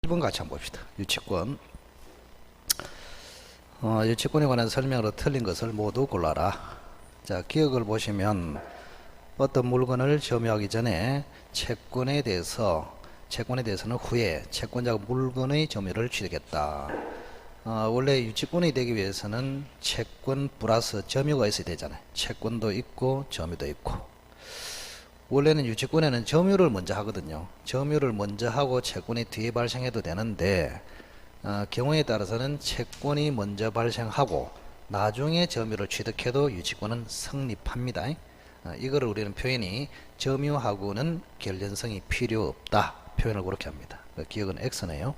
1번 같이 한번 봅시다. 유치권. 유치권에 관한 설명으로 틀린 것을 모두 골라라. 자, 기억을 보시면 어떤 물건을 점유하기 전에 채권에 대해서는 후에 채권자가 물건의 점유를 취득했다. 원래 유치권이 되기 위해서는 채권 플러스 점유가 있어야 되잖아요. 채권도 있고 점유도 있고. 원래는 유치권에는 점유를 먼저 하거든요. 점유를 먼저 하고 채권이 뒤에 발생해도 되는데 경우에 따라서는 채권이 먼저 발생하고 나중에 점유를 취득해도 유치권은 성립합니다. 이거를 우리는 표현이 점유하고는 결련성이 필요 없다 표현을 그렇게 합니다. 기억은 X네요.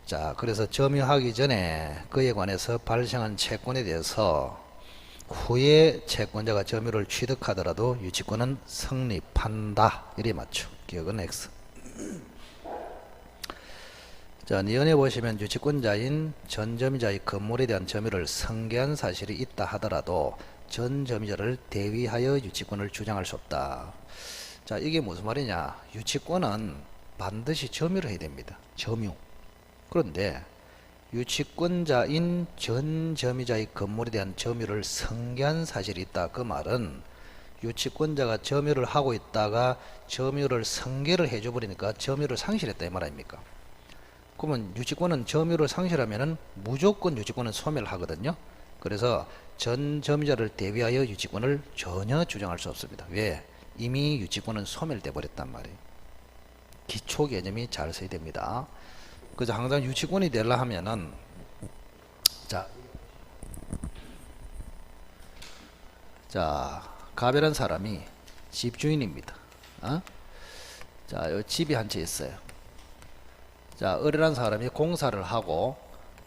자, 그래서 점유하기 전에 그에 관해서 발생한 채권에 대해서 후에 채권자가 점유를 취득하더라도 유치권은 성립한다. 이래 맞죠. 기억은 X. 자, 니은에 보시면 유치권자인 전점유자의 건물에 대한 점유를 승계한 사실이 있다 하더라도 전점유자를 대위하여 유치권을 주장할 수 없다. 자, 이게 무슨 말이냐. 유치권은 반드시 점유를 해야 됩니다. 점유. 그런데 유치권자인 전점유자의 건물에 대한 점유를 승계한 사실이 있다. 그 말은 유치권자가 점유를 하고 있다가 점유를 승계를 해줘버리니까 점유를 상실했다 이 말 아닙니까? 그러면 유치권은 점유를 상실하면은 무조건 유치권은 소멸하거든요. 그래서 전점유자를 대비하여 유치권을 전혀 주장할 수 없습니다. 왜? 이미 유치권은 소멸돼 버렸단 말이에요. 기초 개념이 잘 써야 됩니다. 그래서 항상 유치권이 되려 하면은 자, 가별한 사람이 집주인입니다. 자, 요 집이 한 채 있어요. 자, 을이라는 사람이 공사를 하고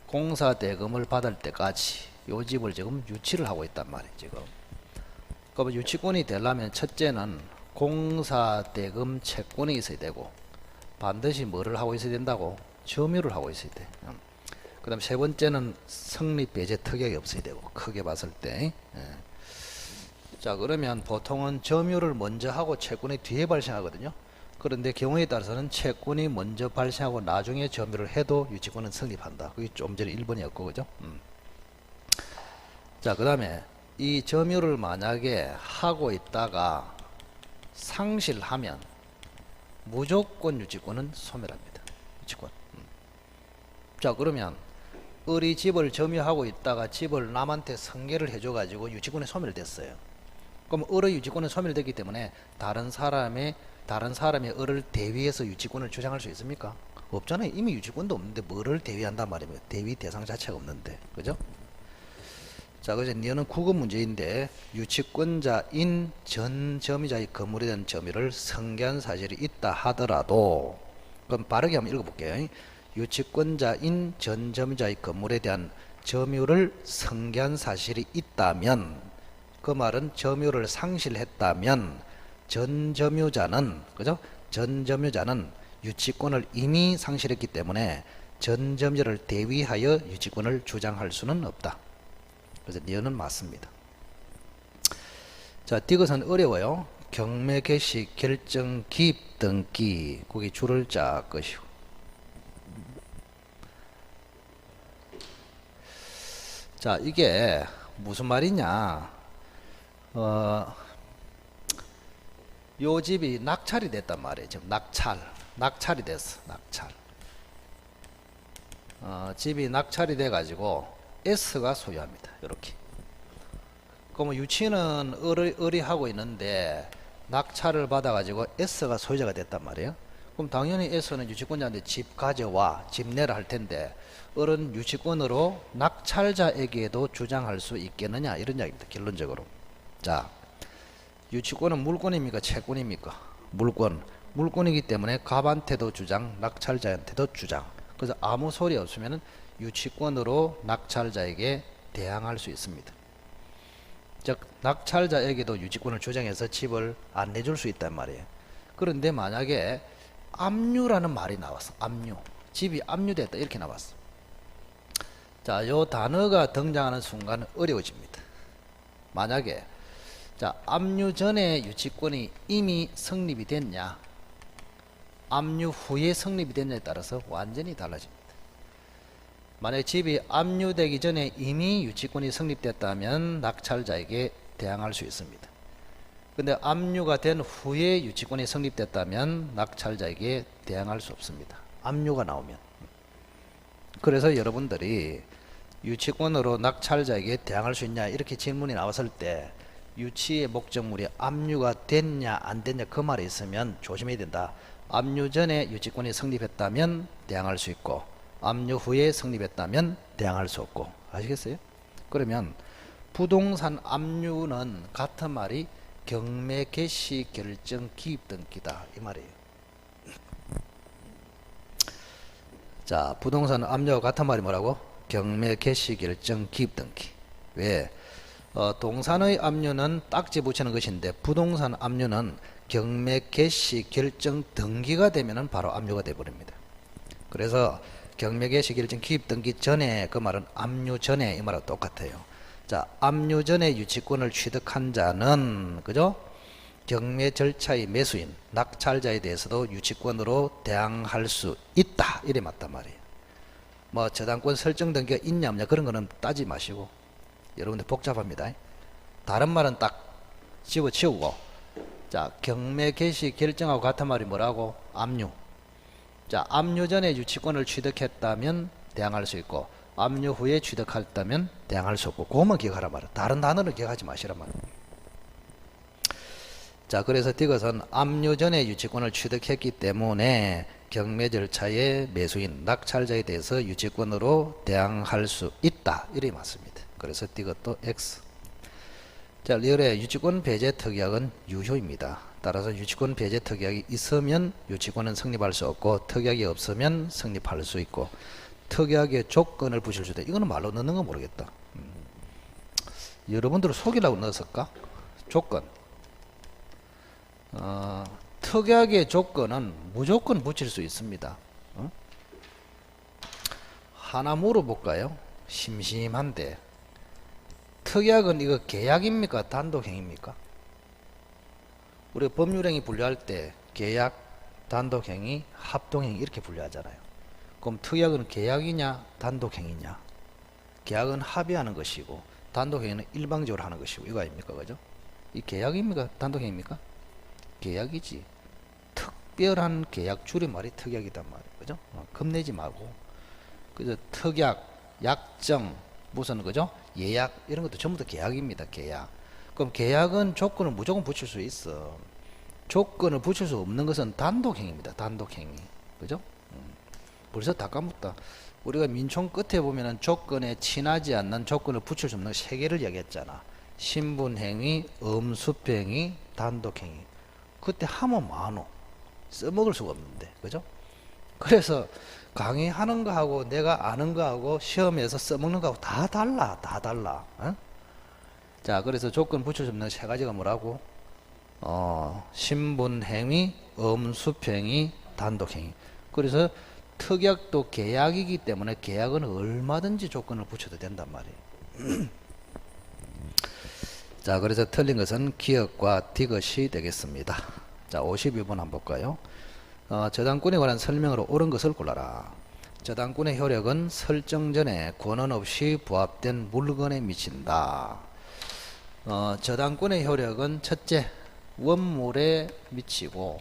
공사 대금을 받을 때까지 요 집을 지금 유치를 하고 있단 말이에요. 지금. 그러면 유치권이 되려면 첫째는 공사 대금 채권이 있어야 되고 반드시 뭐를 하고 있어야 된다고? 점유를 하고 있어야 돼. 그 다음 세 번째는 성립 배제 특약이 없어야 되고 크게 봤을 때. 자, 그러면 보통은 점유를 먼저 하고 채권이 뒤에 발생하거든요. 그런데 경우에 따라서는 채권이 먼저 발생하고 나중에 점유를 해도 유치권은 성립한다. 그게 좀 전에 1번이었고 그죠? 자, 그 다음에 이 점유를 만약에 하고 있다가 상실하면 무조건 유치권은 소멸합니다. 유치권. 자, 그러면 을이 집을 점유하고 있다가 집을 남한테 승계를 해줘 가지고 유치권이 소멸됐어요. 그럼 을의 유치권은 소멸됐기 때문에 다른 사람이 을을 대위해서 유치권을 주장할 수 있습니까? 없잖아요. 이미 유치권도 없는데 뭐를 대위한단 말입니다. 대위 대상 자체가 없는데. 그죠? 자, 그래서 니은 국어 문제인데 유치권자인 전점유자의 건물에 대한 점유를 승계한 사실이 있다 하더라도 그럼 바르게 한번 읽어볼게요. 유치권자인 전점유자의 건물에 대한 점유를 승계한 사실이 있다면 그 말은 점유를 상실했다면 전점유자는 그죠? 전점유자는 유치권을 이미 상실했기 때문에 전점유자를 대위하여 유치권을 주장할 수는 없다. 그래서 니은은 맞습니다. 자, 디귿은 어려워요. 경매 개시 결정 기입 등기 거기 줄을 쫙 끄시고 자, 이게 무슨 말이냐. 요 집이 낙찰이 됐단 말이에요. 지금 낙찰이 됐어. 낙찰. 집이 낙찰이 돼 가지고 S가 소유합니다. 이렇게. 그러면 유치는 을이 하고 있는데 낙찰을 받아 가지고 S가 소유자가 됐단 말이에요. 그럼 당연히 S는 유치권자한테 집 가져와, 집 내라 할 텐데 을은 유치권으로 낙찰자에게도 주장할 수 있겠느냐 이런 이야기입니다. 결론적으로. 자, 유치권은 물권입니까? 채권입니까? 물권이기 때문에 갑한테도 주장, 낙찰자한테도 주장. 그래서 아무 소리 없으면 유치권으로 낙찰자에게 대항할 수 있습니다. 즉 낙찰자에게도 유치권을 주장해서 집을 안 내줄 수 있단 말이에요. 그런데 만약에 압류라는 말이 나왔어. 압류. 집이 압류됐다 이렇게 나왔어. 자, 요 단어가 등장하는 순간 어려워집니다. 만약에 자, 압류 전에 유치권이 이미 성립이 됐냐? 압류 후에 성립이 됐냐에 따라서 완전히 달라집니다. 만약 집이 압류되기 전에 이미 유치권이 성립됐다면 낙찰자에게 대항할 수 있습니다. 근데 압류가 된 후에 유치권이 성립됐다면 낙찰자에게 대항할 수 없습니다. 압류가 나오면. 그래서 여러분들이 유치권으로 낙찰자에게 대항할 수 있냐 이렇게 질문이 나왔을 때 유치의 목적물이 압류가 됐냐 안 됐냐 그 말이 있으면 조심해야 된다. 압류 전에 유치권이 성립했다면 대항할 수 있고 압류 후에 성립했다면 대항할 수 없고. 아시겠어요? 그러면 부동산 압류는 같은 말이 경매 개시 결정 기입 등기다 이 말이에요. 자, 부동산 압류와 같은 말이 뭐라고? 경매 개시 결정 기입 등기. 왜? 동산의 압류는 딱지 붙이는 것인데 부동산 압류는 경매 개시 결정 등기가 되면은 바로 압류가 돼 버립니다. 그래서 경매 개시 결정 기입 등기 전에 그 말은 압류 전에 이 말하고 똑같아요. 자, 압류 전에 유치권을 취득한 자는 그죠? 경매 절차의 매수인, 낙찰자에 대해서도 유치권으로 대항할 수 있다. 이래 맞단 말이에요. 뭐 저당권 설정 등기가 있냐 없냐 그런 거는 따지 마시고 여러분들 복잡합니다. 다른 말은 딱 집어치우고 자, 경매 개시 결정하고 같은 말이 뭐라고? 압류. 자, 압류 전에 유치권을 취득했다면 대항할 수 있고 압류 후에 취득했다면 대항할 수 없고 그것만 기억하란 말이야. 다른 단어는 기억하지 마시란 말이야. 자, 그래서 이것은 압류 전에 유치권을 취득했기 때문에 경매 절차의 매수인, 낙찰자에 대해서 유치권으로 대항할 수 있다. 이래 맞습니다. 그래서 이것도 X. 자, 리얼의 유치권 배제 특약은 유효입니다. 따라서 유치권 배제 특약이 있으면 유치권은 성립할 수 없고 특약이 없으면 성립할 수 있고 특약의 조건을 붙일 수도 있다. 이거는 말로 넣는 건 모르겠다. 여러분들을 속이라고 넣었을까? 조건. 특약의 조건은 무조건 붙일 수 있습니다. 하나 물어볼까요? 심심한데 특약은 이거 계약입니까? 단독행위입니까? 우리 법률행위 분류할 때 계약, 단독행위, 합동행위 이렇게 분류하잖아요. 그럼 특약은 계약이냐 단독행위냐? 계약은 합의하는 것이고 단독행위는 일방적으로 하는 것이고 이거 아닙니까? 그죠? 이 계약입니까? 단독행위입니까? 계약이지. 특별한 계약 줄임말이 특약이단 말이에요. 그죠? 겁내지 말고. 그죠? 특약, 약정, 무슨 그죠? 예약 이런 것도 전부 다 계약입니다. 계약. 그럼 계약은 조건을 무조건 붙일 수 있어. 조건을 붙일 수 없는 것은 단독행위입니다. 단독행위. 그죠? 벌써 다 까먹다. 우리가 민총 끝에 보면은 조건에 친하지 않는 조건을 붙일 수 없는 세 개를 얘기했잖아. 신분행위, 음습행위, 단독행위. 그때 하면 많어. 써먹을 수가 없는데. 그죠? 그래서 강의하는 거하고 내가 아는 거하고 시험에서 써먹는 거하고 다 달라. 다 달라. 어? 자, 그래서 조건 붙일 수 없는 세 가지가 뭐라고? 신분행위, 음습행위, 단독행위. 그래서 특약도 계약이기 때문에 계약은 얼마든지 조건을 붙여도 된단 말이에요. 자, 그래서 틀린 것은 기억과 디귿이 되겠습니다. 자, 52번 한번 볼까요? 저당권에 관한 설명으로 옳은 것을 골라라. 저당권의 효력은 설정 전에 권한 없이 부합된 물건에 미친다. 저당권의 효력은 첫째, 원물에 미치고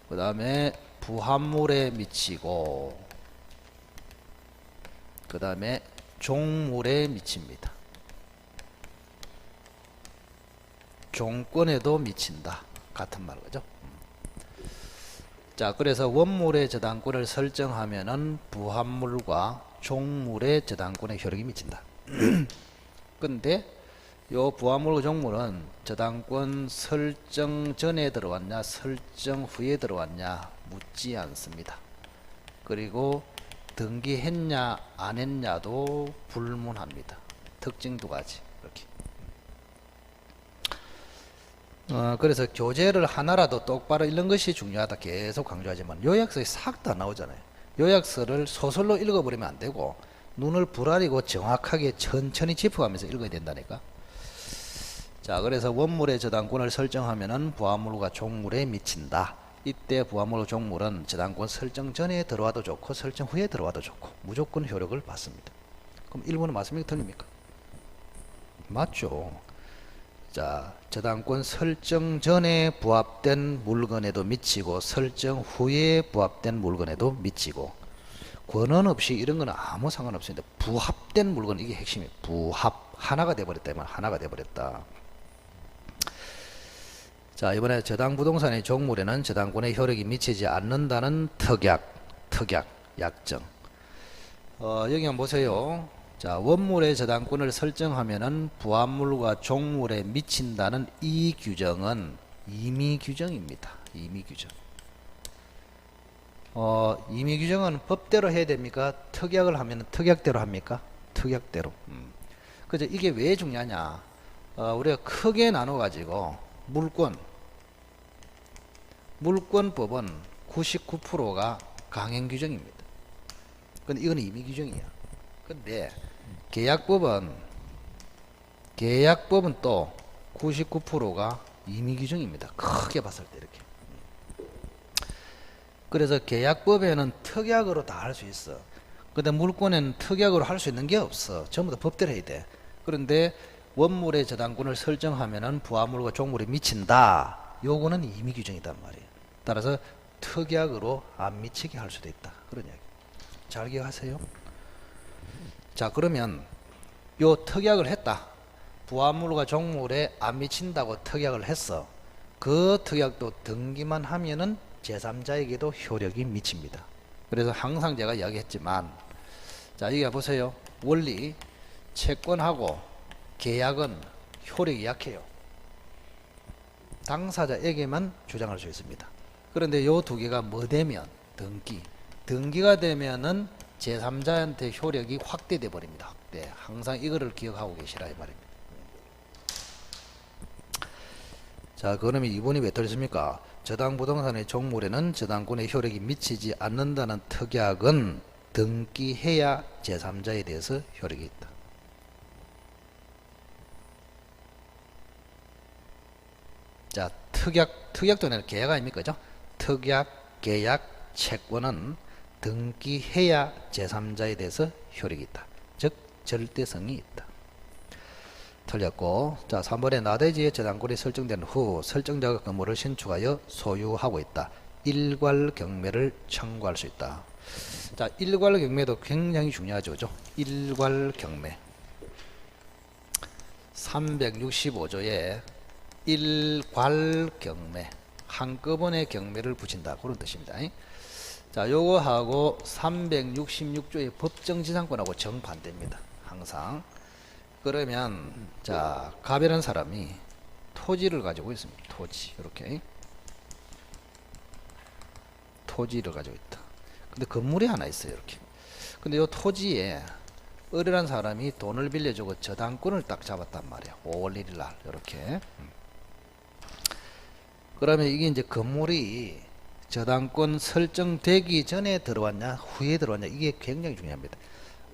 그 다음에 부합물에 미치고 그 다음에 종물에 미칩니다. 종권에도 미친다. 같은 말 그죠? 자, 그래서 원물의 저당권을 설정하면은 부합물과 종물의 저당권의 효력이 미친다. 근데 요 부합물과 종물은 저당권 설정 전에 들어왔냐 설정 후에 들어왔냐 묻지 않습니다. 그리고 등기했냐 안 했냐도 불문합니다. 특징 두 가지. 이렇게. 그래서 교재를 하나라도 똑바로 읽는 것이 중요하다 계속 강조하지만 요약서에 싹 다 나오잖아요. 요약서를 소설로 읽어버리면 안 되고 눈을 부라리고 정확하게 천천히 짚어가면서 읽어야 된다니까. 자, 그래서 원물의 저당권을 설정하면은 부합물과 종물에 미친다. 이때 부합물 종물은 저당권 설정 전에 들어와도 좋고 설정 후에 들어와도 좋고 무조건 효력을 받습니다. 그럼 1번은 맞습니까? 틀립니까? 맞죠. 자, 저당권 설정 전에 부합된 물건에도 미치고 설정 후에 부합된 물건에도 미치고 권한 없이 이런 건 아무 상관없습니다. 부합된 물건 이게 핵심이에요. 부합 하나가 돼버렸다. 하나가 돼버렸다. 자, 이번에 저당부동산의 종물에는 저당권의 효력이 미치지 않는다는 특약, 약정. 여기 한번 보세요. 자, 원물의 저당권을 설정하면은 부합물과 종물에 미친다는 이 규정은 임의규정입니다. 임의규정. 임의규정은 법대로 해야 됩니까? 특약을 하면 특약대로 합니까? 특약대로. 그죠? 이게 왜 중요하냐? 우리가 크게 나눠 가지고 물권법은 99%가 강행 규정입니다. 근데 이건 임의 규정이야. 근데 계약법은 또 99%가 임의 규정입니다. 크게 봤을 때 이렇게. 그래서 계약법에는 특약으로 다 할 수 있어. 근데 물권에는 특약으로 할 수 있는 게 없어. 전부 다 법대로 해야 돼. 그런데 원물의 저당권을 설정하면은 부합물과 종물에 미친다. 요거는 임의 규정이단 말이에요. 따라서 특약으로 안 미치게 할 수도 있다. 그런 이야기. 잘 기억하세요. 자, 그러면 요 특약을 했다. 부합물과 종물에 안 미친다고 특약을 했어. 그 특약도 등기만 하면은 제3자에게도 효력이 미칩니다. 그래서 항상 제가 이야기했지만, 자, 여기 보세요. 원리, 채권하고 계약은 효력이 약해요. 당사자에게만 주장할 수 있습니다. 그런데 요 두 개가 뭐 되면 등기가 되면은 제3자한테 효력이 확대돼 버립니다. 확대. 항상 이거를 기억하고 계시라 이 말입니다. 자, 그러면 이번이 왜 틀렸습니까? 저당부동산의 종물에는 저당권의 효력이 미치지 않는다는 특약은 등기해야 제3자에 대해서 효력이 있다. 자, 특약도 아니라 계약 아닙니까? 그죠? 특약, 계약, 채권은 등기해야 제3자에 대해서 효력이 있다. 즉, 절대성이 있다. 틀렸고, 자, 3번에 나대지의 저당권이 설정된 후 설정자가 건물을 신축하여 소유하고 있다. 일괄경매를 청구할 수 있다. 자, 일괄경매도 굉장히 중요하죠. 그죠? 일괄경매. 365조에 일괄경매, 한꺼번에 경매를 붙인다. 그런 뜻입니다. 자, 요거하고 366조의 법정지상권하고 정반대입니다. 항상. 그러면, 자, 갑이라는 사람이 토지를 가지고 있습니다. 토지. 이렇게. 토지를 가지고 있다. 근데 건물이 하나 있어요. 이렇게. 근데 요 토지에 을이라는 사람이 돈을 빌려주고 저당권을 딱 잡았단 말이에요. 5월 1일 날. 이렇게. 그러면 이게 이제 건물이 저당권 설정되기 전에 들어왔냐 후에 들어왔냐 이게 굉장히 중요합니다.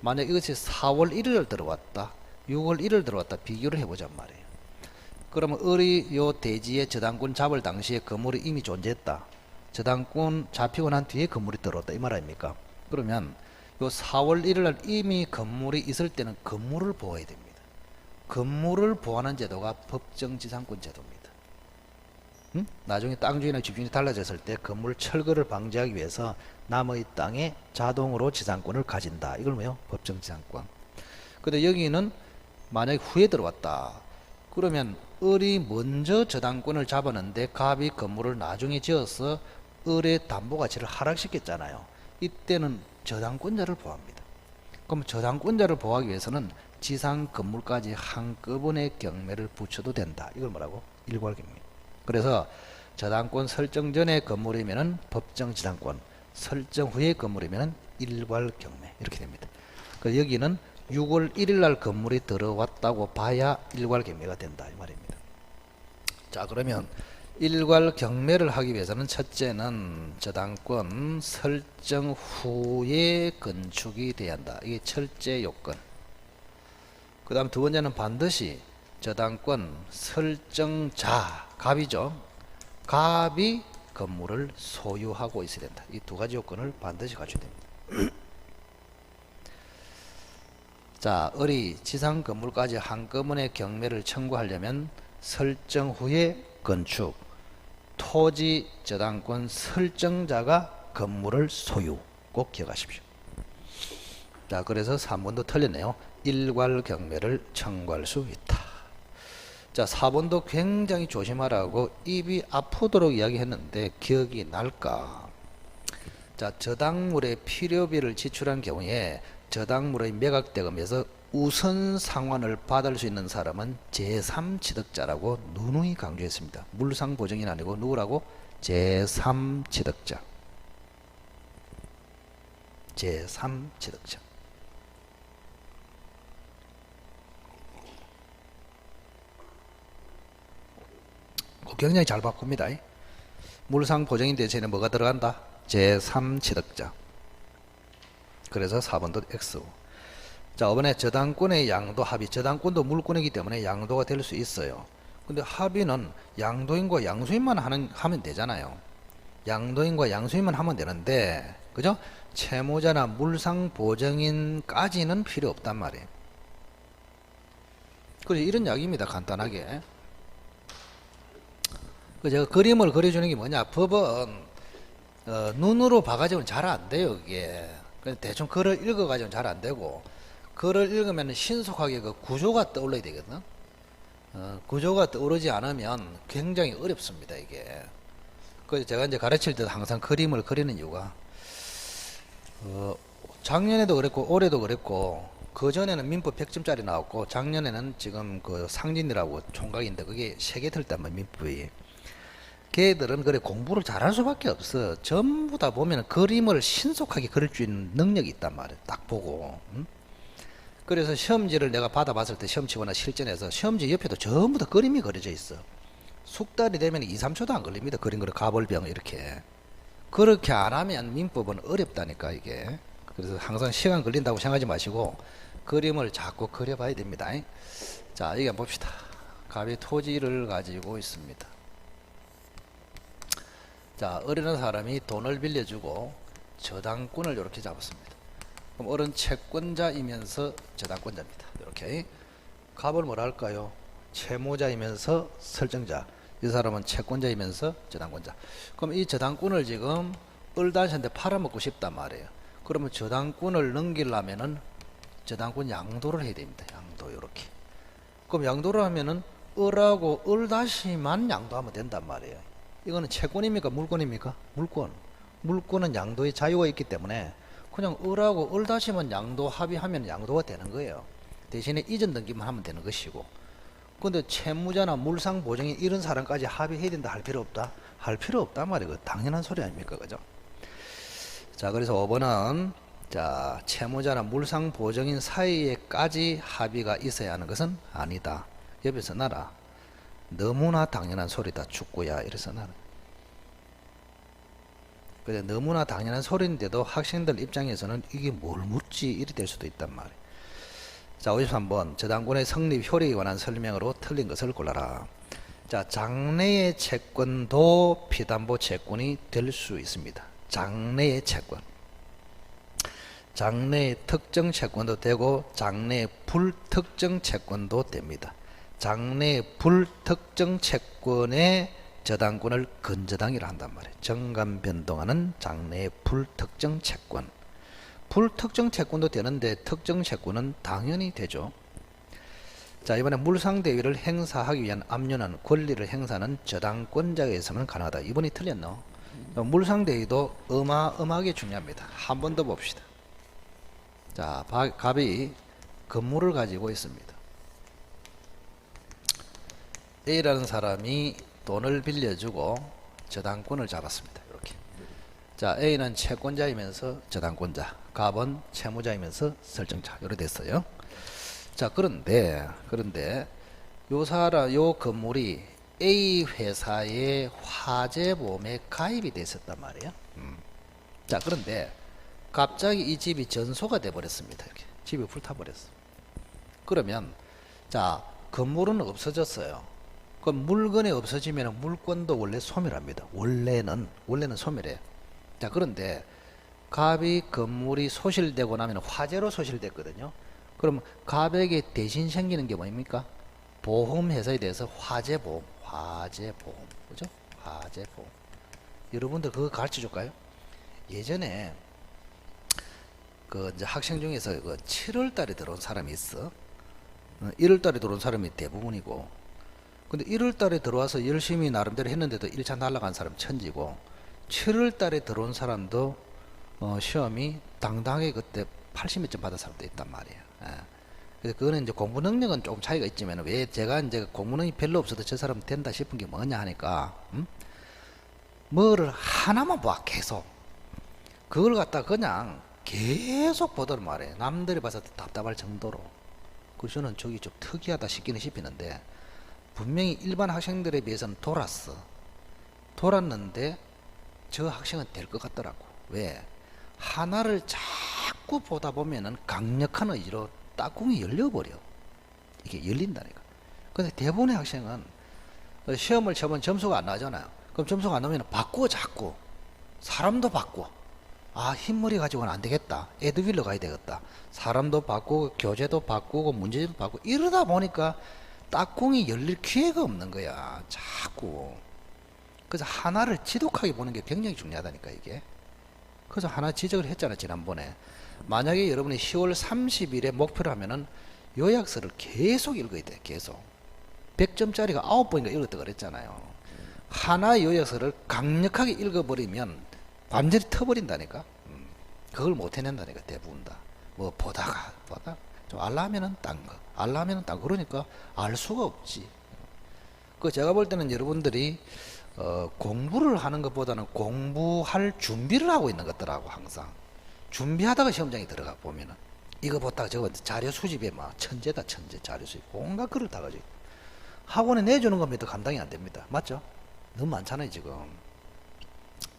만약 이것이 4월 1일 들어왔다 6월 1일 들어왔다 비교를 해보자 말이에요. 그러면 을이 요 대지에 저당권 잡을 당시에 건물이 이미 존재했다. 저당권 잡히고 난 뒤에 건물이 들어왔다 이 말 아닙니까? 그러면 요 4월 1일 날 이미 건물이 있을 때는 건물을 보호해야 됩니다. 건물을 보호하는 제도가 법정지상권 제도입니다. 나중에 땅 주인이나 집주인이 달라졌을 때 건물 철거를 방지하기 위해서 남의 땅에 자동으로 지상권을 가진다. 이걸 뭐요? 법정지상권. 근데 여기는 만약에 후에 들어왔다. 그러면 을이 먼저 저당권을 잡았는데 갑이 건물을 나중에 지어서 을의 담보가치를 하락시켰잖아요. 이때는 저당권자를 보호합니다. 그럼 저당권자를 보호하기 위해서는 지상 건물까지 한꺼번에 경매를 붙여도 된다. 이걸 뭐라고? 일괄경매. 그래서 저당권 설정 전에 건물이면은 법정지상권, 설정 후에 건물이면은 일괄경매 이렇게 됩니다. 그 여기는 6월 1일 날 건물이 들어왔다고 봐야 일괄경매가 된다 이 말입니다. 자, 그러면 일괄경매를 하기 위해서는 첫째는 저당권 설정 후에 건축이 돼야 한다. 이게 철제 요건. 그 다음 두 번째는 반드시 저당권 설정자 갑이죠. 갑이 건물을 소유하고 있어야 된다. 이 두 가지 요건을 반드시 갖춰야 됩니다. 자, 을이 지상 건물까지 한꺼번에 경매를 청구하려면 설정 후에 건축, 토지 저당권 설정자가 건물을 소유. 꼭 기억하십시오. 자, 그래서 3번도 틀렸네요. 일괄 경매를 청구할 수 있다. 자, 4번도 굉장히 조심하라고 입이 아프도록 이야기했는데 기억이 날까? 자, 저당물의 필요비를 지출한 경우에 저당물의 매각대금에서 우선 상환을 받을 수 있는 사람은 제3취득자라고 누누이 강조했습니다. 물상보증인 아니고 누구라고? 제3취득자. 제3취득자. 굉장히 잘 바꿉니다. 물상보증인 대신에 뭐가 들어간다? 제3취득자. 그래서 4번도 X고. 자, 이번에 저당권의 양도 합의. 저당권도 물권이기 때문에 양도가 될 수 있어요. 근데 합의는 양도인과 양수인만 하면 되잖아요. 양도인과 양수인만 하면 되는데, 그죠? 채무자나 물상보증인까지는 필요 없단 말이에요. 그래서 이런 이야기입니다. 간단하게. 제가 그림을 그려주는 게 뭐냐? 법은 눈으로 봐가지고는 잘 안 돼요. 이게 대충 글을 읽어가지고는 잘 안 되고, 글을 읽으면 신속하게 그 구조가 떠올라야 되거든. 구조가 떠오르지 않으면 굉장히 어렵습니다. 이게. 그래서 제가 이제 가르칠 때도 항상 그림을 그리는 이유가 작년에도 그랬고 올해도 그랬고, 그 전에는 민법 100점짜리 나왔고, 작년에는 지금 그 상진이라고 총각인데 그게 3개 틀렸단 민법이. 걔들은 그래 공부를 잘할 수밖에 없어. 전부 다 보면 그림을 신속하게 그릴 수 있는 능력이 있단 말이야. 딱 보고. 그래서 시험지를 내가 받아봤을 때 시험치거나 실전에서 시험지 옆에도 전부 다 그림이 그려져 있어. 숙달이 되면 2, 3초도 안 걸립니다. 그린 거를 가벌병 이렇게. 그렇게 안 하면 민법은 어렵다니까 이게. 그래서 항상 시간 걸린다고 생각하지 마시고 그림을 자꾸 그려봐야 됩니다. 자, 이게 봅시다. 갑이 토지를 가지고 있습니다. 자, 어린 사람이 돈을 빌려주고 저당권을 이렇게 잡았습니다. 그럼 어른 채권자이면서 저당권자입니다. 이렇게. 갑을 뭐라 할까요? 채무자이면서 설정자. 이 사람은 채권자이면서 저당권자. 그럼 이 저당권을 지금 을단시한테 팔아먹고 싶단 말이에요. 그러면 저당권을 넘기려면은 저당권 양도를 해야 됩니다. 양도 이렇게. 그럼 양도를 하면은 을하고 을다시만 양도하면 된단 말이에요. 이거는 채권입니까? 물권입니까? 물권. 물권은 양도의 자유가 있기 때문에 그냥 을하고 을다시만 양도 합의하면 양도가 되는 거예요. 대신에 이전 등기만 하면 되는 것이고. 근데 채무자나 물상보증인 이런 사람까지 합의해야 된다 할 필요 없다? 할 필요 없단 말이에요. 당연한 소리 아닙니까? 그죠? 자, 그래서 5번은 자, 채무자나 물상보증인 사이에까지 합의가 있어야 하는 것은 아니다. 옆에서 나라. 너무나 당연한 소리다 축구야 이래서 나는. 근데 너무나 당연한 소리인데도 학생들 입장에서는 이게 뭘 묻지 이리 될 수도 있단 말이에요. 자, 53번 저당권의 성립 효력에 관한 설명으로 틀린 것을 골라라. 자, 장래의 채권도 피담보 채권이 될 수 있습니다. 장래의 채권. 장래의 특정 채권도 되고 장래의 불특정 채권도 됩니다. 장래 불특정 채권의 저당권을 근저당이라 한단 말이에요. 정간 변동하는 장래의 불특정 채권. 불특정 채권도 되는데 특정 채권은 당연히 되죠. 자, 이번에 물상대위를 행사하기 위한 압류는 권리를 행사하는 저당권자에 의해서만 가능하다. 이번이 틀렸노? 물상대위도 어마어마하게 중요합니다. 한 번 더 봅시다. 자, 갑이 건물을 가지고 있습니다. A라는 사람이 돈을 빌려주고 저당권을 잡았습니다. 이렇게. 자, A는 채권자이면서 저당권자, 갑은 채무자이면서 설정자. 이렇게 됐어요. 자, 그런데 요 건물이 A 회사의 화재보험에 가입이 돼 있었단 말이에요. 자, 그런데 갑자기 이 집이 전소가 돼 버렸습니다. 이렇게 집이 불타버렸어. 그러면 자, 건물은 없어졌어요. 그 물건이 없어지면 물건도 원래 소멸합니다. 원래는 소멸해요. 자, 그런데 갑이 건물이 소실되고 나면 화재로 소실됐거든요. 그럼 갑에게 대신 생기는 게 뭡니까? 보험회사에 대해서 화재보험, 그죠? 화재보험. 여러분들 그거 가르쳐 줄까요? 예전에 그 이제 학생 중에서 그 7월 달에 들어온 사람이 있어. 1월 달에 들어온 사람이 대부분이고. 근데 1월 달에 들어와서 열심히 나름대로 했는데도 1차 날라간 사람 천지고, 7월 달에 들어온 사람도 시험이 당당하게 그때 80몇 점 받은 사람도 있단 말이에요. 예. 그래서 그거는 이제 공부 능력은 조금 차이가 있지만, 왜 제가 이제 공부 능력이 별로 없어도 저 사람 된다 싶은 게 뭐냐 하니까, 뭐를 하나만 봐, 계속. 그걸 갖다 그냥 계속 보더란 말이에요. 남들이 봐서 답답할 정도로. 그래서 저는 저기 좀 특이하다 싶기는 싶었는데, 분명히 일반 학생들에 비해서는 돌았는데 저 학생은 될 것 같더라고. 왜? 하나를 자꾸 보다 보면은 강력한 의지로 따궁이 열려버려. 이게 열린다니까. 근데 대부분의 학생은 시험을 쳐보면 점수가 안 나잖아요. 그럼 점수가 안 나오면 바꾸어, 자꾸. 사람도 바꾸어. 아, 흰머리 가지고는 안 되겠다. 에드윌러 가야 되겠다. 사람도 바꾸고, 교재도 바꾸고, 문제도 바꾸고, 이러다 보니까 따궁이 열릴 기회가 없는 거야. 자꾸. 그래서 하나를 지독하게 보는 게 굉장히 중요하다니까, 이게. 그래서 하나 지적을 했잖아, 지난번에. 만약에 여러분이 10월 30일에 목표를 하면은 요약서를 계속 읽어야 돼, 계속. 100점짜리가 9번인가 읽었다 그랬잖아요. 하나 요약서를 강력하게 읽어버리면 완전히 터버린다니까. 그걸 못 해낸다니까, 대부분 다. 뭐 보다가 좀 알라면은 딴 거, 알라면은 딴 거. 그러니까 알 수가 없지. 그 제가 볼 때는 여러분들이 공부를 하는 것보다는 공부할 준비를 하고 있는 것들하고, 항상 준비하다가 시험장에 들어가 보면은 이거 보다가 저거 자료 수집에 막 천재다, 천재. 자료 수집 온갖 글을 다 가지고 학원에 내주는 겁니다. 감당이 안 됩니다. 맞죠? 너무 많잖아요 지금.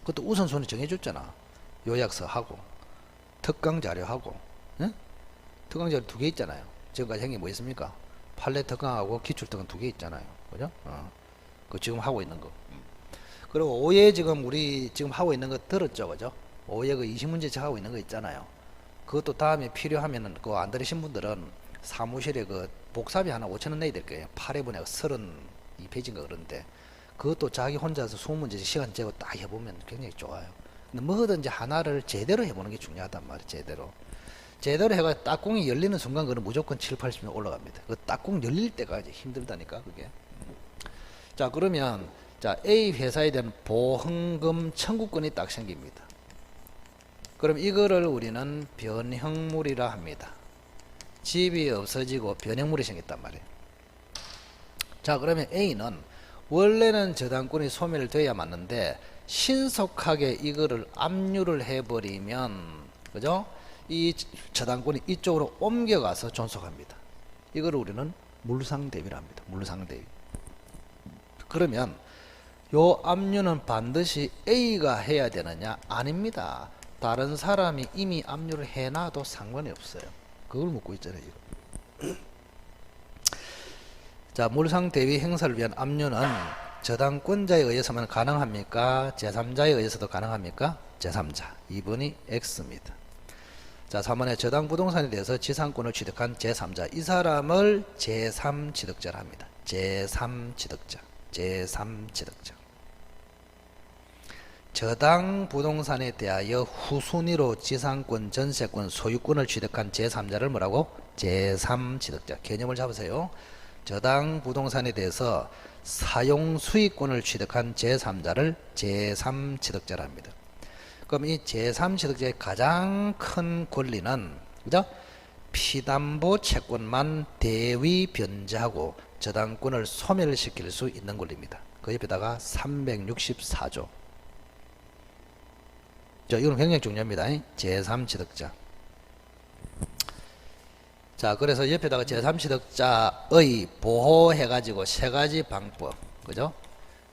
그것도 우선순위 정해줬잖아. 요약서 하고 특강 자료 하고. 예? 특강 자료 2개 있잖아요. 지금까지 한 게 뭐 있습니까? 판례 특강하고 기출 특강 2개 있잖아요. 그죠? 그 지금 하고 있는 거. 그리고 오예 지금 우리 지금 하고 있는 거 들었죠, 그죠? 오예 그 20문제책 하고 있는 거 있잖아요. 그것도 다음에 필요하면은 그거 안 들으신 분들은 사무실에 그 복사비 하나 5,000원 내야 될 거예요. 8회분에 32페이지인가 그런데, 그것도 자기 혼자서 20문제씩 시간 재고 딱 해보면 굉장히 좋아요. 근데 뭐든지 하나를 제대로 해보는 게 중요하단 말이에요. 제대로 해가 딱공이 열리는 순간 그는 무조건 7, 80점 올라갑니다. 그 딱공 열릴 때까지 힘들다니까, 그게. 자, 그러면 자, A 회사에 대한 보험금 청구권이 딱 생깁니다. 그럼 이거를 우리는 변형물이라 합니다. 집이 없어지고 변형물이 생겼단 말이에요. 자, 그러면 A는 원래는 저당권이 소멸돼야 맞는데 신속하게 이거를 압류를 해버리면, 그죠? 이 저당권이 이쪽으로 옮겨가서 존속합니다. 이걸 우리는 물상대비라 합니다. 물상대비. 그러면 요 압류는 반드시 A가 해야 되느냐? 아닙니다. 다른 사람이 이미 압류를 해놔도 상관이 없어요. 그걸 묻고 있잖아요. 자, 물상대비 행사를 위한 압류는 저당권자에 의해서만 가능합니까? 제3자에 의해서도 가능합니까? 제3자. 2번이 X입니다. 자, 3번에 저당 부동산에 대해서 지상권을 취득한 제3자. 이 사람을 제3취득자라 합니다. 제3취득자. 저당 부동산에 대하여 후순위로 지상권, 전세권, 소유권을 취득한 제3자를 뭐라고? 제3취득자. 개념을 잡으세요. 저당 부동산에 대해서 사용 수익권을 취득한 제3자를 제3취득자라 합니다. 그럼 이 제3취득자의 가장 큰 권리는, 그죠? 피담보 채권만 대위 변제하고 저당권을 소멸시킬 수 있는 권리입니다. 그 옆에다가 364조. 자, 이건 굉장히 중요합니다. 제3취득자. 자, 그래서 옆에다가 제3취득자의 보호해가지고 3가지 방법, 그죠?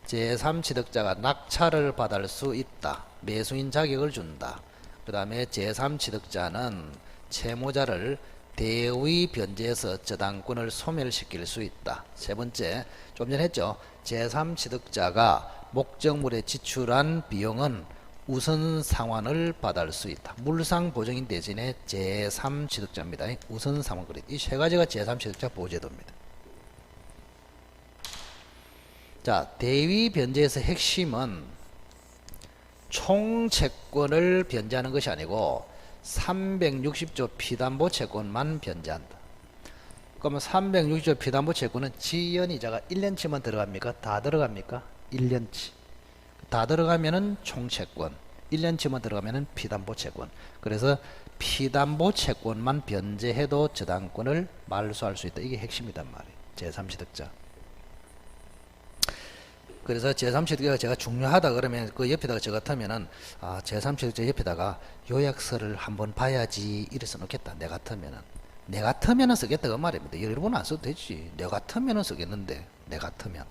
제3취득자가 낙찰을 받을 수 있다. 매수인 자격을 준다. 그 다음에 제3취득자는 채무자를 대의 변제에서 저당권을 소멸시킬 수 있다. 세 번째, 좀 전에 했죠. 제3취득자가 목적물에 지출한 비용은 우선 상환을 받을 수 있다. 물상 보증인 대신에 제3취득자입니다. 우선 상환 그릇. 이 세 가지가 제3취득자 보호제도입니다. 자, 대의 변제에서 핵심은 총채권을 변제하는 것이 아니고 360조 피담보 채권만 변제한다. 그러면 360조 피담보 채권은 지연이자가 1년치만 들어갑니까? 다 들어갑니까? 1년치. 다 들어가면은 총채권, 1년치만 들어가면은 피담보 채권. 그래서 피담보 채권만 변제해도 저당권을 말소할 수 있다. 이게 핵심이단 말이에요. 제3취득자. 그래서 제3취득자가 제가 중요하다 그러면 그 옆에다가 저 같으면은 제3취득자 옆에다가 요약서를 한번 봐야지 이래 써놓겠다. 내 같으면은 쓰겠다 그 말입니다. 여러분은 안 써도 되지. 내 같으면은 쓰겠는데 내 같으면.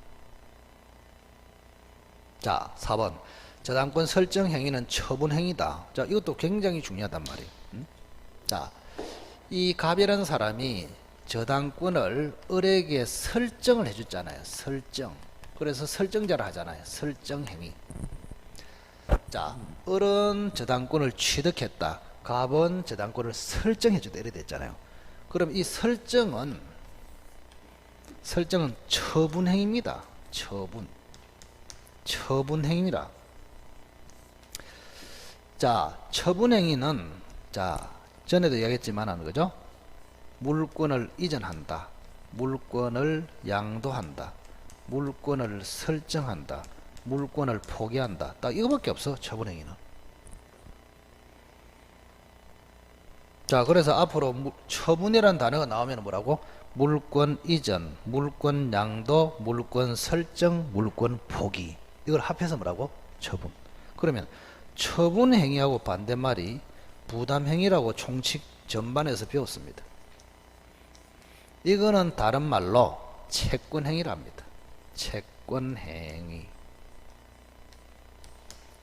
자, 4번. 저당권 설정 행위는 처분 행위다. 자, 이것도 굉장히 중요하단 말이에요. 자, 이 갑이라는 사람이 저당권을 을에게 설정을 해줬잖아요. 설정. 그래서 설정자를 하잖아요. 설정 행위. 자, 을은 저당권을 취득했다. 갑은 저당권을 설정해줬다. 이래 됐잖아요. 그럼 이 설정은 처분 행위입니다. 처분 행위라. 자, 처분 행위는 자, 전에도 이야기했지만 그죠? 물권을 이전한다. 물권을 양도한다. 물권을 설정한다. 물권을 포기한다. 딱 이거밖에 없어. 처분 행위는. 자, 그래서 앞으로 처분이라는 단어가 나오면 뭐라고? 물권 이전, 물권 양도, 물권 설정, 물권 포기. 이걸 합해서 뭐라고? 처분. 그러면 처분 행위하고 반대말이 부담 행위라고 총칙 전반에서 배웠습니다. 이거는 다른 말로 채권 행위랍니다. 채권 행위.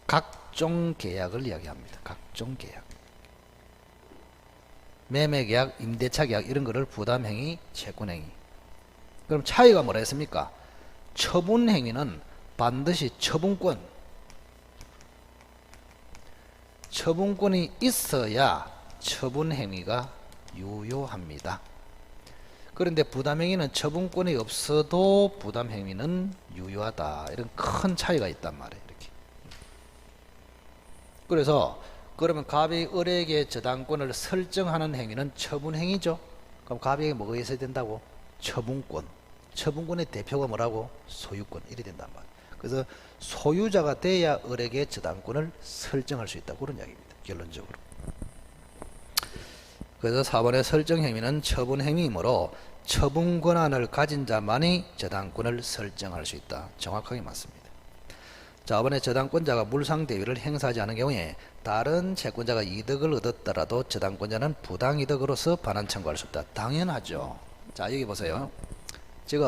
각종 계약을 이야기합니다. 각종 계약. 매매 계약, 임대차 계약 이런 거를 부담 행위, 채권 행위. 그럼 차이가 뭐라 했습니까? 처분 행위는 반드시 처분권이 있어야 처분 행위가 유효합니다. 그런데 부담 행위는 처분권이 없어도 부담 행위는 유효하다. 이런 큰 차이가 있단 말이에요. 이렇게. 그래서 그러면 갑이 을에게 저당권을 설정하는 행위는 처분 행위죠. 그럼 갑에게 뭐가 있어야 된다고? 처분권. 처분권의 대표가 뭐라고? 소유권. 이래 된단 말이에요. 그래서 소유자가 돼야 을에게 저당권을 설정할 수 있다. 그런 이야기입니다. 결론적으로. 그래서 4번의 설정 행위는 처분 행위이므로 처분 권한을 가진 자만이 저당권을 설정할 수 있다. 정확하게 맞습니다. 자, 5번에 저당권자가 물상 대위를 행사하지 않은 경우에 다른 채권자가 이득을 얻었더라도 저당권자는 부당이득으로서 반환 청구할 수 없다. 당연하죠. 자, 여기 보세요. 지금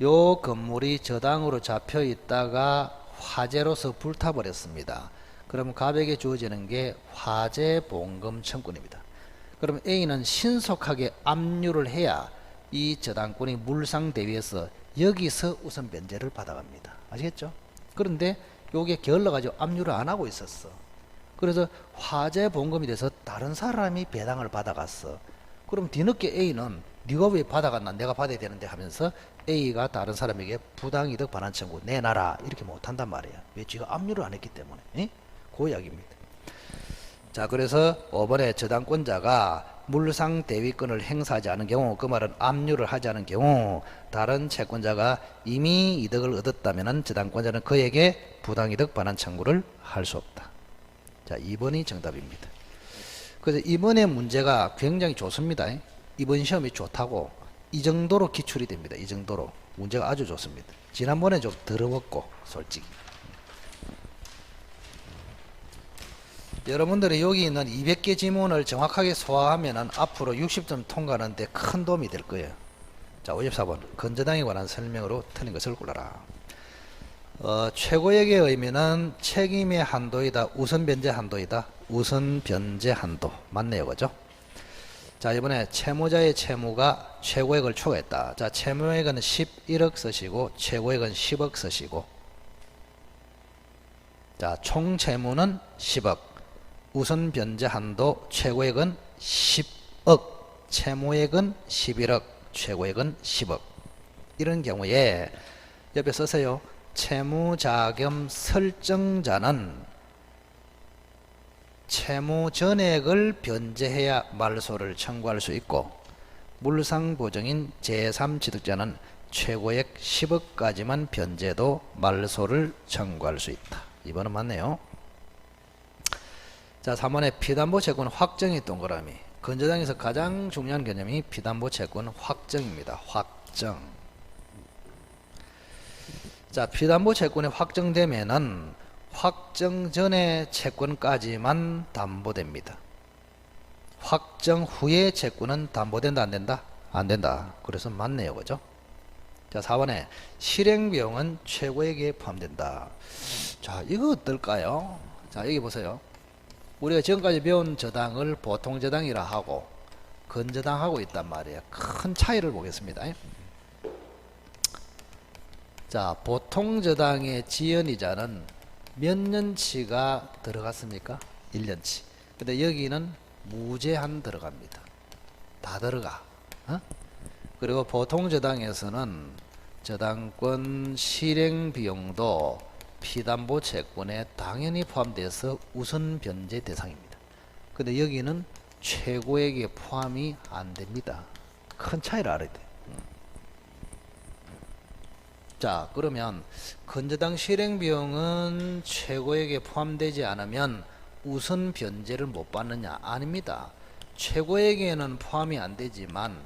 요 건물이 저당으로 잡혀 있다가 화재로서 불타버렸습니다. 그럼 갑에게 주어지는 게 화재보험금 청구입니다. 그럼 A는 신속하게 압류를 해야 이 저당권이 물상 대위에서 여기서 우선 변제를 받아갑니다. 아시겠죠? 그런데 요게 게을러가지고 압류를 안 하고 있었어. 그래서 화재보험금이 돼서 다른 사람이 배당을 받아갔어. 그럼 뒤늦게 A는 네가 왜 받아갔나? 내가 받아야 되는데 하면서 A가 다른 사람에게 부당이득 반환 청구 내놔라 이렇게 못한단 말이야. 왜? 지가 압류를 안 했기 때문에. 에? 그 이야기입니다. 자, 그래서 5번에 저당권자가 물상 대위권을 행사하지 않은 경우, 그 말은 압류를 하지 않은 경우 다른 채권자가 이미 이득을 얻었다면 저당권자는 그에게 부당이득 반환 청구를 할 수 없다. 자, 2번이 정답입니다. 그래서 이번의 문제가 굉장히 좋습니다. 이번 시험이 좋다고 이 정도로 기출이 됩니다. 이 정도로 문제가 아주 좋습니다. 지난번에 좀 더러웠고 솔직히 여러분들이 여기 있는 200개 지문을 정확하게 소화하면 앞으로 60점 통과하는데 큰 도움이 될 거예요. 자, 54번 건저당에 관한 설명으로 틀린 것을 골라라. 최고액의 의미는 책임의 한도이다. 우선 변제 한도이다. 우선 변제 한도 맞네요. 그죠? 자, 이번에 채무자의 채무가 최고액을 초과했다. 자, 채무액은 11억 쓰시고 최고액은 10억 쓰시고, 자, 총 채무는 10억, 우선 변제 한도 최고액은 10억, 채무액은 11억, 최고액은 10억. 이런 경우에 옆에 쓰세요. 채무자금 설정자는 채무 전액을 변제해야 말소를 청구할 수 있고, 물상보증인 제3취득자는 최고액 10억까지만 변제도 말소를 청구할 수 있다. 이번은 맞네요. 자, 3번에 피담보 채권 확정이 동그라미. 건저당에서 가장 중요한 개념이 피담보 채권 확정입니다. 확정. 자, 피담보 채권이 확정되면은 확정 전의 채권까지만 담보됩니다. 확정 후의 채권은 담보된다, 안 된다? 안 된다. 그래서 맞네요. 그죠? 자, 4번에 실행비용은 최고액에 포함된다. 자, 이거 어떨까요? 자, 여기 보세요. 우리가 지금까지 배운 저당을 보통 저당이라 하고 건저당하고 있단 말이에요. 큰 차이를 보겠습니다. 자, 보통 저당의 지연이자는 몇 년치가 들어갔습니까? 1년치. 근데 여기는 무제한 들어갑니다. 다 들어가. 그리고 보통 저당에서는 저당권 실행 비용도 피담보 채권에 당연히 포함돼서 우선 변제 대상입니다. 근데 여기는 최고액에 포함이 안 됩니다. 큰 차이를 알아야 돼. 자, 그러면 건저당 실행 비용은 최고액에 포함되지 않으면 우선 변제를 못 받느냐? 아닙니다. 최고액에는 포함이 안 되지만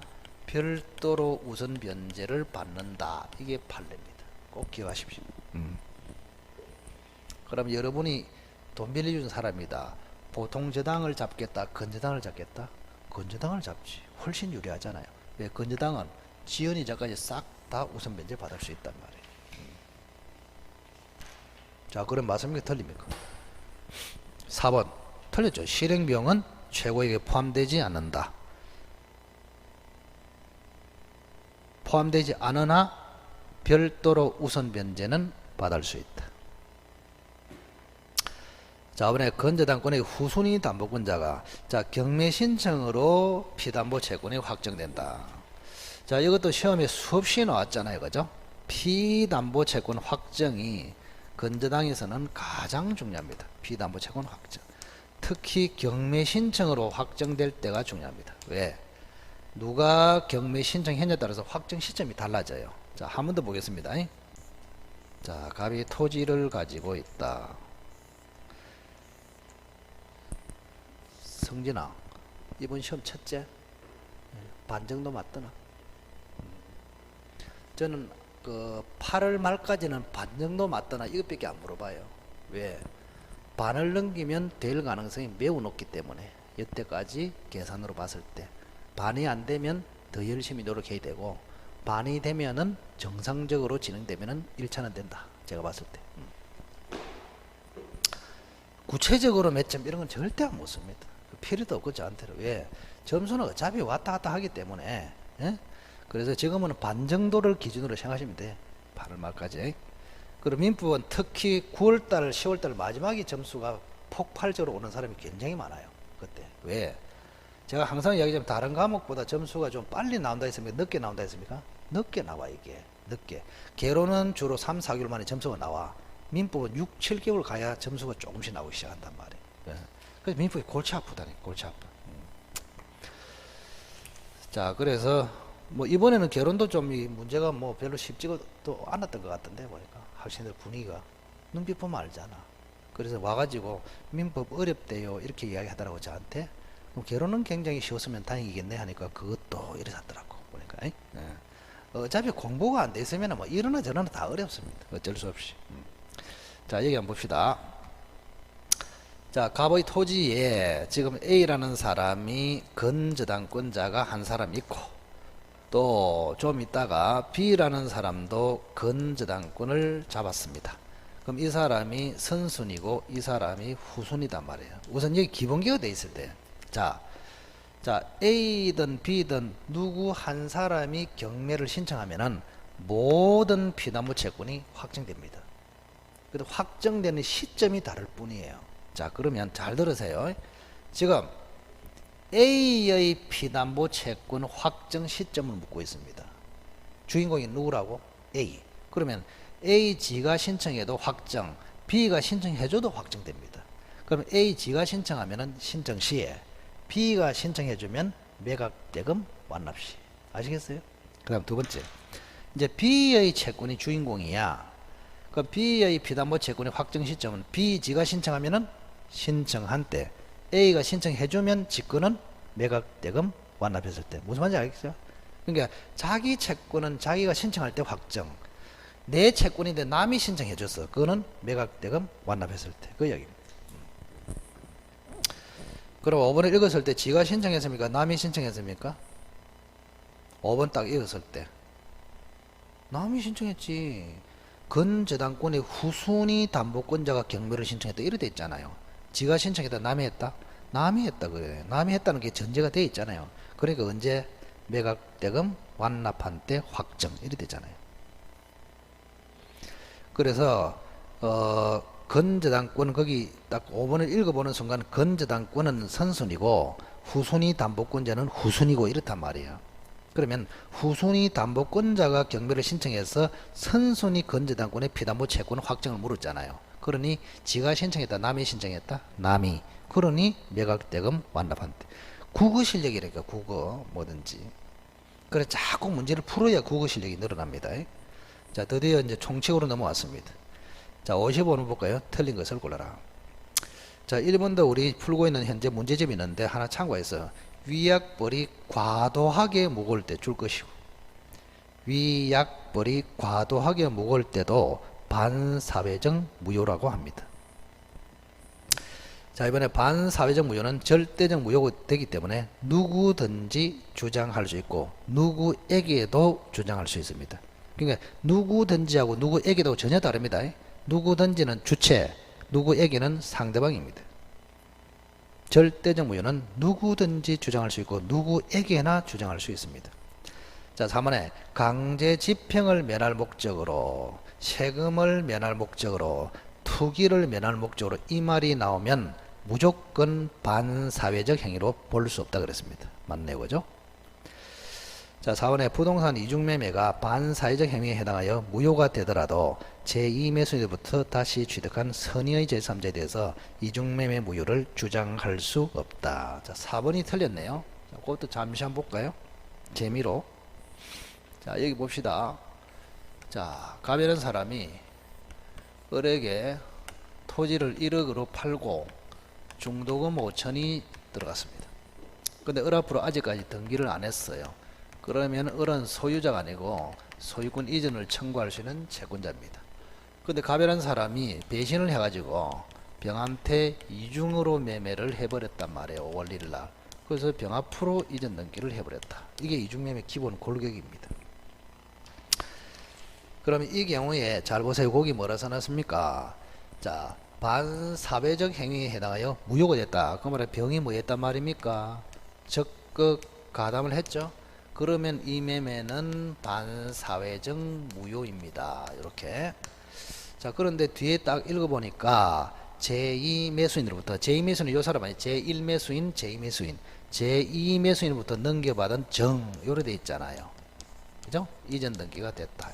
별도로 우선 변제를 받는다. 이게 판례입니다. 꼭 기억하십시오. 그럼 여러분이 돈 빌려준 사람이다. 보통 저당을 잡겠다, 건저당을 잡겠다? 건저당을 잡지. 훨씬 유리하잖아요. 왜? 건저당은 지연이자까지 싹 다 우선 변제 받을 수 있단 말이에요. 자, 그럼 맞습니까? 틀립니까? 4번 틀렸죠. 실행비용은 최고액에 포함되지 않는다. 포함되지 않으나 별도로 우선 변제는 받을 수 있다. 자, 이번에 건저당권의 후순위 담보권자가 자, 경매 신청으로 피담보 채권이 확정된다. 자, 이것도 시험에 수없이 나왔잖아요. 그죠? 피담보 채권 확정이 건저당에서는 가장 중요합니다. 피담보 채권 확정. 특히 경매 신청으로 확정될 때가 중요합니다. 왜? 누가 경매 신청했냐에 따라서 확정 시점이 달라져요. 자, 한 번 더 보겠습니다. 자, 갑이 토지를 가지고 있다. 성진아, 이번 시험 첫째? 반 정도 맞더나? 저는 그 8월 말까지는 반 정도 맞더나 이것밖에 안 물어봐요. 왜? 반을 넘기면 될 가능성이 매우 높기 때문에 여태까지 계산으로 봤을 때 반이 안 되면 더 열심히 노력해야 되고, 반이 되면은 정상적으로 진행되면은 1차는 된다. 제가 봤을 때. 구체적으로 몇 점 이런 건 절대 안 묻습니다. 필요도 없고 저한테는. 왜? 점수는 어차피 왔다 갔다 하기 때문에. 예? 그래서 지금은 반 정도를 기준으로 생각하시면 돼. 8월 말까지. 그리고 민법은 특히 9월달, 10월달 마지막에 점수가 폭발적으로 오는 사람이 굉장히 많아요. 그때. 왜? 제가 항상 이야기하면 다른 과목보다 점수가 좀 빨리 나온다 했습니까? 늦게 나온다 했습니까? 늦게 나와, 이게. 늦게. 개로는 주로 3, 4개월 만에 점수가 나와. 민법은 6, 7개월 가야 점수가 조금씩 나오기 시작한단 말이에요. 예. 그래서 민법이 골치 아프다니, 골치 아파. 자, 그래서 뭐 이번에는 개론도 좀 이 문제가 뭐 별로 쉽지도 않았던 것 같은데, 보니까 학생들 분위기가 눈빛 보면 알잖아. 그래서 와가지고 민법 어렵대요 이렇게 이야기하더라고 저한테. 그럼 개론은 굉장히 쉬웠으면 다행이겠네 하니까 그것도 이래 샀더라고 보니까. 예. 어차피 공부가 안 돼 있으면 뭐 이러나 저러나 다 어렵습니다. 어쩔 수 없이. 자, 여기 한번 봅시다. 자, 갑의 토지에 지금 A라는 사람이 건저당권자가 한 사람 있고, 또 좀 있다가 B라는 사람도 건저당권을 잡았습니다. 그럼 이 사람이 선순위고 이 사람이 후순위단 말이에요. 우선 여기 기본기가 돼 있을 때, 자, 자, A든 B든 누구 한 사람이 경매를 신청하면은 모든 피담보 채권이 확정됩니다. 그래도 확정되는 시점이 다를 뿐이에요. 자, 그러면 잘 들으세요. 지금 A의 피담보 채권 확정 시점을 묻고 있습니다. 주인공이 누구라고? A. 그러면 A 지가 신청해도 확정, B가 신청해줘도 확정됩니다. 그럼 A 지가 신청하면은 신청 시에, B가 신청해주면 매각대금 완납시. 아시겠어요? 그 다음 두 번째. 이제 B의 채권이 주인공이야. 그 B의 피담보 채권의 확정 시점은 B 지가 신청하면은 신청한 때, A가 신청해주면 직권은 매각대금 완납했을 때. 무슨 말인지 알겠어요? 그러니까 자기 채권은 자기가 신청할 때 확정, 내 채권인데 남이 신청해줬어. 그거는 매각대금 완납했을 때. 그 이야기입니다. 그럼 5번을 읽었을 때 지가 신청했습니까? 남이 신청했습니까? 5번 딱 읽었을 때 남이 신청했지. 건저당권의 후순위 담보권자가 경매를 신청했다 이렇게 돼 있잖아요. 지가 신청했다 남이 했다? 남이 했다 그래. 남이 했다는 게 전제가 돼 있잖아요. 그러니까 언제 매각대금 완납한 때 확정 이렇게 되잖아요. 그래서 건저당권 거기 딱 5번을 읽어보는 순간 건저당권은 선순위고 후순위 담보권자는 후순위고 이렇단 말이에요. 그러면 후순위 담보권자가 경매를 신청해서 선순위 건저당권의 피담보 채권 확정을 물었잖아요. 그러니 지가 신청했다 남이 신청했다 남이. 그러니 매각대금 완납한 때. 국어 실력이랄까 국어 뭐든지. 그래 자꾸 문제를 풀어야 국어 실력이 늘어납니다. 자, 드디어 이제 총칙으로 넘어왔습니다. 자, 55번 볼까요? 틀린 것을 골라라. 자, 1번도 우리 풀고 있는 현재 문제점이 있는데 하나 참고해서 위약벌이 과도하게 무거울 때 줄 것이고 위약벌이 과도하게 무거울 때도 반사회적 무효라고 합니다. 자, 이번에 반사회적 무효는 절대적 무효가 되기 때문에 누구든지 주장할 수 있고 누구에게도 주장할 수 있습니다. 그러니까 누구든지하고 누구에게도 전혀 다릅니다. 누구든지는 주체, 누구에게는 상대방입니다. 절대적 무효는 누구든지 주장할 수 있고 누구에게나 주장할 수 있습니다. 자, 3번에 강제 집행을 면할 목적으로 세금을 면할 목적으로 투기를 면할 목적으로 이 말이 나오면 무조건 반사회적 행위로 볼 수 없다 그랬습니다. 맞네요. 그죠? 자, 4번에 부동산 이중매매가 반사회적 행위에 해당하여 무효가 되더라도 제2매수인으로부터 다시 취득한 선의의 제3자에 대해서 이중매매 무효를 주장할 수 없다. 자, 4번이 틀렸네요. 자, 그것도 잠시 한번 볼까요? 재미로. 자, 여기 봅시다. 자, 가면한 사람이 을에게 토지를 1억으로 팔고 중도금 5천이 들어갔습니다. 근데 을 앞으로 아직까지 등기를 안 했어요. 그러면 을은 소유자가 아니고 소유권 이전을 청구할 수 있는 채권자입니다. 근데 가변한 사람이 배신을 해가지고 병한테 이중으로 매매를 해버렸단 말이에요. 5월 1일 날. 그래서 병 앞으로 이전 등기를 해버렸다. 이게 이중매매 기본 골격입니다. 그러면 이 경우에 잘 보세요. 거기 뭐라 써놨습니까? 자, 반사회적 행위에 해당하여 무효가 됐다. 그 말에 병이 뭐 했단 말입니까? 적극 가담을 했죠. 그러면 이 매매는 반사회적 무효입니다. 이렇게. 자, 그런데 뒤에 딱 읽어보니까 제2매수인으로부터, 제2매수인은 요 사람 아니에요. 제1매수인, 제2매수인, 제2매수인으로부터 넘겨받은 정, 요래 돼 있잖아요. 그죠? 이전 등기가 됐다.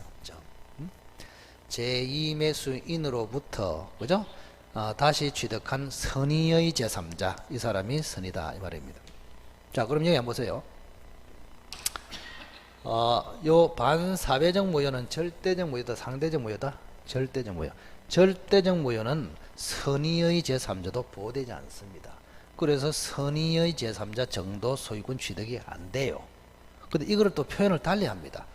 제2매수인으로부터, 그죠? 다시 취득한 선의의 제3자, 이 사람이 선이다. 이 말입니다. 자, 그럼 여기 한번 보세요. 요 반사회적 무효는 절대적 무효다, 상대적 무효다? 절대적 무효. 절대적 무효는 선의의 제3자도 보호되지 않습니다. 그래서 선의의 제3자 정도 소유권 취득이 안 돼요. 근데 이거를 또 표현을 달리 합니다.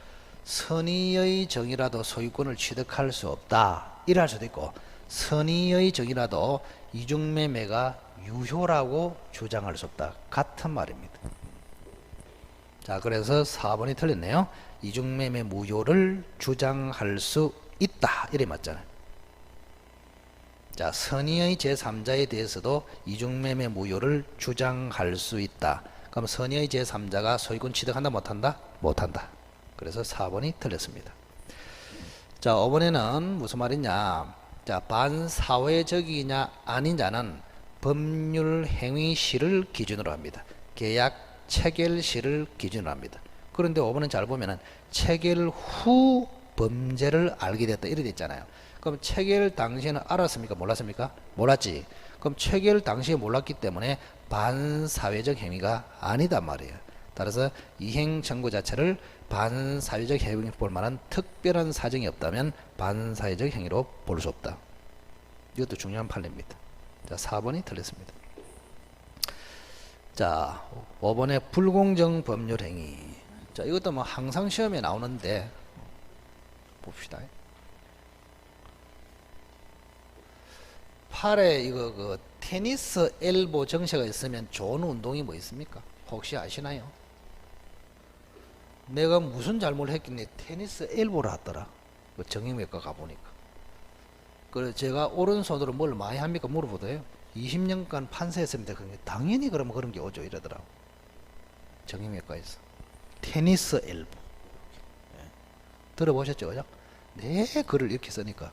선의의 정이라도 소유권을 취득할 수 없다. 이래 할 수도 있고, 선의의 정이라도 이중매매가 유효라고 주장할 수 없다. 같은 말입니다. 자, 그래서 4번이 틀렸네요. 이중매매 무효를 주장할 수 있다. 이래 맞잖아요. 자, 선의의 제3자에 대해서도 이중매매 무효를 주장할 수 있다. 그럼 선의의 제3자가 소유권 취득한다 못한다? 못한다. 그래서 4번이 틀렸습니다. 자, 5번에는 무슨 말이냐? 자, 반사회적이냐 아니냐는 법률 행위 시를 기준으로 합니다. 계약 체결 시를 기준으로 합니다. 그런데 5번은 잘 보면은 체결 후 범죄를 알게 됐다 이래 됐잖아요. 그럼 체결 당시에는 알았습니까? 몰랐습니까? 몰랐지. 그럼 체결 당시에 몰랐기 때문에 반사회적 행위가 아니단 말이에요. 따라서 이행 청구 자체를 반사회적 행위로 볼 만한 특별한 사정이 없다면 반사회적 행위로 볼 수 없다. 이것도 중요한 판례입니다. 자, 4번이 틀렸습니다. 자, 5번에 불공정 법률 행위. 자, 이것도 뭐 항상 시험에 나오는데 봅시다. 팔에 이거 그 테니스 엘보 정체가 있으면 좋은 운동이 뭐 있습니까? 혹시 아시나요? 내가 무슨 잘못을 했겠니? 테니스 엘보를 하더라. 그 정형외과 가보니까. 그래서 제가 오른손으로 뭘 많이 합니까? 물어보더요. 20년간 판사했습니다. 당연히 그러면 그런 게 오죠. 이러더라고. 정형외과에서. 테니스 엘보. 예. 들어보셨죠? 그죠? 네, 글을 이렇게 쓰니까.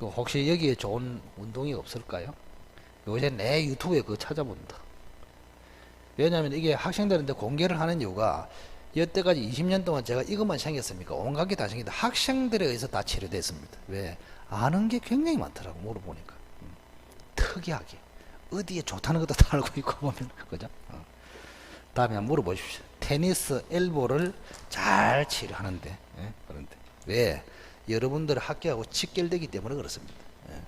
혹시 여기에 좋은 운동이 없을까요? 요새 내 유튜브에 그거 찾아본다. 왜냐하면 이게 학생들한테 공개를 하는 이유가 여태까지 20년 동안 제가 이것만 생겼습니까? 온갖 게 다 생겼는데 학생들에 의해서 다 치료됐습니다. 왜? 아는 게 굉장히 많더라고 물어보니까. 특이하게 어디에 좋다는 것도 다 알고 있고 보면 그죠? 다음에 한번 물어보십시오. 테니스 엘보를 잘 치료하는데 예? 그런데 왜? 여러분들 학교하고 직결되기 때문에 그렇습니다. 예.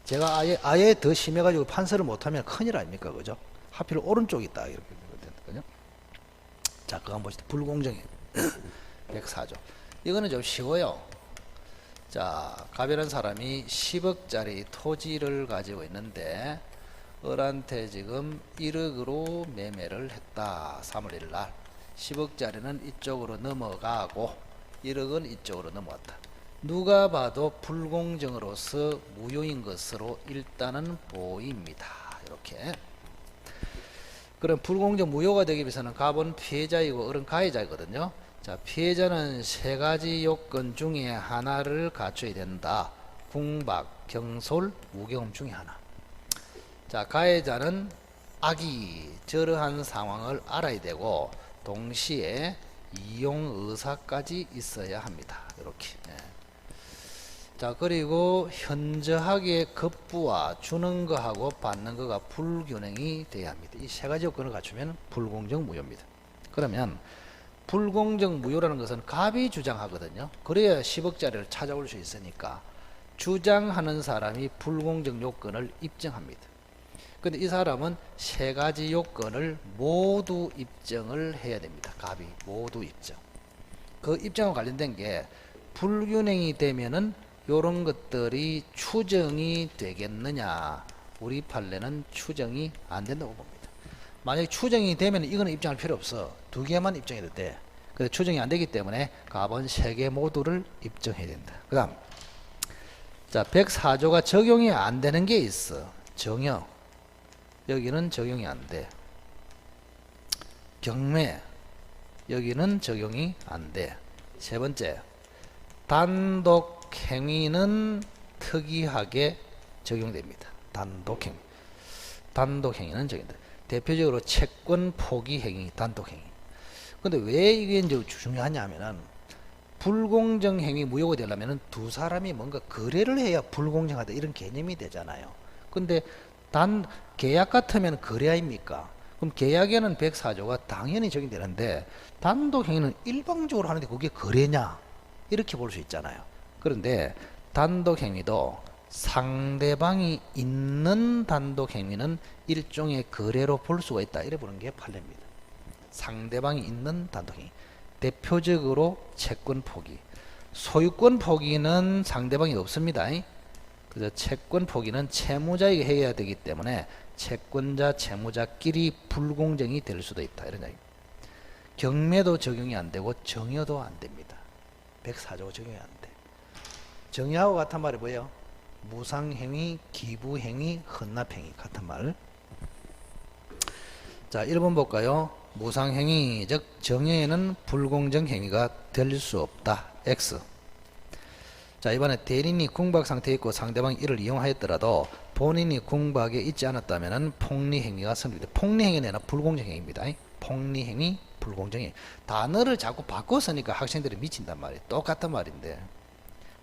제가 아예 더 심해가지고 판서를 못하면 큰일 아닙니까? 그죠? 하필 오른쪽이 있다 이렇게 되거든요. 자, 그거 한번 보시다. 불공정해. 104조. 이거는 좀 쉬워요. 자, 가변한 사람이 10억짜리 토지를 가지고 있는데 을한테 지금 1억으로 매매를 했다. 3월 1일 날 10억짜리는 이쪽으로 넘어가고 1억은 이쪽으로 넘어왔다. 누가 봐도 불공정으로서 무효인 것으로 일단은 보입니다. 이렇게. 그럼 불공정 무효가 되기 위해서는 갑은 피해자이고 을은 가해자이거든요. 자, 피해자는 세 가지 요건 중에 하나를 갖춰야 된다. 궁박, 경솔, 무경험 중에 하나. 자, 가해자는 악이 저러한 상황을 알아야 되고 동시에 이용 의사까지 있어야 합니다. 이렇게. 예. 자, 그리고 현저하게 급부와 주는 거하고 받는 거가 불균형이 돼야 합니다. 이 세 가지 요건을 갖추면 불공정 무효입니다. 그러면 불공정 무효라는 것은 갑이 주장하거든요. 그래야 10억짜리를 찾아올 수 있으니까 주장하는 사람이 불공정 요건을 입증합니다. 근데 이 사람은 세 가지 요건을 모두 입증을 해야 됩니다. 갑이 모두 입증. 그 입증과 관련된 게 불균형이 되면은 요런 것들이 추정이 되겠느냐? 우리 판례는 추정이 안 된다고 봅니다. 만약에 추정이 되면 이거는 입증할 필요 없어. 두 개만 입증해도 돼. 근데 추정이 안 되기 때문에 갑은 세 개 모두를 입증해야 된다. 그 다음, 자, 104조가 적용이 안 되는 게 있어. 정여. 여기는 적용이 안 돼. 경매. 여기는 적용이 안 돼. 세 번째, 단독 행위는 특이하게 적용됩니다. 단독행위. 단독행위는 적용된다. 대표적으로 채권 포기 행위, 단독행위. 근데 왜 이게 이제 중요하냐 하면은 불공정 행위 무효가 되려면은 두 사람이 뭔가 거래를 해야 불공정하다 이런 개념이 되잖아요. 근데 계약 같으면 거래 아닙니까? 그럼 계약에는 104조가 당연히 적용되는데 단독행위는 일방적으로 하는데 그게 거래냐? 이렇게 볼 수 있잖아요. 그런데 단독행위도 상대방이 있는 단독행위는 일종의 거래로 볼 수가 있다. 이래 보는 게 판례입니다. 상대방이 있는 단독행위. 대표적으로 채권 포기. 소유권 포기는 상대방이 없습니다. 그래서 채권 포기는 채무자에게 해야 되기 때문에 채권자, 채무자끼리 불공정이 될 수도 있다. 이런 얘기. 경매도 적용이 안 되고 정여도 안 됩니다. 104조 적용이 안 돼. 정여하고 같은 말이 뭐예요? 무상행위, 기부행위, 헌납행위 같은 말. 자, 1번 볼까요? 무상행위, 즉 정의에는 불공정 행위가 될 수 없다. X. 자, 이번에 대리인이 궁박 상태에 있고 상대방이 이를 이용하였더라도 본인이 궁박에 있지 않았다면 폭리행위가 성립돼. 폭리행위는 아니라 불공정행위입니다. 폭리행위, 불공정행위. 단어를 자꾸 바꿔 쓰니까 학생들이 미친단 말이에요. 똑같은 말인데.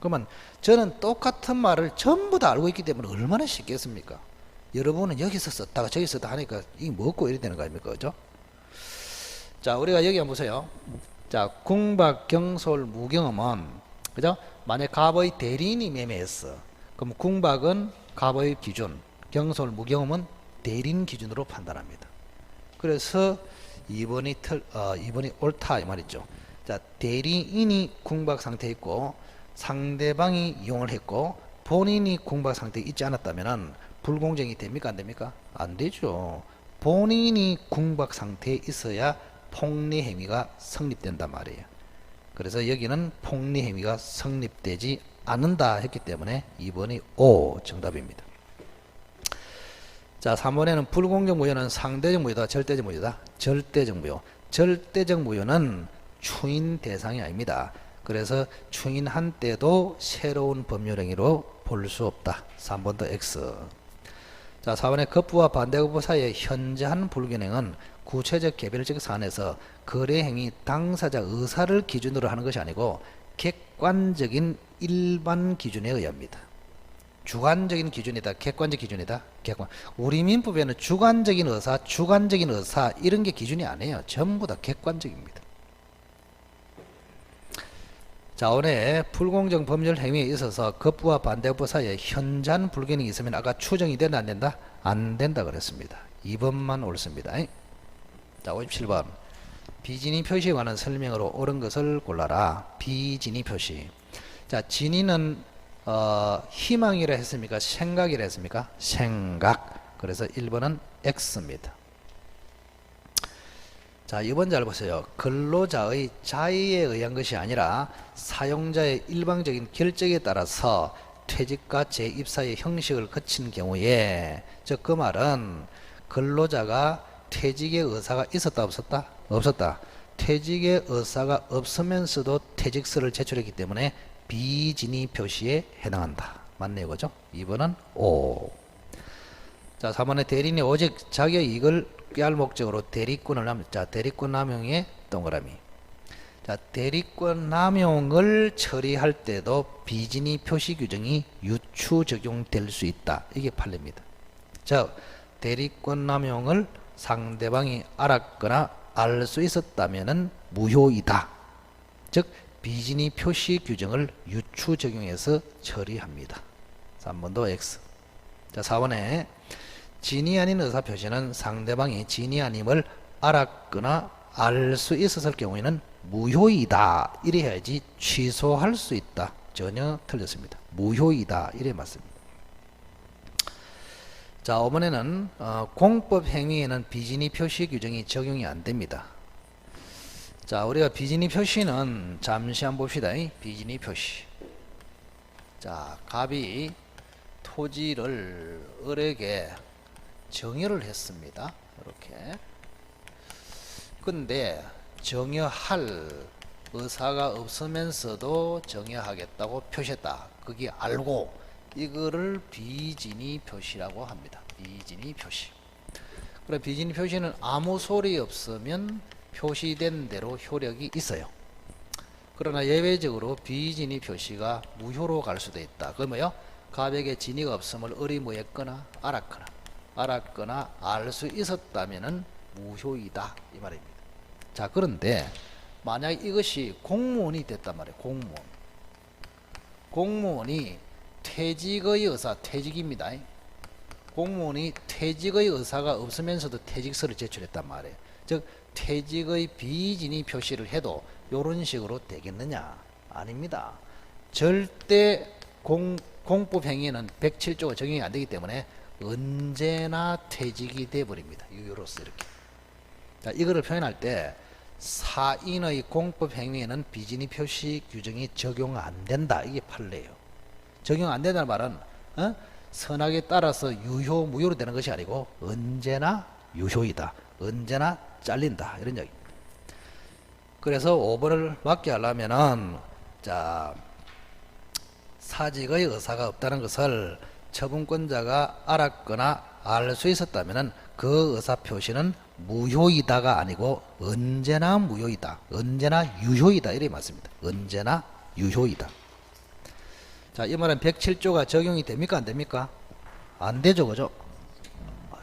그러면 저는 똑같은 말을 전부 다 알고 있기 때문에 얼마나 쉽겠습니까? 여러분은 여기서 썼다가 저기 썼다 하니까 이게 뭐고 이래 되는 거 아닙니까? 그죠? 자, 우리가 여기 한번 보세요. 자, 궁박, 경솔, 무경험은, 그죠? 만약 갑의 대리인이 매매했어. 그럼 궁박은 갑의 기준, 경솔, 무경험은 대리인 기준으로 판단합니다. 그래서 2번이 옳다 이 말이죠. 자, 대리인이 궁박 상태에 있고 상대방이 이용을 했고 본인이 궁박 상태에 있지 않았다면 불공정이 됩니까? 안 됩니까? 안 되죠. 본인이 궁박 상태에 있어야 폭리행위가 성립된단 말이에요. 그래서 여기는 폭리행위가 성립되지 않는다 했기 때문에 2번이 O 정답입니다. 자, 3번에는 불공정 무효는 상대적 무효다, 절대적 무효다. 절대적 무효. 절대적 무효는 추인 대상이 아닙니다. 그래서 추인한 때도 새로운 법률행위로 볼 수 없다. 3번도 X. 자, 4번에 급부와 반대급부 사이의 현저한 불균형은 구체적 개별적 사안에서 거래행위 당사자 의사를 기준으로 하는 것이 아니고 객관적인 일반 기준에 의합니다. 주관적인 기준이다, 객관적 기준이다. 객관. 우리 민법에는 주관적인 의사, 주관적인 의사 이런 게 기준이 아니에요. 전부 다 객관적입니다. 자, 오늘 불공정 법률 행위에 있어서 급부와 반대급부 사이에 현저한 불균형이 있으면 아까 추정이 된다 안 된다? 안 된다 그랬습니다. 2번만 옳습니다. 자, 57번. 비진위 표시에 관한 설명으로 옳은 것을 골라라. 비진위 표시. 자, 진위는 희망이라 했습니까? 생각이라 했습니까? 생각. 그래서 1번은 X입니다. 자, 2번 잘 보세요. 근로자의 자의에 의한 것이 아니라 사용자의 일방적인 결정에 따라서 퇴직과 재입사의 형식을 거친 경우에, 즉 그 말은 근로자가 퇴직의 의사가 있었다 없었다? 없었다. 퇴직의 의사가 없으면서도 퇴직서를 제출했기 때문에 비진위 표시에 해당한다. 맞네요. 그죠? 2번은 O. 자, 3번에 대리인이 오직 자기의 이익을 꾀할 목적으로 대리권을 남용. 자, 대리권 남용의 동그라미. 자, 대리권 남용을 처리할 때도 비진위 표시 규정이 유추 적용될 수 있다. 이게 판례입니다. 즉, 대리권 남용을 상대방이 알았거나 알 수 있었다면은 무효이다. 즉, 비진위 표시 규정을 유추 적용해서 처리합니다. 3번도 X. 자, 4번에 진위 아닌 의사 표시는 상대방이 진위 아님을 알았거나 알 수 있었을 경우에는 무효이다. 이래 해야지 취소할 수 있다. 전혀 틀렸습니다. 무효이다. 이래 맞습니다. 자, 5번에는 공법 행위에는 비진위 표시 규정이 적용이 안 됩니다. 자, 우리가 비진위 표시는 잠시 한번 봅시다. 비진위 표시. 자, 갑이 토지를 을에게 정여를 했습니다. 이렇게. 근데 정여할 의사가 없으면서도 정여하겠다고 표시했다. 그게 알고 이거를 비진위 표시라고 합니다. 비진위 표시. 그래, 비진위 표시는 아무 소리 없으면 표시된 대로 효력이 있어요. 그러나 예외적으로 비진위 표시가 무효로 갈 수도 있다. 그 뭐요? 갑에게 진위가 없음을 을이 뭐 했거나 알았거나 알 수 있었다면은 무효이다 이 말입니다. 자, 그런데 만약 이것이 공무원이 됐단 말이에요. 공무원이 퇴직의 의사, 퇴직입니다. 공무원이 퇴직의 의사가 없으면서도 퇴직서를 제출했단 말이에요. 즉 퇴직의 비진위 표시를 해도 이런 식으로 되겠느냐? 아닙니다. 절대 공법행위에는 107조가 적용이 안 되기 때문에 언제나 퇴직이 돼버립니다. 유효로서 이렇게. 자, 이거를 표현할 때 사인의 공법행위에는 비진위 표시 규정이 적용 안 된다. 이게 판례예요. 적용 안 된다는 말은 선악에 따라서 유효, 무효로 되는 것이 아니고 언제나 유효이다. 언제나 잘린다. 이런 이야기. 그래서 5번을 맞게 하려면은 자, 사직의 의사가 없다는 것을 처분권자가 알았거나 알 수 있었다면은 그 의사 표시는 무효이다가 아니고 언제나 무효이다. 언제나 유효이다. 이래 맞습니다. 언제나 유효이다. 자, 이 말은 107조가 적용이 됩니까? 안 됩니까? 안 되죠. 그죠? 아유,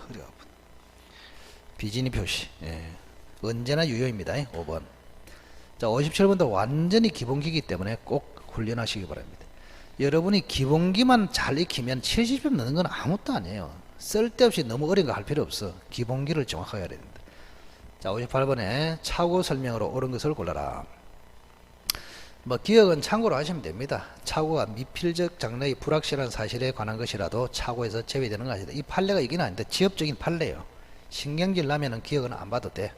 허리가 아프다. 비진이 표시. 예. 언제나 유효입니다. 5번. 자, 57번도 완전히 기본기이기 때문에 꼭 훈련하시기 바랍니다. 여러분이 기본기만 잘 익히면 70점 넣는 건 아무것도 아니에요. 쓸데없이 너무 어려운 거 할 필요 없어. 기본기를 정확하게 해야 됩니다. 자, 58번에 차고 설명으로 옳은 것을 골라라. 뭐 기억은 참고로 하시면 됩니다. 차고가 미필적 장래의 불확실한 사실에 관한 것이라도 차고에서 제외되는 것이다. 이 판례가 이긴 아닌데 지엽적인 판례예요. 신경질 나면은 기억은 안 봐도 돼.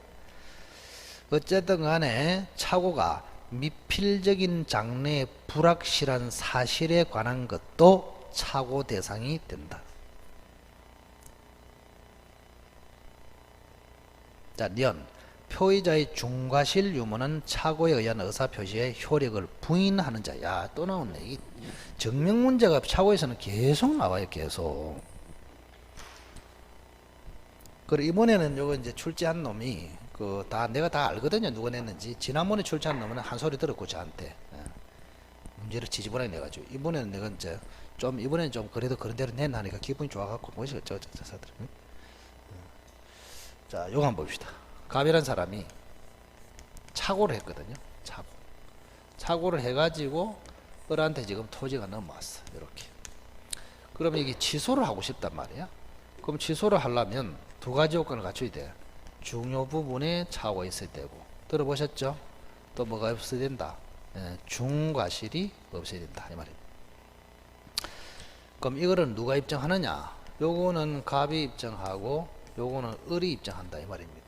어쨌든 간에 차고가 미필적인 장래의 불확실한 사실에 관한 것도 차고 대상이 된다. 자, 년 표의자의 중과실 유무는 차고에 의한 의사표시의 효력을 부인하는 자. 야, 또 나오네. 이 증명 문제가 차고에서는 계속 나와요. 계속. 그리고 이번에는 요거 이제 출제한 놈이 내가 다 알거든요. 누가 냈는지. 지난번에 출제한 놈은 한 소리 들었고 저한테 문제를 지지분하게 내가지고 이번에는 내가 이제 이번에는 좀 그래도 그런 대로 냈나 하니까 기분이 좋아갖고 뭐지 사들. 자, 요거 한번 봅시다. 갑이라는 사람이 착오를 했거든요. 착오를 해가지고 을한테 지금 토지가 넘어왔어. 이렇게. 그러면 이게 취소를 하고 싶단 말이야. 그럼 취소를 하려면 두 가지 요건을 갖춰야 돼. 중요 부분에 착오가 있어야 되고. 들어보셨죠? 또 뭐가 없어야 된다? 중과실이 없어야 된다. 이 말입니다. 그럼 이거를 누가 입증하느냐? 요거는 갑이 입증하고 요거는 을이 입증한다. 이 말입니다.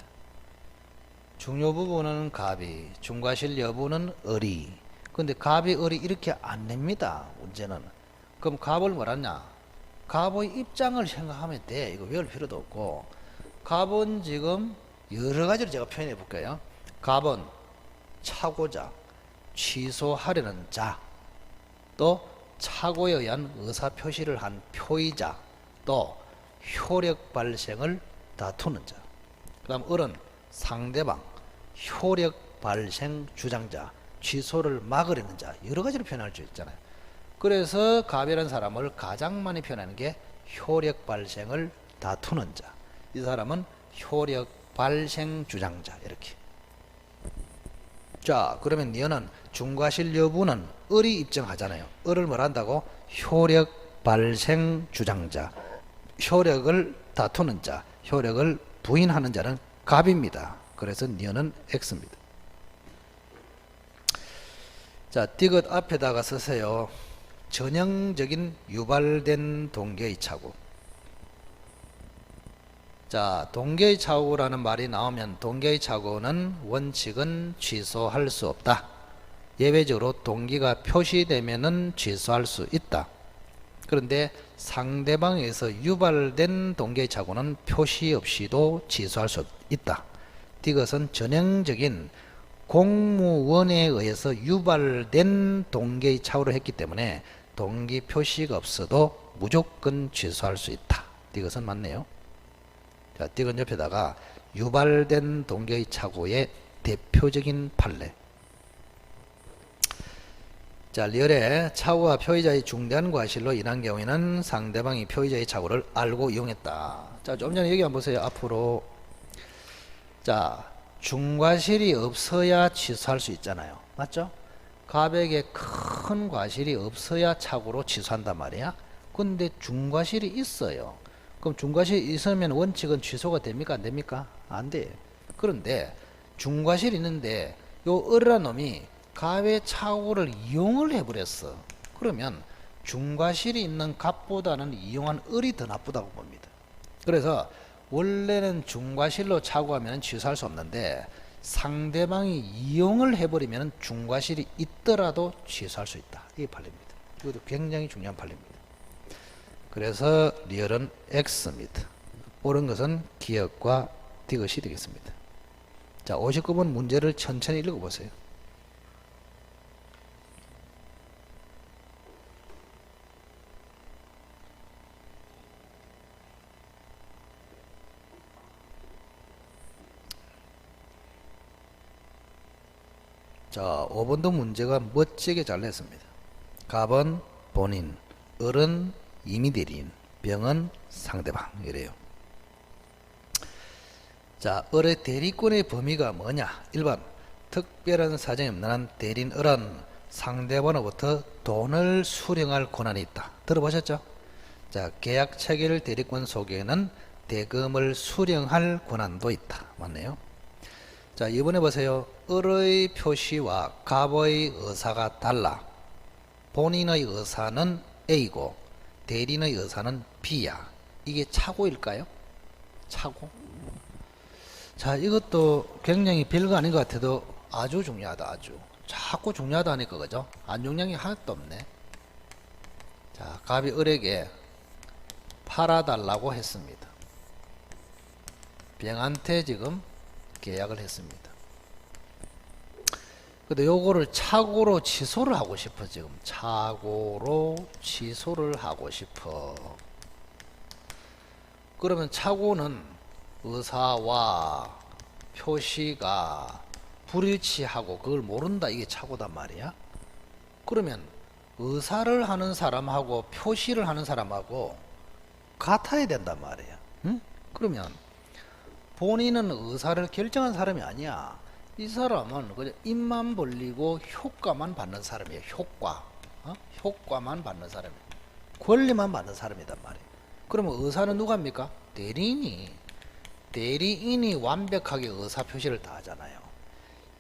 중요 부분은 갑이, 중과실 여부는 을이. 근데 갑이 을이 이렇게 안 냅니다. 문제는. 그럼 갑을 뭐라냐? 갑의 입장을 생각하면 돼. 이거 외울 필요도 없고. 갑은 지금 여러 가지로 제가 표현해 볼게요. 갑은 차고자, 취소하려는 자, 또 착오에 의한 의사표시를 한 표의자, 또 효력 발생을 다투는 자. 그 다음 을은 상대방, 효력 발생 주장자, 취소를 막으려는 자. 여러 가지로 표현할 수 있잖아요. 그래서 갑이라는 사람을 가장 많이 표현하는 게 효력 발생을 다투는 자. 이 사람은 효력 발생 주장자. 이렇게. 자, 그러면 니어는 중과실 여부는 을이 입증하잖아요. 을을 뭘 한다고? 효력 발생 주장자. 효력을 다투는 자, 효력을 부인하는 자는 갑입니다. 그래서 니어는 X입니다. 자, 디귿 앞에다가 쓰세요. 전형적인 유발된 동계의 착오. 자, 동계의 착오라는 말이 나오면 동계의 착오는 원칙은 취소할 수 없다. 예외적으로 동기가 표시되면은 취소할 수 있다. 그런데 상대방에서 유발된 동계의 착오는 표시 없이도 취소할 수 있다. 이것은 전형적인 공무원에 의해서 유발된 동계의 착오를 했기 때문에 동기 표시가 없어도 무조건 취소할 수 있다. 이것은 맞네요. 자, 이건 옆에다가 유발된 동계의 착오의 대표적인 판례. 자, 리얼에 착오와 표의자의 중대한 과실로 인한 경우에는 상대방이 표의자의 착오를 알고 이용했다. 자, 좀 전에 여기 한번 보세요. 앞으로. 자, 중과실이 없어야 취소할 수 있잖아요. 맞죠? 갑에게 큰 과실이 없어야 착오로 취소한단 말이야. 근데 중과실이 있어요. 그럼 중과실이 있으면 원칙은 취소가 됩니까? 안 됩니까? 안 돼. 그런데 중과실이 있는데 요 을이라는 놈이 갑의 착오를 이용을 해버렸어. 그러면 중과실이 있는 갑보다는 이용한 을이 더 나쁘다고 봅니다. 그래서 원래는 중과실로 착오하면 취소할 수 없는데 상대방이 이용을 해버리면 중과실이 있더라도 취소할 수 있다. 이게 판례입니다. 이것도 굉장히 중요한 판례입니다. 그래서 리얼은 X입니다. 옳은 것은 기역과 디귿이 되겠습니다. 자, 59번 문제를 천천히 읽어보세요. 자, 5번도 문제가 멋지게 잘 냈습니다. 갑은 본인, 을은 이미 대리인, 병은 상대방 이래요. 자, 을의 대리권의 범위가 뭐냐? 1번 특별한 사정이 없는 한 대리인 을은 상대방으로부터 돈을 수령할 권한이 있다. 들어보셨죠? 자, 계약 체결 대리권 속에는 대금을 수령할 권한도 있다. 맞네요. 자, 이번에 보세요. 을의 표시와 갑의 의사가 달라. 본인의 의사는 A고 대리인의 의사는 B야. 이게 착오일까요? 착오? 자, 이것도 굉장히 별거 아닌 것 같아도 아주 중요하다. 아주 자꾸 중요하다 하니까 그죠? 안 중요한 게 하나도 없네. 자, 갑이 을에게 팔아달라고 했습니다. 병한테 지금 계약을 했습니다. 근데 요거를 착오로 취소를 하고 싶어. 지금 착오로 취소를 하고 싶어. 그러면 착오는 의사와 표시가 불일치하고 그걸 모른다. 이게 착오단 말이야. 그러면 의사를 하는 사람하고 표시를 하는 사람하고 같아야 된단 말이야. 응? 그러면 본인은 의사를 결정한 사람이 아니야. 이 사람은 그냥 입만 벌리고 효과만 받는 사람이에요. 효과. 효과만 받는 사람이에요. 권리만 받는 사람이단 말이에요. 그러면 의사는 누가 합니까? 대리인이. 대리인이 완벽하게 의사 표시를 다 하잖아요.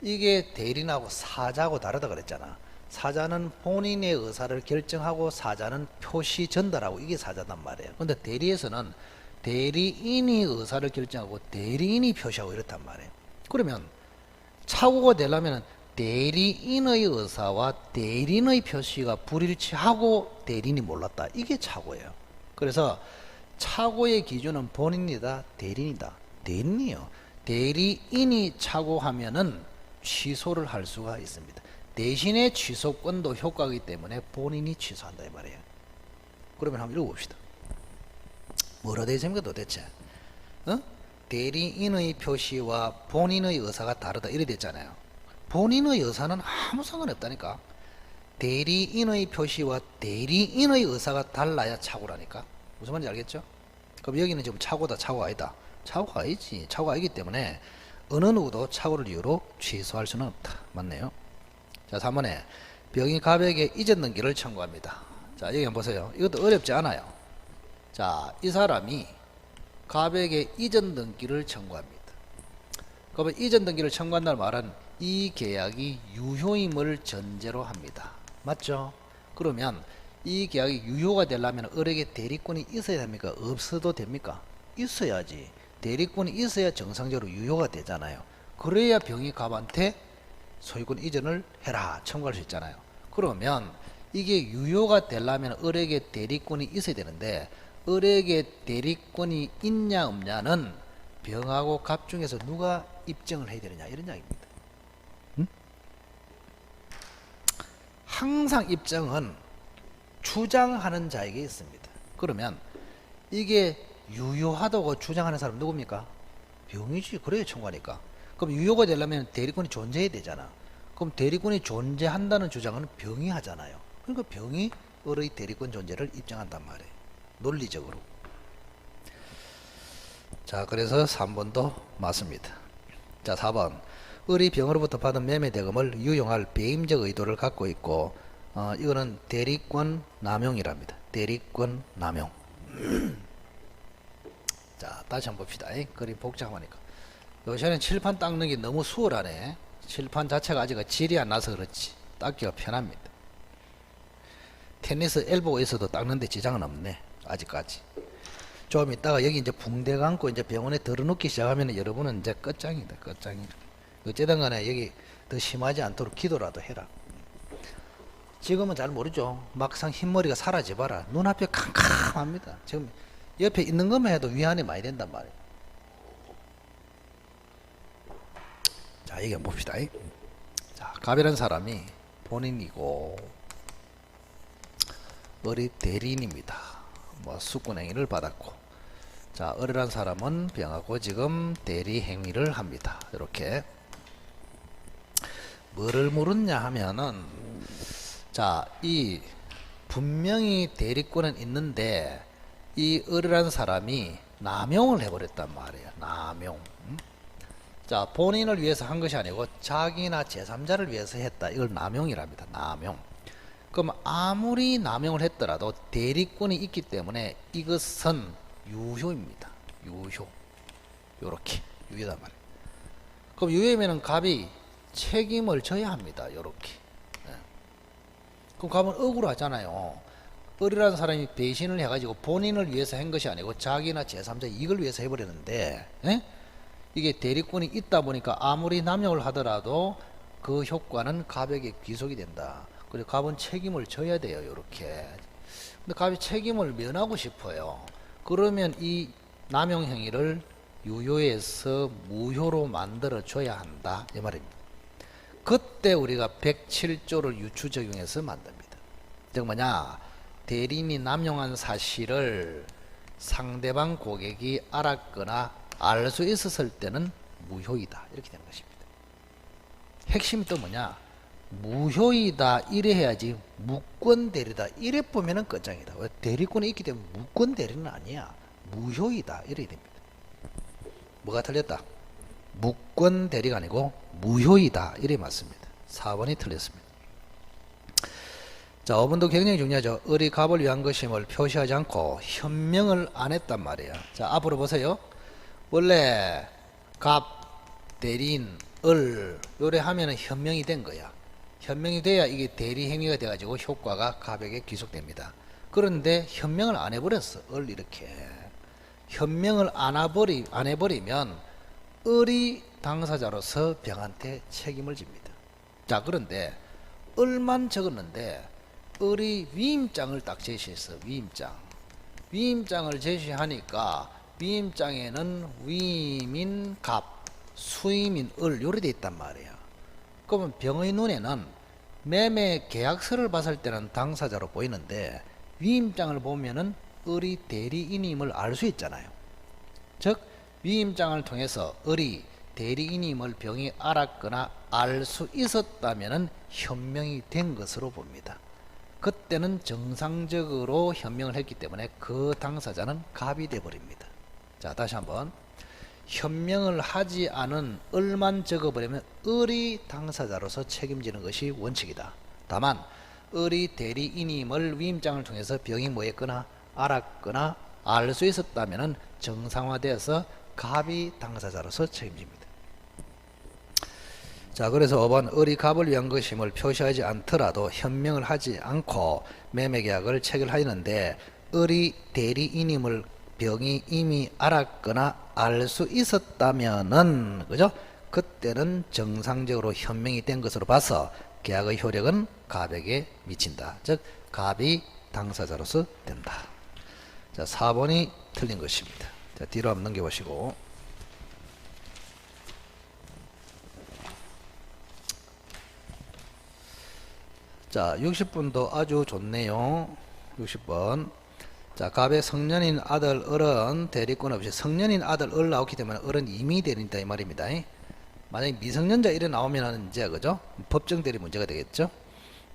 이게 대리인하고 사자하고 다르다 그랬잖아. 사자는 본인의 의사를 결정하고 사자는 표시 전달하고 이게 사자단 말이에요. 근데 대리에서는 대리인이 의사를 결정하고 대리인이 표시하고 이렇단 말이에요. 그러면 착오가 되려면 대리인의 의사와 대리인의 표시가 불일치하고 대리인이 몰랐다. 이게 착오예요. 그래서 착오의 기준은 본인이다, 대리인이다. 대리인이요. 대리인이 착오하면은 취소를 할 수가 있습니다. 대신에 취소권도 효과이기 때문에 본인이 취소한다 이 말이에요. 그러면 한번 읽어봅시다. 뭐라 되어 있습니까 도대체? 대리인의 표시와 본인의 의사가 다르다 이래 됐잖아요. 본인의 의사는 아무 상관없다니까. 대리인의 표시와 대리인의 의사가 달라야 착오라니까. 무슨 말인지 알겠죠? 그럼 여기는 지금 착오다, 착오 아니다. 착오가 아니지. 착오가 아니기 때문에 어느 누구도 착오를 이유로 취소할 수는 없다. 맞네요. 자, 3번에 병이 갑에게 이전 등기를 청구합니다. 자, 여기 한번 보세요. 이것도 어렵지 않아요. 자, 이 사람이 갑에게 이전 등기를 청구합니다. 그러면 이전 등기를 청구한다는 말은 이 계약이 유효임을 전제로 합니다. 맞죠? 그러면 이 계약이 유효가 되려면 을에게 대리권이 있어야 됩니까? 없어도 됩니까? 있어야지. 대리권이 있어야 정상적으로 유효가 되잖아요. 그래야 병이 갑한테 소유권 이전을 해라 청구할 수 있잖아요. 그러면 이게 유효가 되려면 을에게 대리권이 있어야 되는데 을에게 대리권이 있냐 없냐는 병하고 갑 중에서 누가 입증을 해야 되느냐 이런 이야기입니다. 응? 항상 입증은 주장하는 자에게 있습니다. 그러면 이게 유효하다고 주장하는 사람 누굽니까? 병이지. 그래야 청구하니까. 그럼 유효가 되려면 대리권이 존재해야 되잖아. 그럼 대리권이 존재한다는 주장은 병이 하잖아요. 그러니까 병이 을의 대리권 존재를 입증한단 말이에요. 논리적으로. 자, 그래서 3번도 맞습니다. 자, 4번 을이 병으로부터 받은 매매 대금을 유용할 배임적 의도를 갖고 있고 이거는 대리권 남용이랍니다. 대리권 남용. 자, 다시 한번 봅시다. 그림 복잡하니까. 요새는 칠판 닦는 게 너무 수월하네. 칠판 자체가 아직 질이 안 나서 그렇지 닦기가 편합니다. 테니스 엘보에서도 닦는데 지장은 없네. 아직까지. 좀 이따가 여기 이제 붕대 감고 이제 병원에 들어눕기 시작하면 여러분은 이제 끝장이다. 끝장이다. 어쨌든 간에 여기 더 심하지 않도록 기도라도 해라. 지금은 잘 모르죠. 막상 흰머리가 사라져봐라. 눈앞에 캄캄합니다. 지금 옆에 있는 것만 해도 위안이 많이 된단 말이에요. 자, 얘기해 봅시다. 자, 갑이라는 사람이 본인이고 을이 대리인입니다. 뭐 숙군행위를 받았고, 자, 을이라는 사람은 병하고 지금 대리 행위를 합니다. 이렇게 뭐를 물었냐 하면은, 자, 이 분명히 대리권은 있는데 이 을이라는 사람이 남용을 해버렸단 말이에요. 남용. 자, 본인을 위해서 한 것이 아니고 자기나 제3자를 위해서 했다. 이걸 남용이랍니다. 남용. 그럼 아무리 남용을 했더라도 대리권이 있기 때문에 이것은 유효입니다. 유효. 요렇게 유효단 말이에요. 그럼 유효면은 갑이 책임을 져야 합니다. 요렇게. 네. 그럼 갑은 억울하잖아요. 을이라는 사람이 배신을 해가지고 본인을 위해서 한 것이 아니고 자기나 제3자 이익을 위해서 해버렸는데, 예? 이게 대리권이 있다 보니까 아무리 남용을 하더라도 그 효과는 갑에게 귀속이 된다. 그리고 갑은 책임을 져야 돼요. 이렇게. 근데 갑이 책임을 면하고 싶어요. 그러면 이 남용 행위를 유효에서 무효로 만들어 줘야 한다. 이 말입니다. 그때 우리가 107조를 유추 적용해서 만듭니다. 즉 뭐냐? 대리인이 남용한 사실을 상대방 고객이 알았거나 알 수 있었을 때는 무효이다. 이렇게 되는 것입니다. 핵심이 또 뭐냐? 무효이다 이래 해야지 무권 대리다 이래 보면은 끝장이다. 왜? 대리권이 있기 때문에 무권 대리는 아니야. 무효이다 이래야 됩니다. 뭐가 틀렸다? 무권 대리가 아니고 무효이다 이래 맞습니다. 4번이 틀렸습니다. 자, 5번도 굉장히 중요하죠. 을이 갑을 위한 것임을 표시하지 않고 현명을 안 했단 말이에요. 자, 앞으로 보세요. 원래 갑, 대리인, 을 요래 하면은 현명이 된 거야. 현명이 돼야 이게 대리 행위가 돼가지고 효과가 갑에게 귀속됩니다. 그런데 현명을 안 해버렸어. 을 이렇게 현명을 안 해버리면 을이 당사자로서 병한테 책임을 집니다. 자, 그런데 을만 적었는데 을이 위임장을 딱 제시했어. 위임장을 제시하니까 위임장에는 위임인 갑, 수임인 을 요래 돼 있단 말이야. 그러면 병의 눈에는 매매 계약서를 봤을 때는 당사자로 보이는데 위임장을 보면은 을이 대리인임을 알 수 있잖아요. 즉 위임장을 통해서 을이 대리인임을 병이 알았거나 알 수 있었다면은 현명이 된 것으로 봅니다. 그때는 정상적으로 현명을 했기 때문에 그 당사자는 갑이 되어버립니다. 자, 다시 한번. 현명을 하지 않은 을만 적어버리면 을이 당사자로서 책임지는 것이 원칙이다. 다만 을이 대리인임을 위임장을 통해서 병이 뭐했거나 알았거나 알 수 있었다면 정상화되어서 갑이 당사자로서 책임집니다. 자, 그래서 5번 을이 갑을 위한 것임을 표시하지 않더라도 현명을 하지 않고 매매계약을 체결하였는데 을이 대리인임을 병이 이미 알았거나 알 수 있었다면은, 그죠? 그때는 정상적으로 현명이 된 것으로 봐서 계약의 효력은 갑에게 미친다. 즉 갑이 당사자로서 된다. 자, 4번이 틀린 것입니다. 자, 뒤로 한번 넘겨보시고. 자, 60번도 아주 좋네요. 60번. 자, 갑의 성년인 아들 을은 대리권 없이 성년인 아들 을 나오기 때문에 을은 이미 대리인이다 이 말입니다. 만약에 미성년자 이래 나오면은 이제 그죠? 법정 대리 문제가 되겠죠?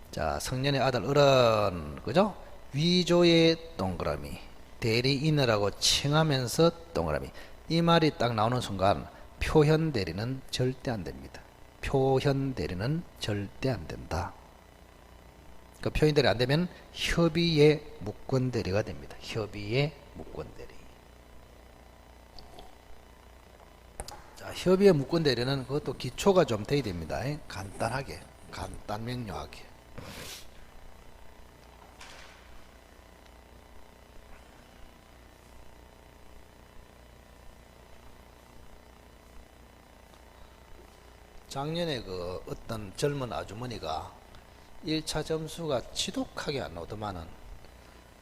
자, 성년의 아들 을은 그죠? 위조의 동그라미 대리인이라고 칭하면서 동그라미 이 말이 딱 나오는 순간 표현 대리는 절대 안 됩니다. 표현 대리는 절대 안 된다. 그 표현 대리 안 되면 협의의 무권 대리가 됩니다. 협의의 무권 대리. 자, 협의의 무권 대리는 그것도 기초가 좀 돼야 됩니다. 간단하게, 간단 명료하게. 작년에 그 어떤 젊은 아주머니가 1차 점수가 지독하게 안 나오더만은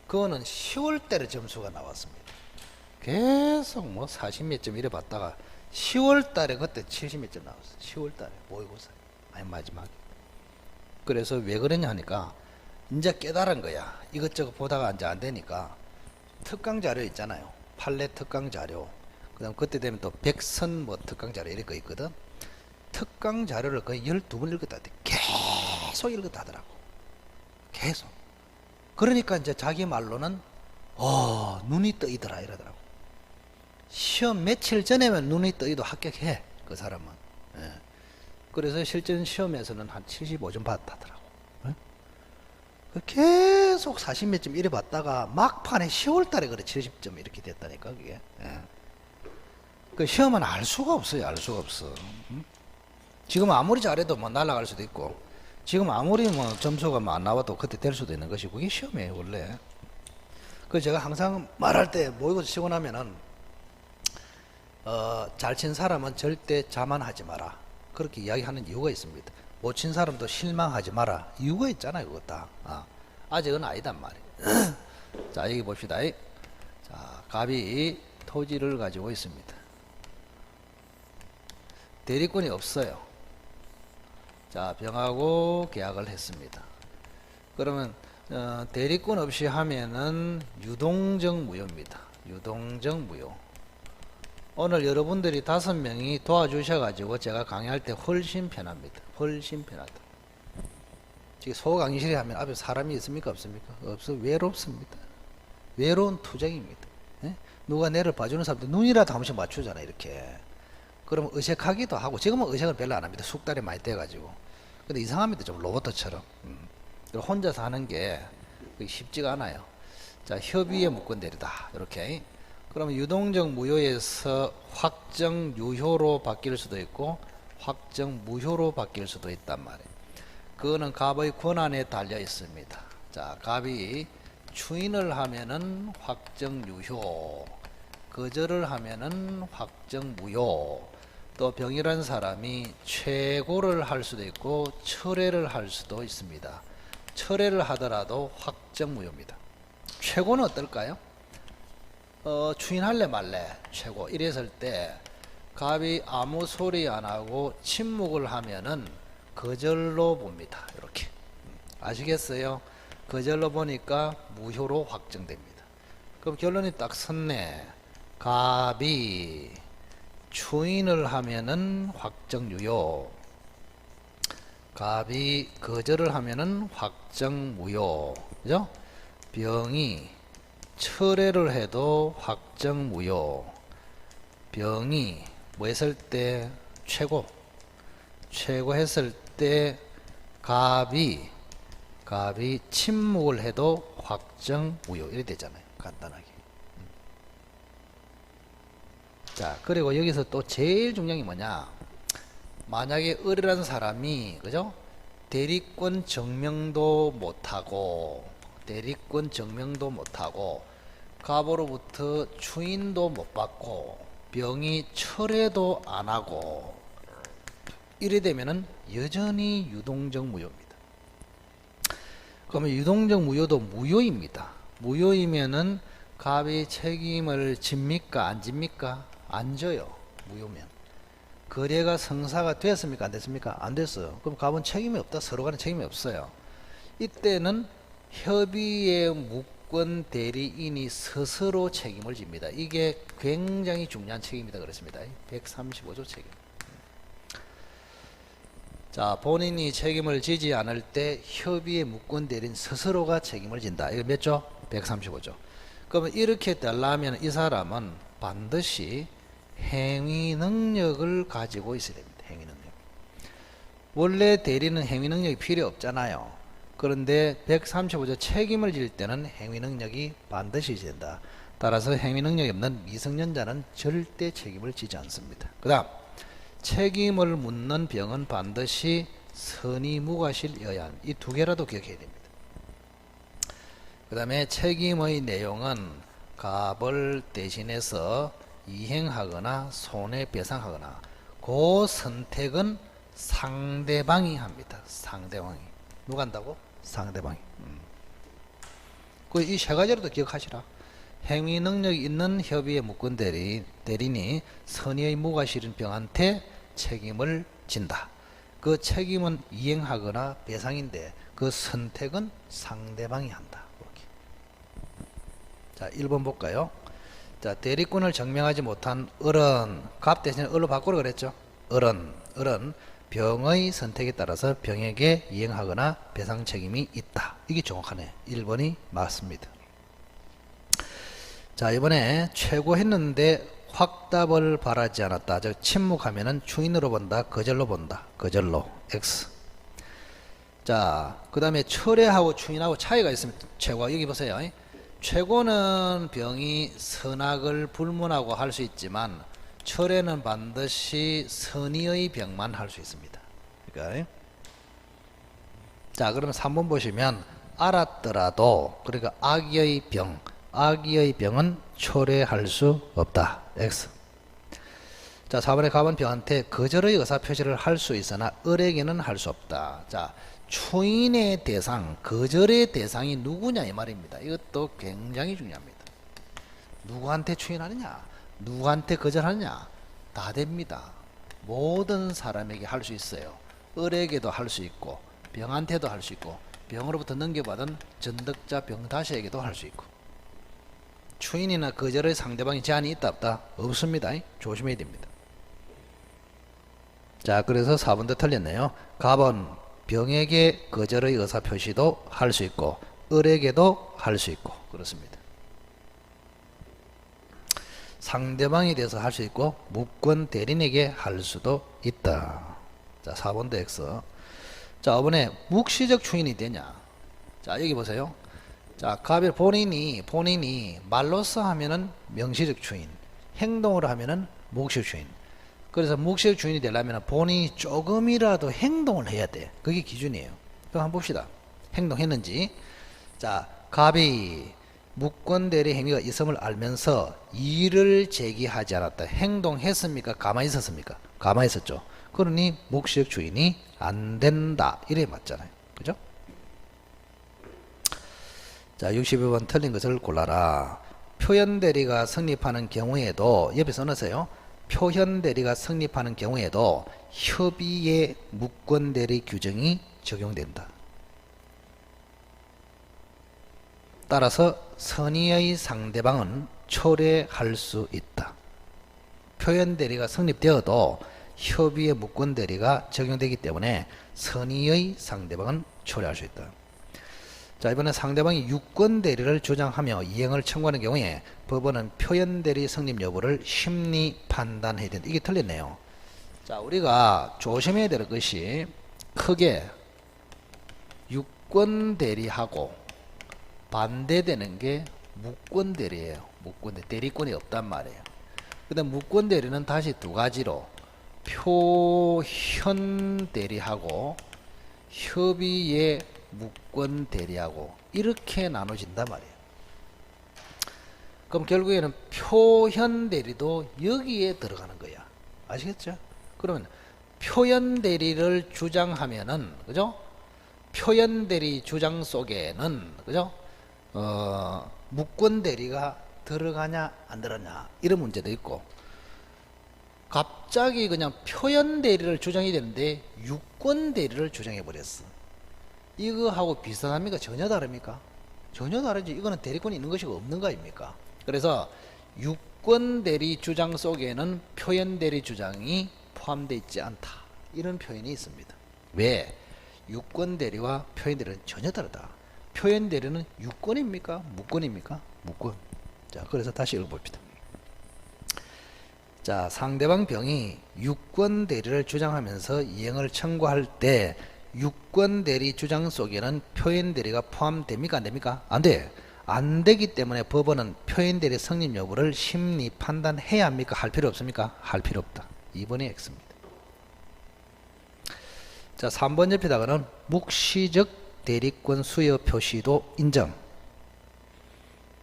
그거는 10월 달에 점수가 나왔습니다. 계속 뭐 40 몇 점 이래 봤다가 10월 달에 그때 70 몇 점 나왔어요. 10월 달에 모의고사 아니 마지막에. 그래서 왜 그러냐 하니까 이제 깨달은 거야. 이것저것 보다가 이제 안 되니까 특강 자료 있잖아요. 판례 특강 자료. 그다음 그때 되면 또 백선 뭐 특강 자료 이런 거 있거든. 특강 자료를 거의 12번 읽었다 하더라고. 계속 읽었다 하더라고. 계속. 그러니까 이제 자기 말로는 눈이 떠이더라 이러더라고. 시험 며칠 전에면 눈이 떠이도 합격해 그 사람은. 예. 그래서 실전 시험에서는 한 75점 받았다더라고. 예? 계속 40 몇 점 이래 봤다가 막판에 10월 달에 그래 70점 이렇게 됐다니까 그게. 예. 그 시험은 알 수가 없어요. 알 수가 없어. 지금 아무리 잘해도 뭐 날아갈 수도 있고, 지금 아무리 뭐 점수가 뭐 안 나와도 그때 될 수도 있는 것이고, 그게 시험이에요 원래. 그 제가 항상 말할 때 모의고사 치고 나면은 잘 친 사람은 절대 자만하지 마라 그렇게 이야기하는 이유가 있습니다. 못 친 사람도 실망하지 마라 이유가 있잖아요. 그거 다. 아직은 아니단 말이에요. 자 여기 봅시다. 자 갑이 토지를 가지고 있습니다. 대리권이 없어요. 자 병하고 계약을 했습니다. 그러면 대리권 없이 하면은 유동적 무효입니다. 유동적 무효. 오늘 여러분들이 5명이 도와주셔 가지고 제가 강의할 때 훨씬 편합니다. 훨씬 편하다. 지금 소강의실에 하면 앞에 사람이 있습니까 없습니까? 없어. 외롭습니다. 외로운 투쟁입니다. 예? 누가 내를 봐주는 사람도 눈이라도 한 번씩 맞추잖아요 이렇게. 그러면 의색하기도 하고, 지금은 의색을 별로 안 합니다. 숙달이 많이 돼가지고. 근데 이상합니다. 좀 로봇처럼. 혼자서 하는 게 쉽지가 않아요. 자, 협의의 무권대리다. 이렇게. 그러면 유동적 무효에서 확정 유효로 바뀔 수도 있고, 확정 무효로 바뀔 수도 있단 말이에요. 그거는 갑의 권한에 달려 있습니다. 자, 갑이 추인을 하면은 확정 유효, 거절을 하면은 확정 무효, 또 병이란 사람이 최고를 할 수도 있고 철회를 할 수도 있습니다. 철회를 하더라도 확정 무효입니다. 최고는 어떨까요? 추인할래 말래 최고 이랬을 때 갑이 아무 소리 안 하고 침묵을 하면은 거절로 봅니다. 이렇게 아시겠어요? 거절로 보니까 무효로 확정됩니다. 그럼 결론이 딱 섰네. 갑이 추인을 하면은 확정 유효, 갑이 거절을 하면은 확정 무효, 그죠? 병이 철회를 해도 확정 무효, 병이 뭐 했을 때 최고 했을 때 갑이 침묵을 해도 확정 무효 이렇게 되잖아요. 간단하게. 자, 그리고 여기서 또 제일 중요한 게 뭐냐? 만약에 을이라는 사람이, 그죠? 대리권 증명도 못하고, 갑으로부터 추인도 못 받고, 병이 철회도 안 하고, 이래 되면은 여전히 유동적 무효입니다. 그러면 유동적 무효도 무효입니다. 무효이면은 갑이 책임을 집니까? 안 집니까? 안 져요. 무효면. 거래가 성사가 됐습니까? 안 됐습니까? 안 됐어요. 그럼 갑은 책임이 없다. 서로 간에 책임이 없어요. 이때는 협의의 무권 대리인이 스스로 책임을 집니다. 이게 굉장히 중요한 책임이다 그랬습니다. 135조 책임. 자, 본인이 책임을 지지 않을 때 협의의 무권 대리인 스스로가 책임을 진다. 이거 몇 조? 135조. 그러면 이렇게 되려면 이 사람은 반드시 행위 능력을 가지고 있어야 됩니다. 행위 능력. 원래 대리는 행위 능력이 필요 없잖아요. 그런데 135조 책임을 질 때는 행위 능력이 반드시 된다. 따라서 행위 능력이 없는 미성년자는 절대 책임을 지지 않습니다. 그 다음 책임을 묻는 병은 반드시 선의 무과실 여한, 이 두 개라도 기억해야 됩니다. 그 다음에 책임의 내용은 갑을 대신해서 이행하거나 손해배상하거나 그 선택은 상대방이 합니다. 상대방이. 누가 한다고? 상대방이. 그 이 세 가지로도 기억하시라. 행위 능력이 있는 협의의 무권 대리인이 선의의 무과실인 병한테 책임을 진다. 그 책임은 이행하거나 배상인데 그 선택은 상대방이 한다. 이렇게. 자, 1번 볼까요? 자, 대리권을 증명하지 못한 어른, 갑 대신에 을로 바꾸라 그랬죠. 어른, 병의 선택에 따라서 병에게 이행하거나 배상 책임이 있다. 이게 정확하네. 1번이 맞습니다. 자, 이번에 최고 했는데 확답을 바라지 않았다. 즉 침묵하면은 추인으로 본다, 거절로 본다. 거절로 X. 자, 그 다음에 철회하고 추인하고 차이가 있습니다. 최고, 여기 보세요. 최고는 병이 선악을 불문하고 할 수 있지만 철회는 반드시 선의의 병만 할 수 있습니다. 그러니까 자, 그러면 3번 보시면 알았더라도, 그러니까 악의의 병은 철회할 수 없다. X. 자, 4번에 갑은 병한테 거절의 의사표시를 할 수 있으나 을에게는 할 수 없다. 자, 추인의 대상, 거절의 대상이 누구냐 이 말입니다. 이것도 굉장히 중요합니다. 누구한테 추인하느냐, 누구한테 거절하느냐 다 됩니다. 모든 사람에게 할 수 있어요. 을에게도 할 수 있고 병한테도 할 수 있고 병으로부터 넘겨받은 전득자 병다시에게도 할 수 있고. 추인이나 거절의 상대방이 제한이 있다 없다? 없습니다. 조심해야 됩니다. 자, 그래서 4번도 틀렸네요. 갑은 병에게 거절의 의사표시도 할 수 있고 을에게도 할 수 있고 그렇습니다. 상대방에 대해서 할 수 있고 무권 대리인에게 할 수도 있다. 자, 4번도 X. 자, 이번에 묵시적 추인이 되냐. 자, 여기 보세요. 자, 갑이 본인이 말로써 하면은 명시적 추인, 행동으로 하면은 묵시적 추인. 그래서 묵시적 추인이 되려면 본인이 조금이라도 행동을 해야 돼. 그게 기준이에요. 그럼 한번 봅시다. 행동했는지. 자, 갑이 무권 대리 행위가 있음을 알면서 이의를 제기하지 않았다. 행동했습니까? 가만히 있었습니까? 가만히 있었죠. 그러니 묵시적 추인이 안 된다. 이래 맞잖아요. 그죠? 자, 62번 틀린 것을 골라라. 표현 대리가 성립하는 경우에도, 옆에 써놓으세요. 표현 대리가 성립하는 경우에도 협의의 무권 대리 규정이 적용된다. 따라서 선의의 상대방은 철회할 수 있다. 표현 대리가 성립되어도 협의의 무권 대리가 적용되기 때문에 선의의 상대방은 철회할 수 있다. 자, 이번에 상대방이 유권 대리를 주장하며 이행을 청구하는 경우에 법원은 표현 대리 성립 여부를 심리 판단해야 된다. 이게 틀렸네요. 자, 우리가 조심해야 될 것이 크게 유권 대리하고 반대되는 게 무권 대리예요. 무권 대리, 대리권이 없단 말이에요. 그다음 무권 대리는 다시 두 가지로 표현 대리하고 협의의 무권 대리하고 이렇게 나눠진단 말이에요. 그럼 결국에는 표현 대리도 여기에 들어가는 거야. 아시겠죠? 그러면 표현 대리를 주장하면은, 그죠? 표현 대리 주장 속에는, 그죠? 무권 대리가 들어가냐 안 들어가냐 이런 문제도 있고, 갑자기 그냥 표현 대리를 주장해야 되는데 유권 대리를 주장해 버렸어. 이거하고 비슷합니까? 전혀 다릅니까? 전혀 다르지. 이거는 대리권이 있는 것이고 없는 거 아닙니까? 그래서 유권 대리 주장 속에는 표현 대리 주장이 포함되어 있지 않다. 이런 표현이 있습니다. 왜? 유권 대리와 표현 대리는 전혀 다르다. 표현 대리는 유권입니까? 무권입니까? 무권. 자, 그래서 다시 읽어봅시다. 자, 상대방 병이 유권 대리를 주장하면서 이행을 청구할 때 유권 대리 주장 속에는 표현 대리가 포함됩니까? 안 됩니까? 안 돼. 안 되기 때문에 법원은 표현 대리 성립 여부를 심리 판단해야 합니까? 할 필요 없습니까? 할 필요 없다. 2번이 X입니다. 자, 3번 옆에다가는 묵시적 대리권 수여 표시도 인정.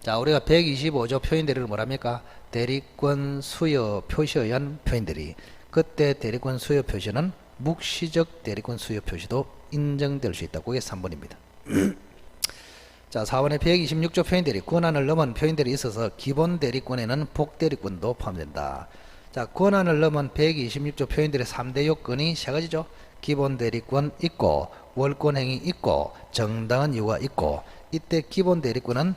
자, 우리가 125조 표현 대리를 뭐랍니까? 대리권 수여 표시에 의한 표현 대리. 그때 대리권 수여 표시는 묵시적 대리권 수여 표시도 인정될 수 있다. 그게 3번입니다. 자, 4번에 126조 표현대리 권한을 넘은 표현들이 있어서 기본 대리권에는 복대리권도 포함된다. 자, 권한을 넘은 126조 표현들의 3대 요건이 세 가지죠. 기본 대리권 있고 월권행위 있고 정당한 이유가 있고, 이때 기본 대리권은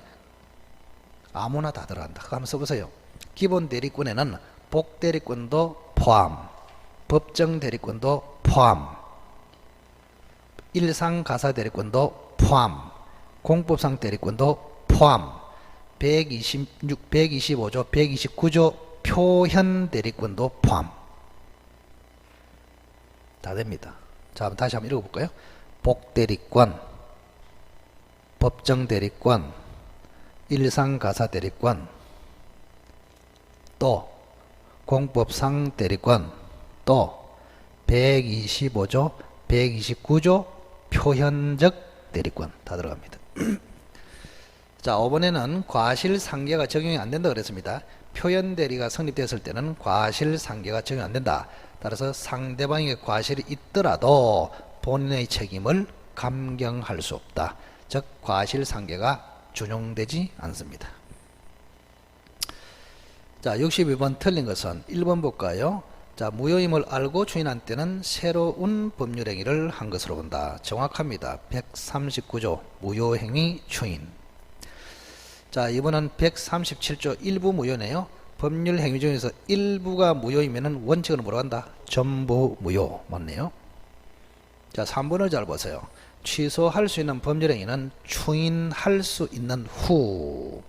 아무나 다 들어간다. 그거 한번 써보세요. 기본 대리권에는 복대리권도 포함, 법정 대리권도 포함, 일상가사 대리권도 포함, 공법상 대리권도 포함, 125조, 129조 표현 대리권도 포함. 다 됩니다. 자, 다시 한번 읽어볼까요? 복대리권, 법정 대리권, 일상가사 대리권, 또 공법상 대리권, 또 125조, 129조 표현적 대리권 다 들어갑니다. 자, 5번에는 과실상계가 적용이 안 된다 그랬습니다. 표현 대리가 성립됐을 때는 과실상계가 적용 안 된다. 따라서 상대방에게 과실이 있더라도 본인의 책임을 감경할 수 없다. 즉 과실상계가 준용되지 않습니다. 자, 62번 틀린 것은 1번 볼까요? 자, 무효임을 알고 추인한 때는 새로운 법률행위를 한 것으로 본다. 정확합니다. 139조 무효행위 추인. 자, 이번은 137조 일부 무효네요. 법률행위 중에서 일부가 무효이면 원칙은 뭐로 간다? 전부 무효. 맞네요. 자, 3번을 잘 보세요. 취소할 수 있는 법률행위는 추인할 수 있는 후.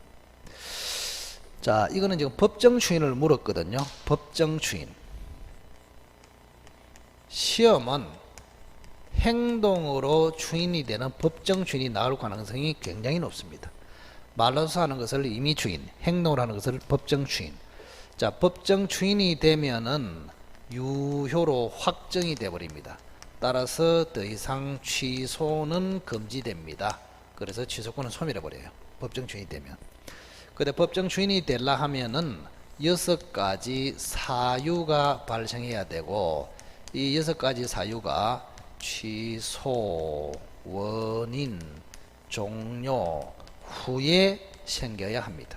자, 이거는 지금 법정 추인을 물었거든요. 법정 추인. 시험은 행동으로 추인이 되는 법정 추인이 나올 가능성이 굉장히 높습니다. 말로서 하는 것을 임의 추인, 행동으로 하는 것을 법정 추인. 자, 법정 추인이 되면은 유효로 확정이 되어 버립니다. 따라서 더 이상 취소는 금지됩니다. 그래서 취소권은 소멸해 버려요. 법정 추인이 되면. 근데 법정 추인이 되려 하면은 6가지 사유가 발생해야 되고, 이 6가지 사유가 취소, 원인, 종료 후에 생겨야 합니다.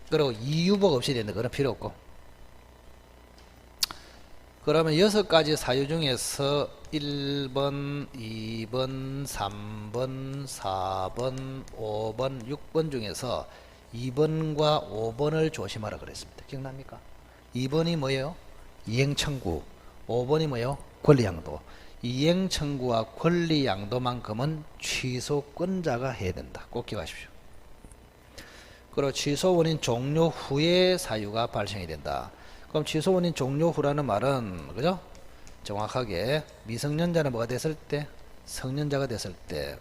그리고 이유복 없이 되는 거는 필요 없고. 그러면 6가지 사유 중에서 1번, 2번, 3번, 4번, 5번, 6번 중에서 2번과 5번을 조심하라 그랬습니다. 기억납니까? 2번이 뭐예요? 이행청구. 5번이 뭐예요? 권리양도. 이행청구와 권리양도만큼은 취소권자가 해야 된다. 꼭 기억하십시오. 그리고 취소 원인 종료 후에 사유가 발생이 된다. 그럼 취소 원인 종료 후라는 말은, 그죠? 정확하게 미성년자는 뭐가 됐을 때? 성년자가 됐을 때.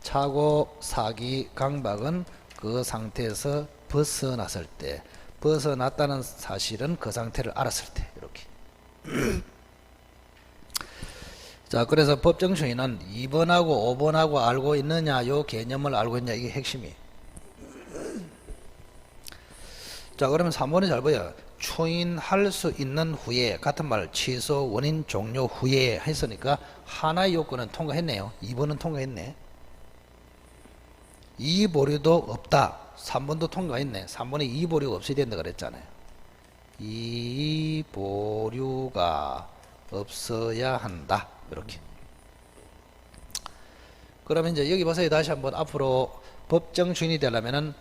차고, 사기, 강박은 그 상태에서 벗어났을 때. 벗어났다는 사실은 그 상태를 알았을 때. 이렇게. 자, 그래서 법정 추인은 2번하고 5번하고 알고 있느냐, 요 개념을 알고 있냐, 이게 핵심이. 자, 그러면 3번이 잘 보여. 추인할 수 있는 후에, 같은 말 취소 원인 종료 후에 했으니까 하나의 요건은 통과했네요. 2번은 통과했네. 이보류도 없다. 3번도 통과했네. 3번에 이보류가 없어야 된다 그랬잖아요. 이보류가 없어야 한다. 이렇게. 그러면 이제 여기 보세요. 다시 한번 앞으로 법정 추인이 되려면은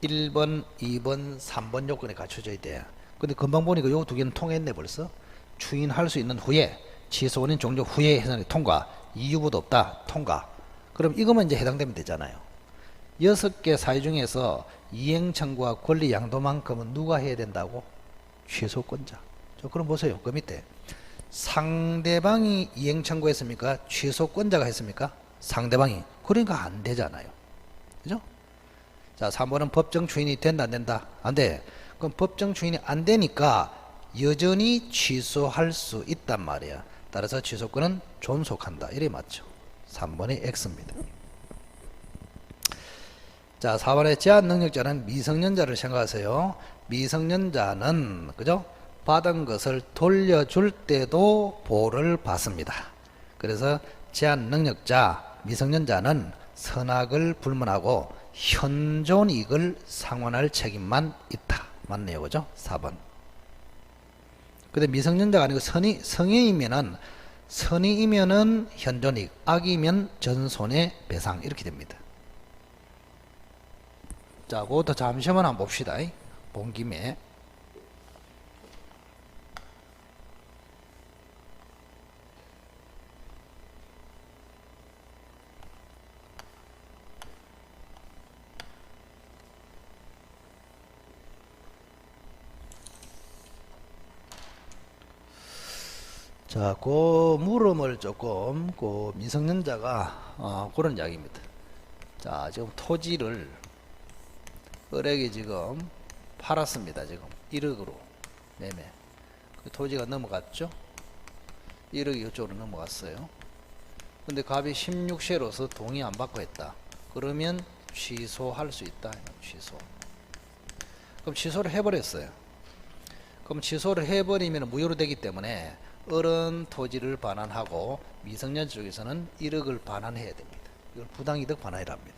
1번, 2번, 3번 요건이 갖춰져야 돼. 근데 금방 보니까 요 두 개는 통했네 벌써. 추인할 수 있는 후에, 취소 원인 종료 후에 해서 통과. 이유보도 없다. 통과. 그럼 이것만 이제 해당되면 되잖아요. 6개 사유 중에서 이행 청구와 권리 양도만큼은 누가 해야 된다고? 취소권자. 저 그럼 보세요. 그 밑에 상대방이 이행 청구했습니까? 취소권자가 했습니까? 상대방이. 그러니까 안 되잖아요. 그죠? 자, 3번은 법정 추인이 된다 안 된다? 안 돼. 그럼 법정 추인이 안 되니까 여전히 취소할 수 있단 말이야. 따라서 취소권은 존속한다. 이래 맞죠? 3번이 X입니다. 자, 4번의 제한 능력자는 미성년자를 생각하세요. 미성년자는, 그죠? 받은 것을 돌려줄 때도 보호를 받습니다. 그래서 제한 능력자, 미성년자는 선악을 불문하고 현존이익을 상환할 책임만 있다. 맞네요. 그죠? 4번. 근데 미성년자가 아니고 성인이면은 현존이익, 악이면 전손해배상 이렇게 됩니다. 자, 그것도 잠시만 한번 봅시다. 본 김에. 자, 그 물음을 조금 그 미성년자가 그런 이야기입니다. 자, 지금 토지를 을에게 지금 팔았습니다. 지금 1억으로 매매. 그 토지가 넘어갔죠? 1억이 이쪽으로 넘어갔어요. 근데 갑이 16세로서 동의 안 받고 했다. 그러면 취소할 수 있다. 취소. 그럼 취소를 해버렸어요. 그럼 취소를 해버리면 무효로 되기 때문에 을은 토지를 반환하고 미성년자 쪽에서는 1억을 반환해야 됩니다. 이걸 부당이득 반환이랍니다.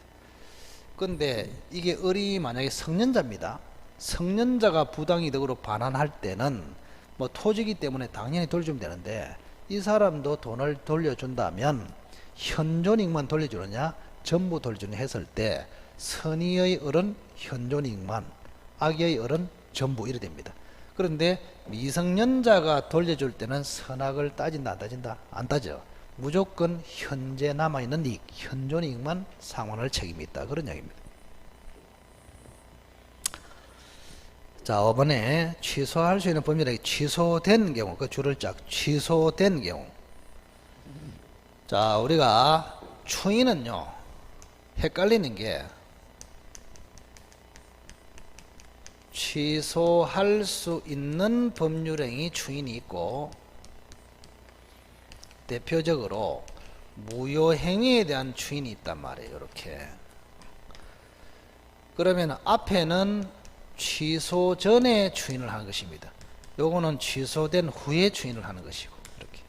근데 이게 을이 만약에 성년자입니다. 성년자가 부당이득으로 반환할 때는 뭐 토지기 때문에 당연히 돌려주면 되는데 이 사람도 돈을 돌려준다면 현존이익만 돌려주느냐 전부 돌려주느냐 했을 때 선의의 을은 현존이익만, 악의 을은 전부 이래 됩니다. 그런데 미성년자가 돌려줄 때는 선악을 따진다 안 따진다? 안 따져. 무조건 현재 남아있는 이익, 현존이익만 상환할 책임이 있다. 그런 이야기입니다. 자, 5번에 취소할 수 있는 법률이 취소된 경우, 그 줄을 쫙 취소된 경우. 자, 우리가 추인은요 헷갈리는 게 취소할 수 있는 법률행위 추인이 있고 대표적으로 무효행위에 대한 추인이 있단 말이에요. 이렇게. 그러면 앞에는 취소 전에 추인을 하는 것입니다. 요거는 취소된 후에 추인을 하는 것이고 이렇게.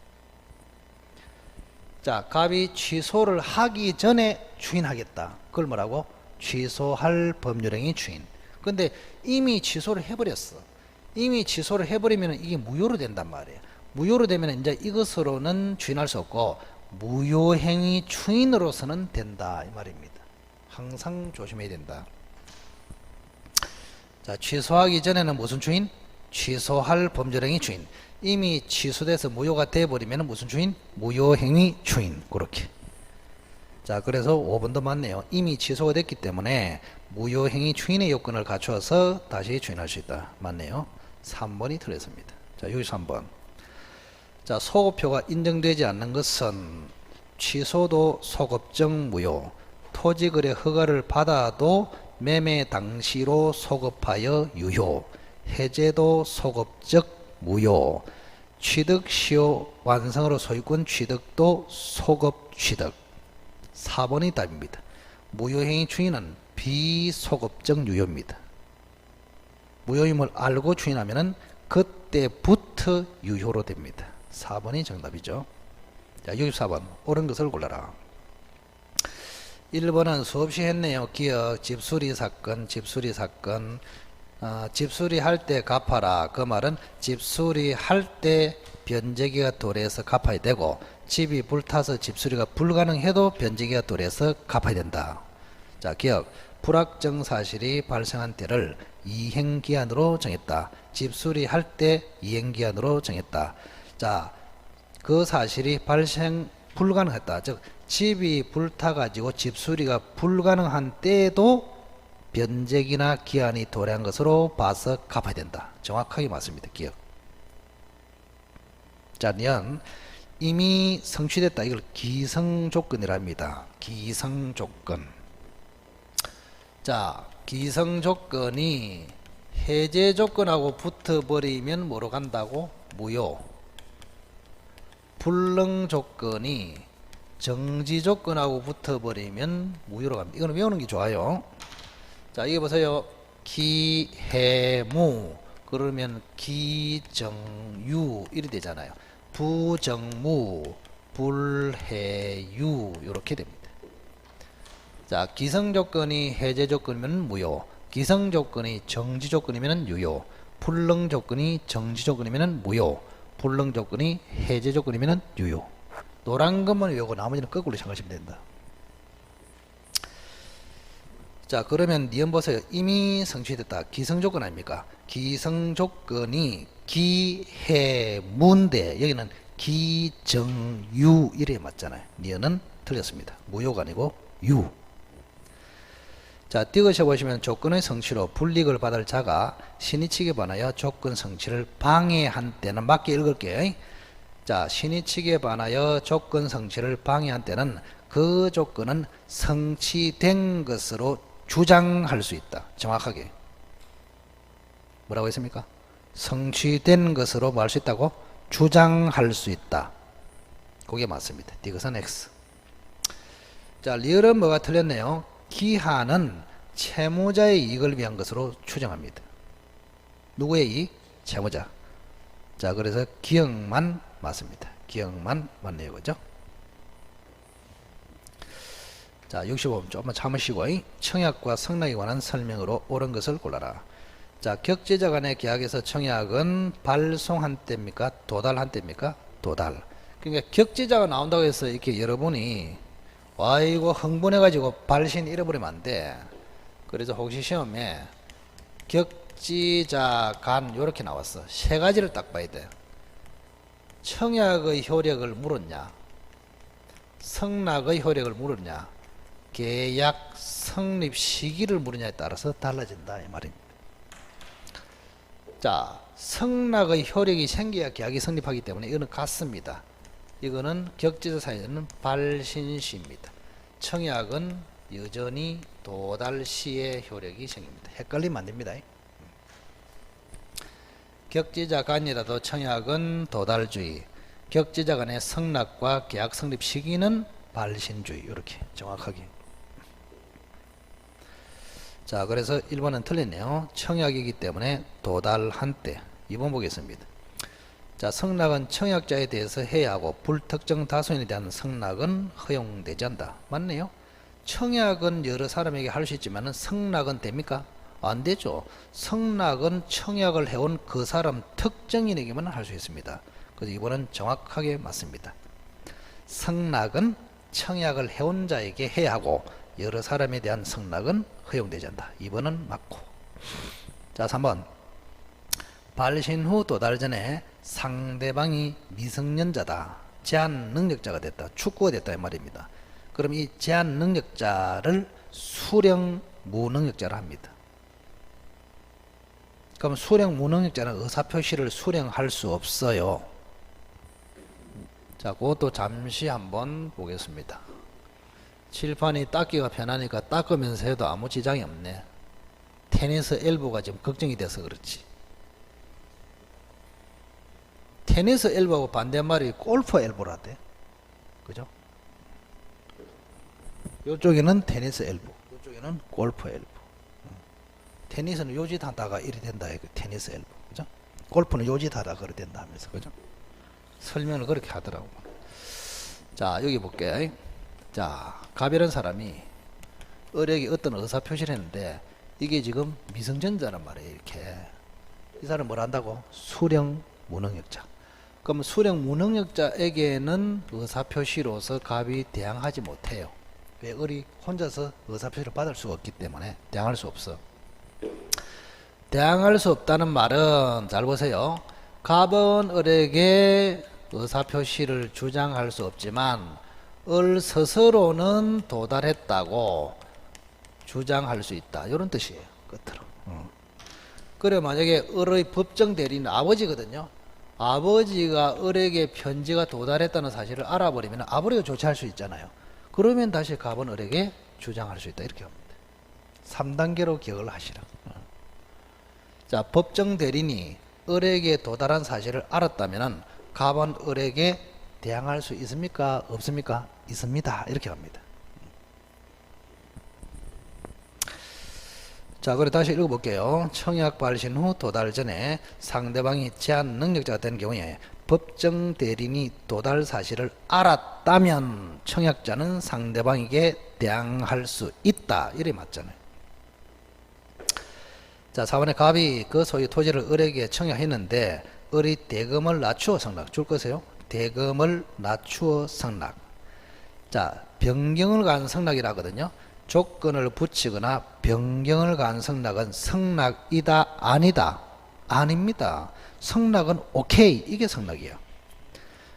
자, 갑이 취소를 하기 전에 추인하겠다. 그걸 뭐라고? 취소할 법률행위 추인. 근데 이미 취소를 해버렸어. 이미 취소를 해버리면 이게 무효로 된단 말이에요. 무효로 되면 이제 이것으로는 추인할 수 없고 무효행위 추인으로서는 된다 이 말입니다. 항상 조심해야 된다. 자, 취소하기 전에는 무슨 추인? 취소할 범죄행위 추인. 이미 취소돼서 무효가 돼버리면 무슨 추인? 무효행위 추인. 그렇게. 자, 그래서 5번도 맞네요. 이미 취소가 됐기 때문에 무효행위 추인의 요건을 갖춰서 다시 추인할 수 있다. 맞네요. 3번이 틀렸습니다. 자, 여기 3번. 자, 소급표가 인정되지 않는 것은 취소도 소급적 무효, 토지거래 허가를 받아도 매매 당시로 소급하여 유효, 해제도 소급적 무효, 취득 시효 완성으로 소유권 취득도 소급 취득. 4번이 답입니다. 무효행위 추인은 비소급적 유효입니다. 무효임을 알고 추인하면 그때부터 유효로 됩니다. 4번이 정답이죠. 자, 64번 옳은 것을 골라라. 1번은 수없이 했네요. 기억, 집수리 사건, 집수리 사건. 집수리 할 때 갚아라. 그 말은 집수리 할 때 변제기가 도래해서 갚아야 되고 집이 불타서 집수리가 불가능해도 변제기가 도래해서 갚아야 된다. 자, 기억. 불확정 사실이 발생한 때를 이행기한으로 정했다. 집수리 할 때 이행기한으로 정했다. 자, 그 사실이 발생 불가능했다. 즉 집이 불타가지고 집수리가 불가능한 때에도 변제기나 기한이 도래한 것으로 봐서 갚아야 된다. 정확하게 맞습니다. 기억. 자, 년 이미 성취됐다. 이걸 기성조건이랍니다. 기성조건. 자, 기성조건이 해제조건하고 붙어버리면 뭐로 간다고? 무효. 불능조건이 정지조건하고 붙어버리면 무효로 갑니다. 이거는 외우는 게 좋아요. 자, 이거 보세요. 기해무 그러면 기정유 이렇게 되잖아요. 부정무 불해유 이렇게 됩니다. 자, 기성조건이 해제조건이면 무효, 기성조건이 정지조건이면 유효, 불능조건이 정지조건이면 무효, 불능조건이 해제조건이면 유효. 노란 것만 외우고 나머지는 거꾸로 생각하시면 된다. 자, 그러면 니은 보세요. 이미 성취됐다. 기성조건 아닙니까? 기성조건이 기해무인데 여기는 기정유 이래 맞잖아요. 니은은 틀렸습니다. 무효가 아니고 유. 자, 띄그셔 보시면 조건의 성취로 불이익을 받을 자가 신의칙에 반하여 조건 성취를 방해한 때는 맞게 읽을게요. 자, 신의칙에 반하여 조건 성취를 방해한 때는 그 조건은 성취된 것으로 주장할 수 있다. 정확하게 뭐라고 했습니까? 성취된 것으로 뭐 할 수 있다고? 주장할 수 있다. 그게 맞습니다. 이것은 X. 자, 리을은 뭐가 틀렸네요. 기하는 채무자의 이익을 위한 것으로 추정합니다. 누구의 이익? 채무자. 자, 그래서 기억만 맞습니다. 기억만 맞네요. 그죠? 자, 65번 조금만 참으시고 청약과 성락에 관한 설명으로 옳은 것을 골라라. 자, 격제자 간의 계약에서 청약은 발송한 때입니까? 도달한 때입니까? 도달. 그러니까 격제자가 나온다고 해서 이렇게 여러분이 아이고 흥분해가지고 발신 잃어버리면 안 돼. 그래서 혹시 시험에 격지자 간 이렇게 나왔어. 세 가지를 딱 봐야 돼. 청약의 효력을 물었냐, 성락의 효력을 물었냐, 계약 성립 시기를 물으냐에 따라서 달라진다 이 말입니다. 자, 성락의 효력이 생겨야 계약이 성립하기 때문에 이거는 같습니다. 이거는 격제자 사이에는 발신시입니다. 청약은 여전히 도달시의 효력이 생깁니다. 헷갈리면 안 됩니다. 격제자 간이라도 청약은 도달주의, 격제자 간의 성락과 계약 성립 시기는 발신주의. 이렇게 정확하게. 자, 그래서 1번은 틀렸네요. 청약이기 때문에 도달한 때. 2번 보겠습니다. 자, 성락은 청약자에 대해서 해야 하고 불특정 다수인에 대한 성락은 허용되지 않는다. 맞네요. 청약은 여러 사람에게 할 수 있지만 성락은 됩니까? 안 되죠. 성락은 청약을 해온 그 사람 특정인에게만 할 수 있습니다. 그래서 이번은 정확하게 맞습니다. 성락은 청약을 해온 자에게 해야 하고 여러 사람에 대한 성락은 허용되지 않는다. 2번은 맞고. 자, 3번. 발신 후 도달 전에 상대방이 미성년자다, 제한 능력자가 됐다, 축구가 됐다 이 말입니다. 그럼 이 제한 능력자를 수령 무능력자라 합니다. 그럼 수령 무능력자는 의사표시를 수령할 수 없어요. 자, 그것도 잠시 한번 보겠습니다. 칠판이 닦기가 편하니까 닦으면서 해도 아무 지장이 없네. 테니스 엘보가 지금 걱정이 돼서 그렇지. 테니스 엘보하고 반대말이 골프 엘보라대. 그죠? 요쪽에는 테니스 엘보, 요쪽에는 골프 엘보. 테니스는 요짓 하다가 이리 된다. 테니스 엘보. 그죠? 골프는 요짓 하다가 그리 된다 하면서. 그죠? 설명을 그렇게 하더라고. 자, 여기 볼게요. 자, 가별한 사람이 을에게 어떤 의사표시를 했는데 이게 지금 미성년자란 말이에요. 이렇게. 이 사람 뭘 한다고? 수령 무능력자. 그럼 수령 무능력자에게는 의사표시로서 갑이 대항하지 못해요. 왜? 을이 혼자서 의사표시를 받을 수가 없기 때문에 대항할 수 없어. 대항할 수 없다는 말은 잘 보세요. 갑은 을에게 의사표시를 주장할 수 없지만 을 스스로는 도달했다고 주장할 수 있다. 이런 뜻이에요. 끝으로. 그래, 만약에 을의 법정 대리인 아버지거든요. 아버지가 을에게 편지가 도달했다는 사실을 알아버리면 아버지가 조치할 수 있잖아요. 그러면 다시 갑은 을에게 주장할 수 있다. 이렇게 합니다. 3단계로 기억을 하시라. 자, 법정 대리인이 을에게 도달한 사실을 알았다면 갑은 을에게 대항할 수 있습니까? 없습니까? 있습니다. 이렇게 합니다. 자, 그래 다시 읽어볼게요. 청약 발신 후 도달 전에 상대방이 제한 능력자가 된 경우에 법정 대리인이 도달 사실을 알았다면 청약자는 상대방에게 대항할 수 있다. 이래 맞잖아요. 자, 4번에 갑이 그 소유 토지를 을에게 청약했는데 을이 대금을 낮추어 상납 줄 거세요. 대금을 낮추어 상납. 자, 변경을 가한 상납이라거든요. 조건을 붙이거나 변경을 가한 상납은 상납이다 아니다? 아닙니다. 상납은 오케이, 이게 상납이에요.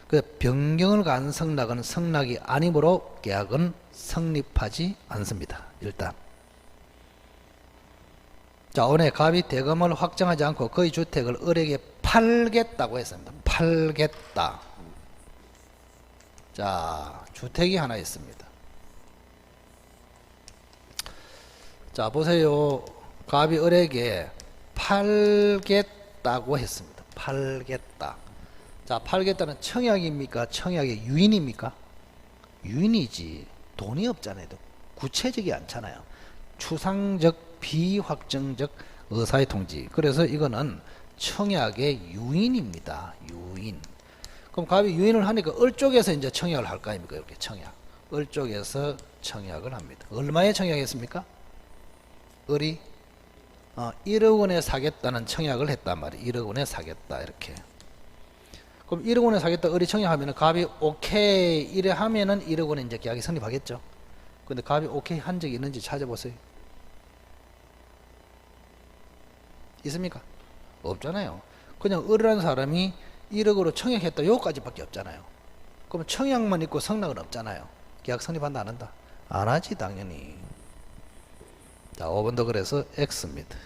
그 변경을 가한 상납은 상납이 아니므로 계약은 성립하지 않습니다. 일단 자, 오늘 갑이 대금을 확정하지 않고 그의 주택을 을에게 팔겠다고 했습니다. 팔겠다. 자, 주택이 하나 있습니다. 자, 보세요. 갑이 을에게 팔겠다고 했습니다. 팔겠다. 자, 팔겠다는 청약입니까? 청약의 유인입니까? 유인이지. 돈이 없잖아요. 구체적이 않잖아요. 추상적, 비확정적 의사의 통지. 그래서 이거는 청약의 유인입니다. 유인. 그럼 갑이 유인을 하니까 을 쪽에서 이제 청약을 할 거 아닙니까? 이렇게 청약. 을 쪽에서 청약을 합니다. 얼마에 청약했습니까? 을이 1억 원에 사겠다는 청약을 했단 말이에요. 1억 원에 사겠다. 이렇게. 그럼 1억 원에 사겠다. 을이 청약하면은 갑이 오케이 이래 하면은 1억 원에 이제 계약이 성립하겠죠. 근데 갑이 오케이 한 적이 있는지 찾아보세요. 있습니까? 없잖아요. 그냥 을이라는 사람이 1억으로 청약했다. 요까지밖에 없잖아요. 그럼 청약만 있고 성락은 없잖아요. 계약 성립한다 안 한다? 안 하지 당연히. 자, 5번도 그래서 X입니다.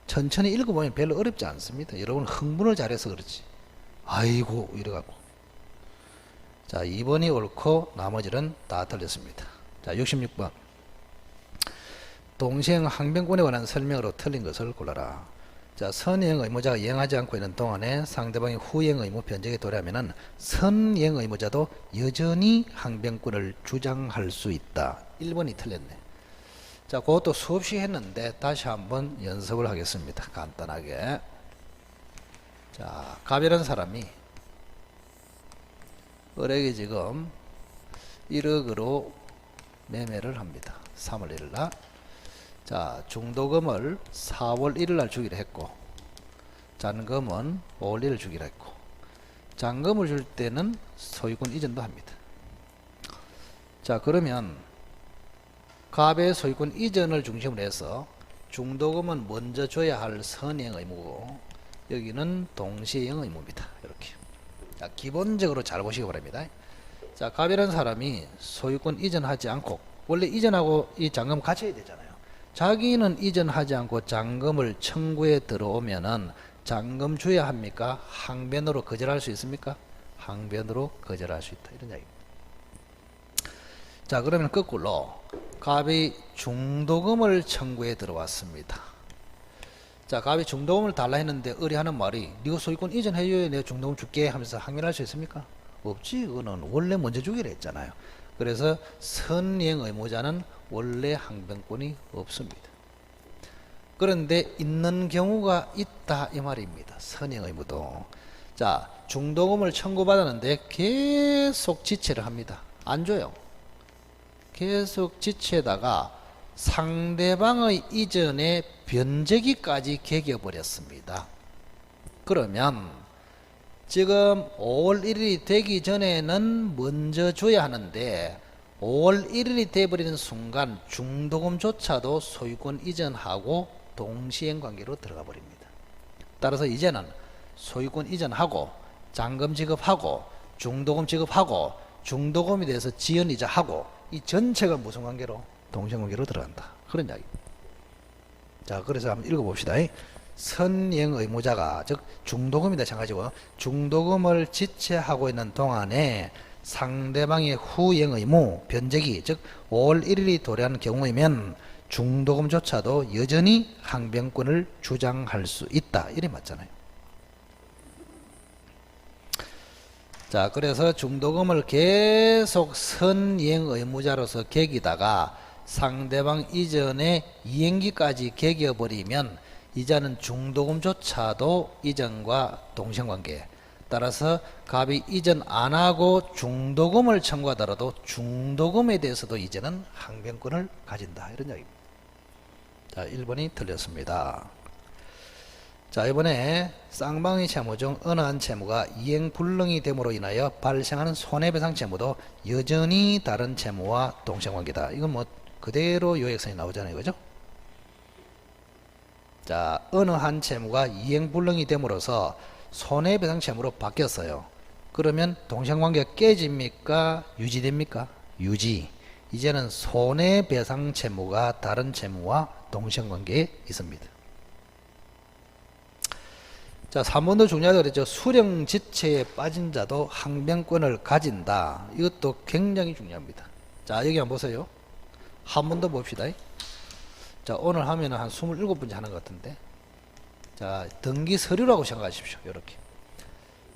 천천히 읽어보면 별로 어렵지 않습니다. 여러분 흥분을 잘해서 그렇지. 아이고 이래갖고. 자, 2번이 옳고 나머지는 다 틀렸습니다. 자, 66번. 동시행 항변권에 관한 설명으로 틀린 것을 골라라. 자, 선행 의무자가 이행하지 않고 있는 동안에 상대방이 후행 의무 변제에 도래하면은 선행 의무자도 여전히 항변권을 주장할 수 있다. 1번이 틀렸네. 자, 그것도 수없이 했는데 다시 한번 연습을 하겠습니다. 간단하게. 자, 갑이라는 사람이 을에게 지금 1억으로 매매를 합니다. 3월 1일 날. 자, 중도금을 4월 1일 날 주기로 했고, 잔금은 5월 1일 주기로 했고, 잔금을 줄 때는 소유권 이전도 합니다. 자, 그러면 갑의 소유권 이전을 중심으로 해서 중도금은 먼저 줘야 할 선행 의무고, 여기는 동시행 의무입니다. 이렇게. 자, 기본적으로 잘 보시기 바랍니다. 자, 갑이라는 사람이 소유권 이전하지 않고, 원래 이전하고 이 잔금 같이 해야 되잖아요. 자기는 이전하지 않고 잔금을 청구에 들어오면은 잔금 줘야 합니까? 항변으로 거절할 수 있습니까? 항변으로 거절할 수 있다. 이런 이야기입니다. 자, 그러면 거꾸로 갑이 중도금을 청구에 들어왔습니다. 자, 갑이 중도금을 달라 했는데 을이 하는 말이 네가 소유권 이전해줘야 내가 중도금 줄게 하면서 항변할 수 있습니까? 없지. 그거는 원래 먼저 주기로 했잖아요. 그래서 선행 의무자는 원래 항변권이 없습니다. 그런데 있는 경우가 있다 이 말입니다. 선행 의무도. 자, 중도금을 청구받았는데 계속 지체를 합니다. 안 줘요. 계속 지체에다가 상대방의 이전에 변제기까지 개겨버렸습니다. 그러면 지금 5월 1일이 되기 전에는 먼저 줘야 하는데 5월 1일이 돼버리는 순간 중도금조차도 소유권 이전하고 동시행 관계로 들어가 버립니다. 따라서 이제는 소유권 이전하고 잔금 지급하고 중도금 지급하고 중도금에 대해서 지연이자하고 이 전체가 무슨 관계로? 동시행 관계로 들어간다. 그런 이야기입니다. 자, 그래서 한번 읽어봅시다. 선행 의무자가, 즉 중도금이다 마찬가지고, 중도금을 지체하고 있는 동안에 상대방의 후행 의무 변제기, 즉 5월 1일이 도래한 경우이면 중도금조차도 여전히 항변권을 주장할 수 있다. 이래 맞잖아요. 자, 그래서 중도금을 계속 선행 의무자로서 개기다가 상대방 이전에 이행기까지 개겨버리면 이자는 중도금조차도 이전과 동시행관계, 따라서 갑이 이전 안 하고 중도금을 청구하더라도 중도금에 대해서도 이제는 항변권을 가진다. 이런 이야기입니다. 자, 1번이 틀렸습니다. 자, 이번에 쌍방의 채무 중 어느 한 채무가 이행불능이 됨으로 인하여 발생하는 손해배상 채무도 여전히 다른 채무와 동생관계다. 이건 뭐 그대로 요약선이 나오잖아요. 그죠? 자, 어느 한 채무가 이행불능이 됨으로써 손해배상 채무로 바뀌었어요. 그러면 동생관계가 깨집니까? 유지됩니까? 유지. 이제는 손해배상 채무가 다른 채무와 동생관계에 있습니다. 자, 3번도 중요하다고 그랬죠. 수령지체에 빠진 자도 항변권을 가진다. 이것도 굉장히 중요합니다. 자, 여기 한번 보세요. 한 번 더 봅시다. 자, 오늘 하면은 한 27번째 하는 것 같은데. 자, 등기서류라고 생각하십시오. 이렇게.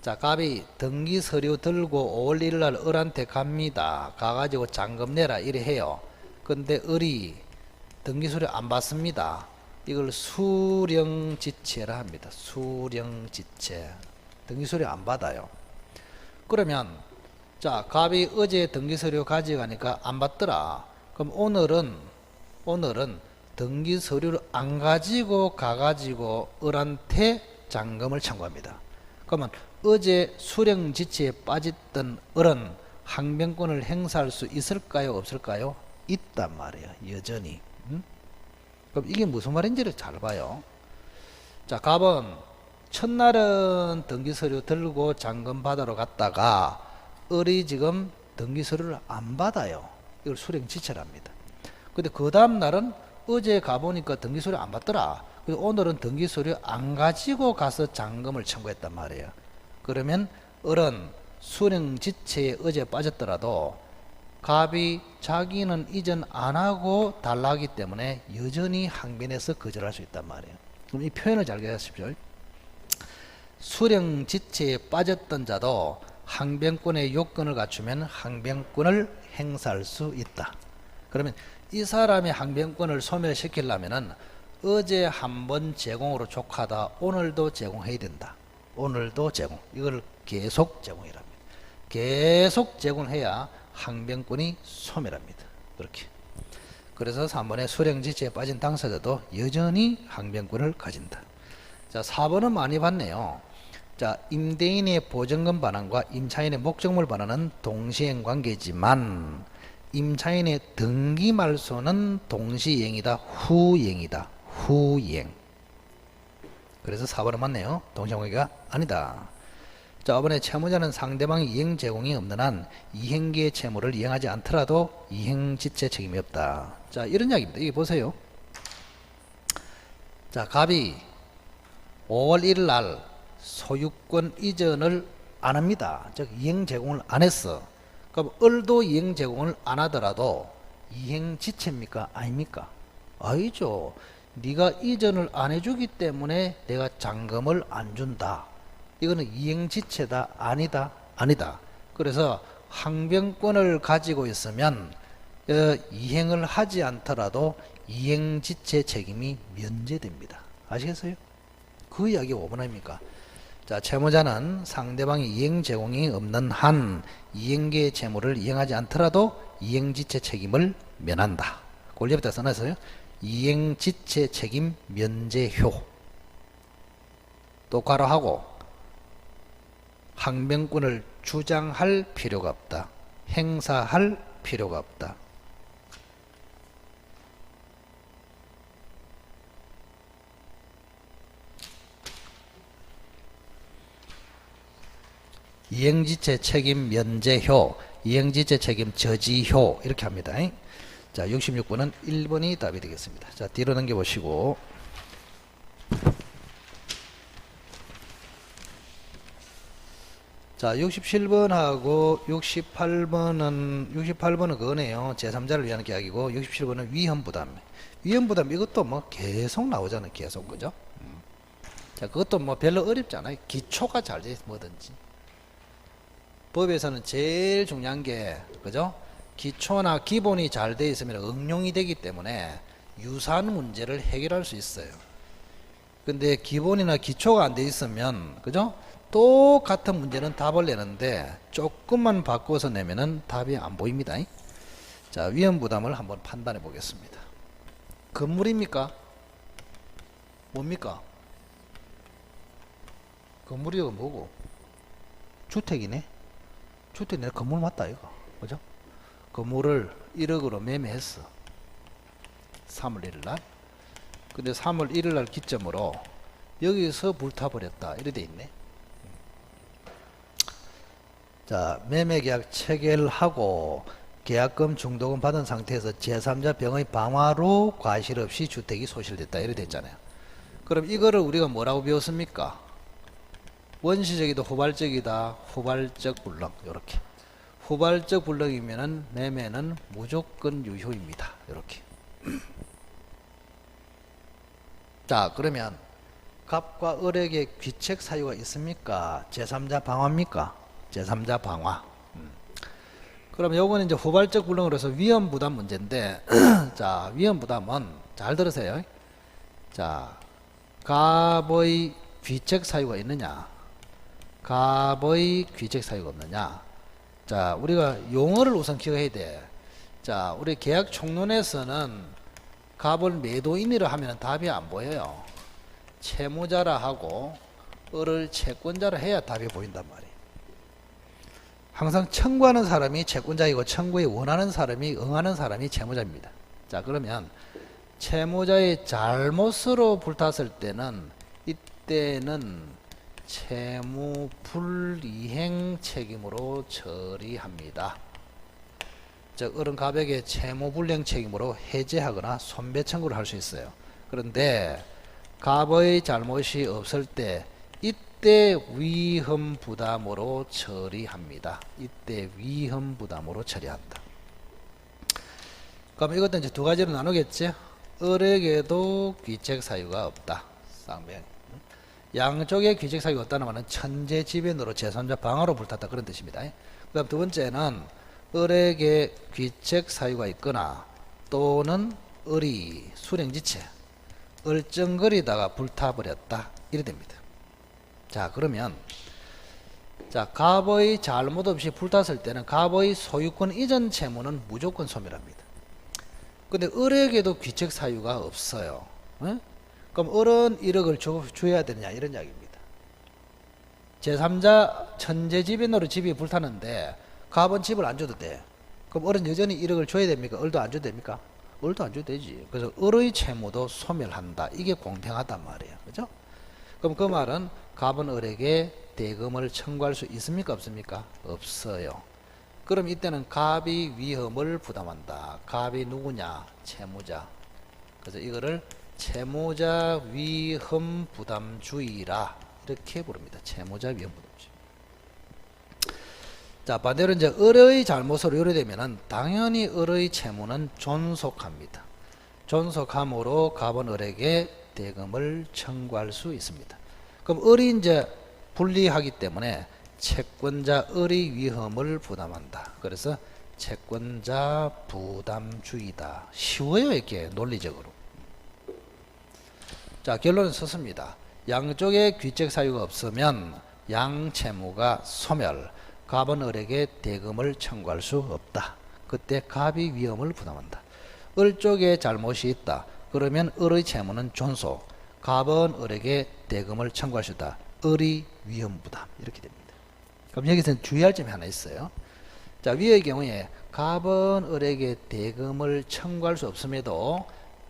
자, 갑이 등기서류 들고 5월 1일 날 을한테 갑니다. 가가지고 잔금 내라 이래 해요. 근데 을이 등기서류 안 받습니다. 이걸 수령지체라 합니다. 수령지체. 등기서류 안 받아요. 그러면 자, 갑이 어제 등기서류 가져가니까 안 받더라. 그럼 오늘은 등기서류를 안 가지고 가가지고 을한테 잔금을 청구합니다. 그러면 어제 수령지체에 빠졌던 을은 항변권을 행사할 수 있을까요? 없을까요? 있단 말이에요. 여전히. 그럼 이게 무슨 말인지를 잘 봐요. 자, 갑은 첫날은 등기서류 들고 잔금 받으러 갔다가 을이 지금 등기서류를 안 받아요. 이걸 수령지체랍니다. 근데 그 다음 날은 어제 가보니까 등기서류 안 받더라. 그래서 오늘은 등기서류 안 가지고 가서 잔금을 청구했단 말이에요. 그러면 을은 수령지체에 어제 빠졌더라도 갑이 자기는 이전 안 하고 달라 하기 때문에 여전히 항변해서 거절할 수 있단 말이에요. 그럼 이 표현을 잘 기억하십시오. 수령지체에 빠졌던 자도 항변권의 요건을 갖추면 항변권을 행사할 수 있다. 그러면 이 사람의 항변권을 소멸시키려면은 어제 한번 제공으로 족하다 오늘도 제공해야 된다. 오늘도 제공. 이걸 계속 제공이랍니다. 계속 제공해야 항변권이 소멸합니다. 그렇게. 그래서 3번에 수령지체에 빠진 당사자도 여전히 항변권을 가진다. 자, 4번은 많이 봤네요. 자, 임대인의 보증금 반환과 임차인의 목적물 반환은 동시행 관계지만 임차인의 등기 말소는 동시행이다. 후행이다. 후행. 그래서 4번은 맞네요. 동시행관계가 아니다. 자, 이번에 채무자는 상대방의 이행 제공이 없는 한 이행기의 채무를 이행하지 않더라도 이행지체 책임이 없다. 자, 이런 이야기입니다. 이게 보세요. 자, 갑이 5월 1일 날 소유권 이전을 안 합니다. 즉 이행 제공을 안 했어. 그럼 을도 이행 제공을 안 하더라도 이행지체입니까? 아닙니까? 아니죠. 네가 이전을 안 해주기 때문에 내가 잔금을 안 준다. 이거는 이행지체다. 아니다. 아니다. 그래서 항변권을 가지고 있으면 이행을 하지 않더라도 이행지체 책임이 면제됩니다. 아시겠어요? 그 이야기 5번 아닙니까? 자, 채무자는 상대방이 이행 제공이 없는 한 이행계의 채무를 이행하지 않더라도 이행지체 책임을 면한다. 권리에다 써놨어요. 이행지체 책임 면제효. 또 괄호하고 항변권을 주장할 필요가 없다. 행사할 필요가 없다. 이행지체 책임 면제효, 이행지체 책임 저지효 이렇게 합니다. 자, 66번은 1번이 답이 되겠습니다. 자, 뒤로 넘겨보시고 자, 67번하고 68번은 그거네요. 제3자를 위한 계약이고 67번은 위험부담. 위험부담 이것도 뭐 계속 나오잖아요. 계속. 그죠? 자, 그것도 뭐 별로 어렵지 않아요. 기초가 잘 돼 뭐든지. 법에서는 제일 중요한 게 그죠? 기초나 기본이 잘 돼 있으면 응용이 되기 때문에 유사한 문제를 해결할 수 있어요. 근데 기본이나 기초가 안 돼 있으면 그죠? 똑같은 문제는 답을 내는데 조금만 바꿔서 내면은 답이 안 보입니다. 자, 위험부담을 한번 판단해 보겠습니다. 건물입니까? 뭡니까? 건물이가 뭐고? 주택이네. 주택이네. 건물 맞다 이거. 그죠? 건물을 1억으로 매매했어. 3월 1일 날. 근데 3월 1일 날 기점으로 여기서 불타버렸다. 이래 돼 있네. 자, 매매계약 체결하고 계약금 중도금 받은 상태에서 제3자 병의 방화로 과실 없이 주택이 소실됐다. 이래 됐잖아요. 그럼 이거를 우리가 뭐라고 배웠습니까? 원시적이다, 후발적이다, 후발적 불능. 요렇게. 후발적 불능이면은 매매는 무조건 유효입니다. 요렇게. 자, 그러면 갑과 을에게 귀책 사유가 있습니까? 제3자 방화입니까? 제3자 방화. 그럼 요거는 이제 후발적 불능으로 해서 위험 부담 문제인데 자, 위험 부담은 잘 들으세요. 자, 갑의 귀책 사유가 있느냐? 갑의 귀책 사유가 없느냐? 자, 우리가 용어를 우선 기억해야 돼. 자, 우리 계약 총론에서는 갑을 매도인이라 하면 답이 안 보여요. 채무자라 하고 을을 채권자라 해야 답이 보인단 말이에요. 항상 청구하는 사람이 채권자이고 청구에 원하는 사람이 응하는 사람이 채무자입니다. 자, 그러면 채무자의 잘못으로 불탔을 때는 이때는 채무 불이행 책임으로 처리합니다. 즉 을은 갑에게 채무 불이행 책임으로 해제하거나 손배 청구를 할 수 있어요. 그런데 갑의 잘못이 없을 때 이때 위험 부담으로 처리합니다. 이때 위험 부담으로 처리한다. 그럼 이것도 이제 두 가지로 나누겠지. 을에게도 귀책 사유가 없다. 쌍변. 양쪽에 귀책 사유가 없다는 말은 천재지변으로 제3자 방화로 불탔다 그런 뜻입니다. 그다음 두 번째는 을에게 귀책 사유가 있거나 또는 을이 수령지체 얼쩡거리다가 불타버렸다 이래 됩니다. 자, 그러면 자, 갑의 잘못 없이 불탔을 때는 갑의 소유권 이전 채무는 무조건 소멸합니다. 근데 을에게도 귀책 사유가 없어요. 에? 그럼 을은 1억을 줘야 되느냐 이런 이야기입니다. 제3자 천재지변으로 집이 불타는데 갑은 집을 안 줘도 돼. 그럼 을은 여전히 1억을 줘야 됩니까? 을도 안 줘도 됩니까? 을도 안 줘도 되지. 그래서 을의 채무도 소멸한다. 이게 공평하단 말이에요. 그죠? 그럼 그 말은 갑은 을에게 대금을 청구할 수 있습니까? 없습니까? 없어요. 그럼 이때는 갑이 위험을 부담한다. 갑이 누구냐? 채무자. 그래서 이거를 채무자 위험 부담주의라 이렇게 부릅니다. 채무자 위험 부담주의. 자, 반대로 이제 을의 잘못으로 요래되면은 당연히 을의 채무는 존속합니다. 존속함으로 갑은 을에게 대금을 청구할 수 있습니다. 그럼 을이 이제 불리하기 때문에 채권자 을의 위험을 부담한다. 그래서 채권자 부담주의다. 쉬워요, 이렇게 논리적으로. 자, 결론은 썼습니다. 양쪽에 귀책 사유가 없으면 양채무가 소멸, 갑은 을에게 대금을 청구할 수 없다. 그때 갑이 위험을 부담한다. 을 쪽에 잘못이 있다. 그러면 을의 채무는 존속, 갑은 을에게 대금을 청구할 수 있다. 을의 위험 부담 이렇게 됩니다. 그럼 여기서는 주의할 점이 하나 있어요. 자, 위의 경우에 갑은 을에게 대금을 청구할 수 없음에도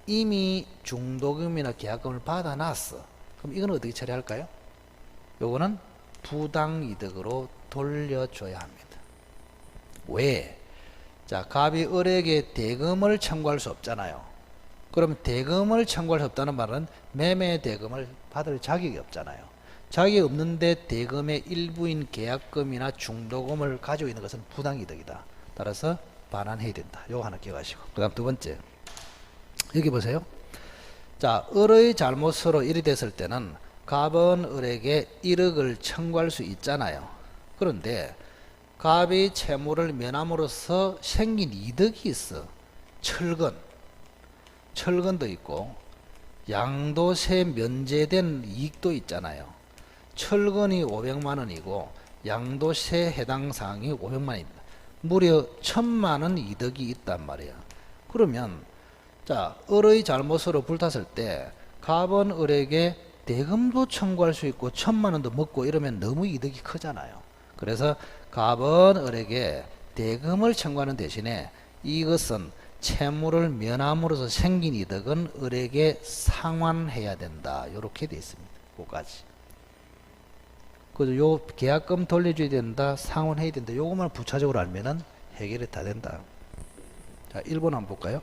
이미 중도금이나 계약금을 받아놨어. 그럼 이건 어떻게 처리할까요? 요거는 부당이득으로 돌려줘야 합니다. 왜? 자, 갑이 을에게 대금을 청구할 수 없잖아요. 그럼 대금을 청구할 수 없다는 말은 매매 대금을 받을 자격이 없잖아요. 자격이 없는데 대금의 일부인 계약금이나 중도금을 가지고 있는 것은 부당이득이다. 따라서 반환해야 된다. 요거 하나 기억하시고. 그 다음 두 번째. 여기 보세요. 자, 을의 잘못으로 일이 됐을 때는 갑은 을에게 1억을 청구할 수 있잖아요. 그런데 갑이 채무를 면함으로써 생긴 이득이 있어. 철근도 있고 양도세 면제된 이익도 있잖아요. 철근이 500만 원이고 양도세 해당 사항이 500만 원입니다. 무려 1000만 원 이득이 있단 말이야. 그러면 자, 을의 잘못으로 불탔을 때 갑은 을에게 대금도 청구할 수 있고 1000만 원도 먹고 이러면 너무 이득이 크잖아요. 그래서 갑은 을에게 대금을 청구하는 대신에 이것은 채무를 면함으로써 생긴 이득은 을에게 상환해야 된다. 이렇게 되어 있습니다. 그거까지. 그래서 요 계약금 돌려줘야 된다. 상환해야 된다. 요것만 부차적으로 알면은 해결이 다 된다. 자, 1번 한번 볼까요?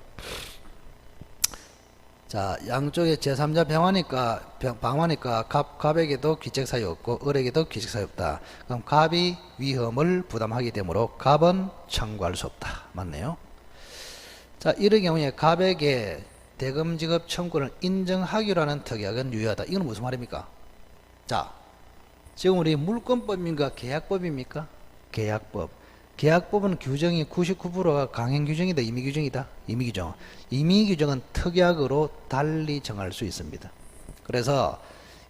자, 양쪽에 제3자 방화니까 갑에게도 귀책사유 없고 을에게도 귀책사유 없다. 그럼 갑이 위험을 부담하게 되므로 갑은 청구할 수 없다. 맞네요. 자, 이런 경우에 갑에게 대금 지급 청구를 인정하기로 하는 특약은 유효하다. 이건 무슨 말입니까? 자, 지금 우리 물권법입니까? 계약법입니까? 계약법. 계약법은 규정이 99%가 강행 규정이다, 임의 규정이다. 임의 규정. 임의 규정은 특약으로 달리 정할 수 있습니다. 그래서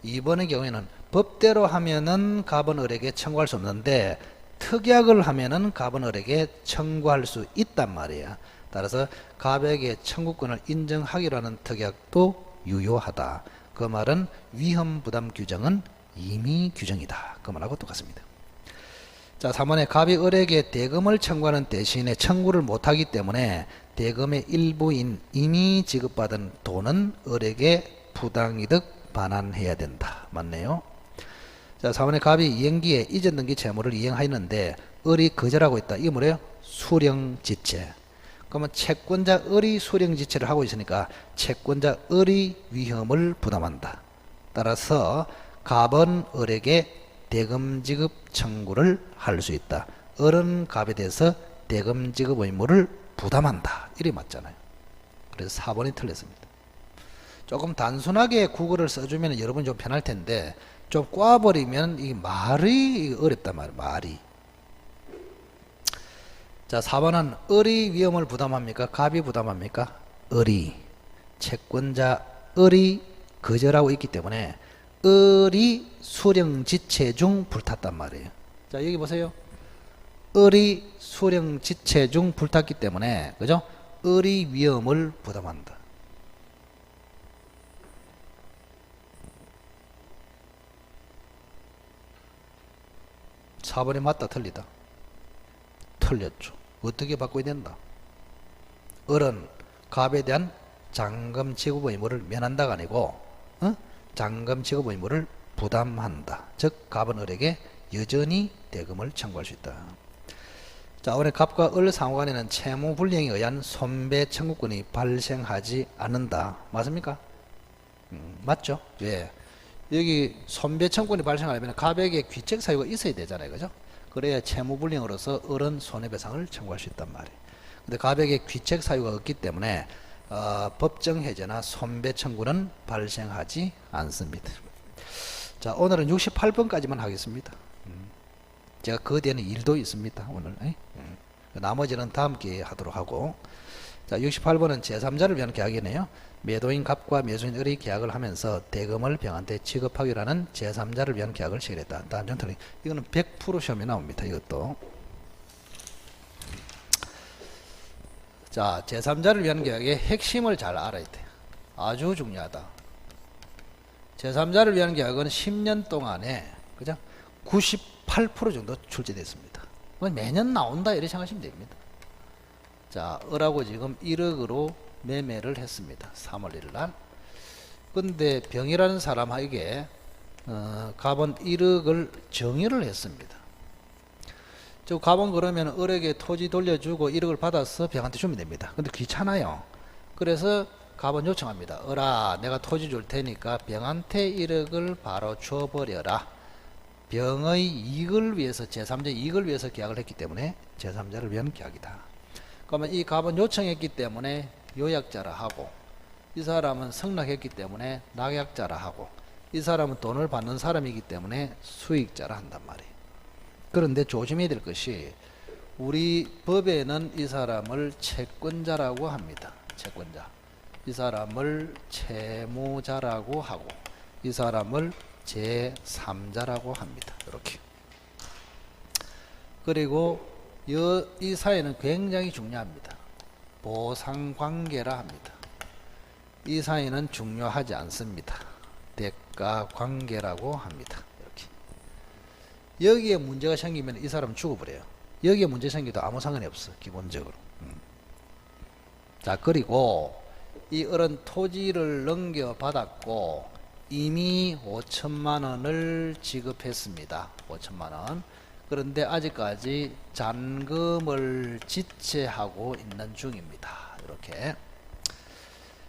이번의 경우에는 법대로 하면은 갑은 을에게 청구할 수 없는데 특약을 하면은 갑은 을에게 청구할 수 있단 말이야. 따라서 갑에게 청구권을 인정하기로 하는 특약도 유효하다. 그 말은 위험 부담 규정은 임의 규정이다. 그 말하고 똑같습니다. 자, 3번에 갑이 을에게 대금을 청구하는 대신에 청구를 못하기 때문에 대금의 일부인 이미 지급받은 돈은 을에게 부당이득 반환해야 된다. 맞네요. 자, 4번에 갑이 이행기에 이전 등기 채무를 이행하였는데 을이 거절하고 있다. 이게 뭐래요? 수령지체. 그러면 채권자 을이 수령지체를 하고 있으니까 채권자 을이 위험을 부담한다. 따라서 갑은 을에게 대금 지급 청구를 할 수 있다. 을은 갑에 대해서 대금 지급 의무를 부담한다. 이래 맞잖아요. 그래서 4번이 틀렸습니다. 조금 단순하게 국어를 써주면 여러분 좀 편할 텐데 좀 꽈버리면 이 말이 어렵단 말이에요. 말이. 자, 4번은 을이 위험을 부담합니까? 갑이 부담합니까? 을이. 채권자 을이 거절하고 있기 때문에 을이 수령지체 중 불탔단 말이에요. 자, 여기 보세요. 을이 수령지체 중 불탔기 때문에 그죠? 을이 위험을 부담한다. (4번이) 맞다 틀리다? 틀렸죠. 어떻게 바꿔야 된다? 을은 갑에 대한 잔금 지급 의무를 면한다가 아니고 잔금 지급 의무를 부담한다. 즉 갑은 을에게 여전히 대금을 청구할 수 있다. 자, 오늘 갑과 을 상호간에는 채무 불이행에 의한 손배 청구권이 발생하지 않는다. 맞습니까? 맞죠? 예. 여기 손배 청구권이 발생하려면 갑에게 귀책 사유가 있어야 되잖아요. 그죠? 그래야 채무 불이행으로서 을은 손해배상을 청구할 수 있단 말이에요. 근데 갑에게 귀책 사유가 없기 때문에 법정 해제나 손배 청구는 발생하지 않습니다. 자, 오늘은 68번까지만 하겠습니다. 제가 그 뒤에는 일도 있습니다. 오늘. 나머지는 다음 기회에 하도록 하고. 자, 68번은 제3자를 위한 계약이네요. 매도인 갑과 매수인 을이 계약을 하면서 대금을 병한테 지급하기로 하는 제3자를 위한 계약을 체결했다. 이거는 100% 시험에 나옵니다. 이것도. 자, 제3자를 위한 계약의 핵심을 잘 알아야 돼요. 아주 중요하다. 제3자를 위한 계약은 10년 동안에 그죠? 98% 정도 출제됐습니다. 매년 나온다 이렇게 생각하시면 됩니다. 자, 을하고 지금 1억으로 매매를 했습니다. 3월 1일 날. 근데 병이라는 사람에게 갑은 1억을 정의를 했습니다. 저 갑은 그러면 을에게 토지 돌려주고 1억을 받아서 병한테 주면 됩니다. 근데 귀찮아요. 그래서 갑은 요청합니다. 을아, 내가 토지 줄 테니까 병한테 1억을 바로 줘버려라. 병의 이익을 위해서, 제3자의 이익을 위해서 계약을 했기 때문에 제3자를 위한 계약이다. 그러면 이 갑은 요청했기 때문에 요약자라 하고, 이 사람은 승낙했기 때문에 낙약자라 하고, 이 사람은 돈을 받는 사람이기 때문에 수익자라 한단 말이에요. 그런데 조심해야 될 것이, 우리 법에는 이 사람을 채권자라고 합니다. 채권자. 이 사람을 채무자라고 하고, 이 사람을 제3자라고 합니다. 이렇게. 그리고 이 사회는 굉장히 중요합니다. 보상관계라 합니다. 이 사회는 중요하지 않습니다. 대가관계라고 합니다. 이렇게. 여기에 문제가 생기면 이 사람은 죽어버려요. 여기에 문제 생겨도 아무 상관이 없어. 기본적으로. 자, 그리고 이 어른 토지를 넘겨받았고 이미 5천만 원을 지급했습니다. 5천만 원. 그런데 아직까지 잔금을 지체하고 있는 중입니다. 이렇게.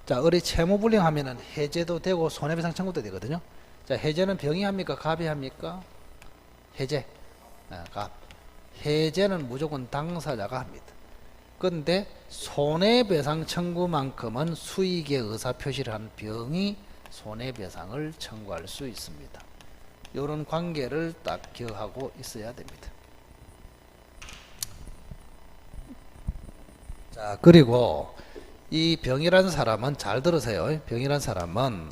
자, 어리 채무불이행하면은 해제도 되고 손해배상 청구도 되거든요. 자, 해제는 병이 합니까? 갑이 합니까? 해제. 갑. 해제는 무조건 당사자가 합니다. 근데 손해배상 청구만큼은 수익의 의사표시를 한 병이 손해배상을 청구할 수 있습니다. 이런 관계를 딱 기억하고 있어야 됩니다. 자, 그리고 이 병이란 사람은 잘 들으세요. 병이란 사람은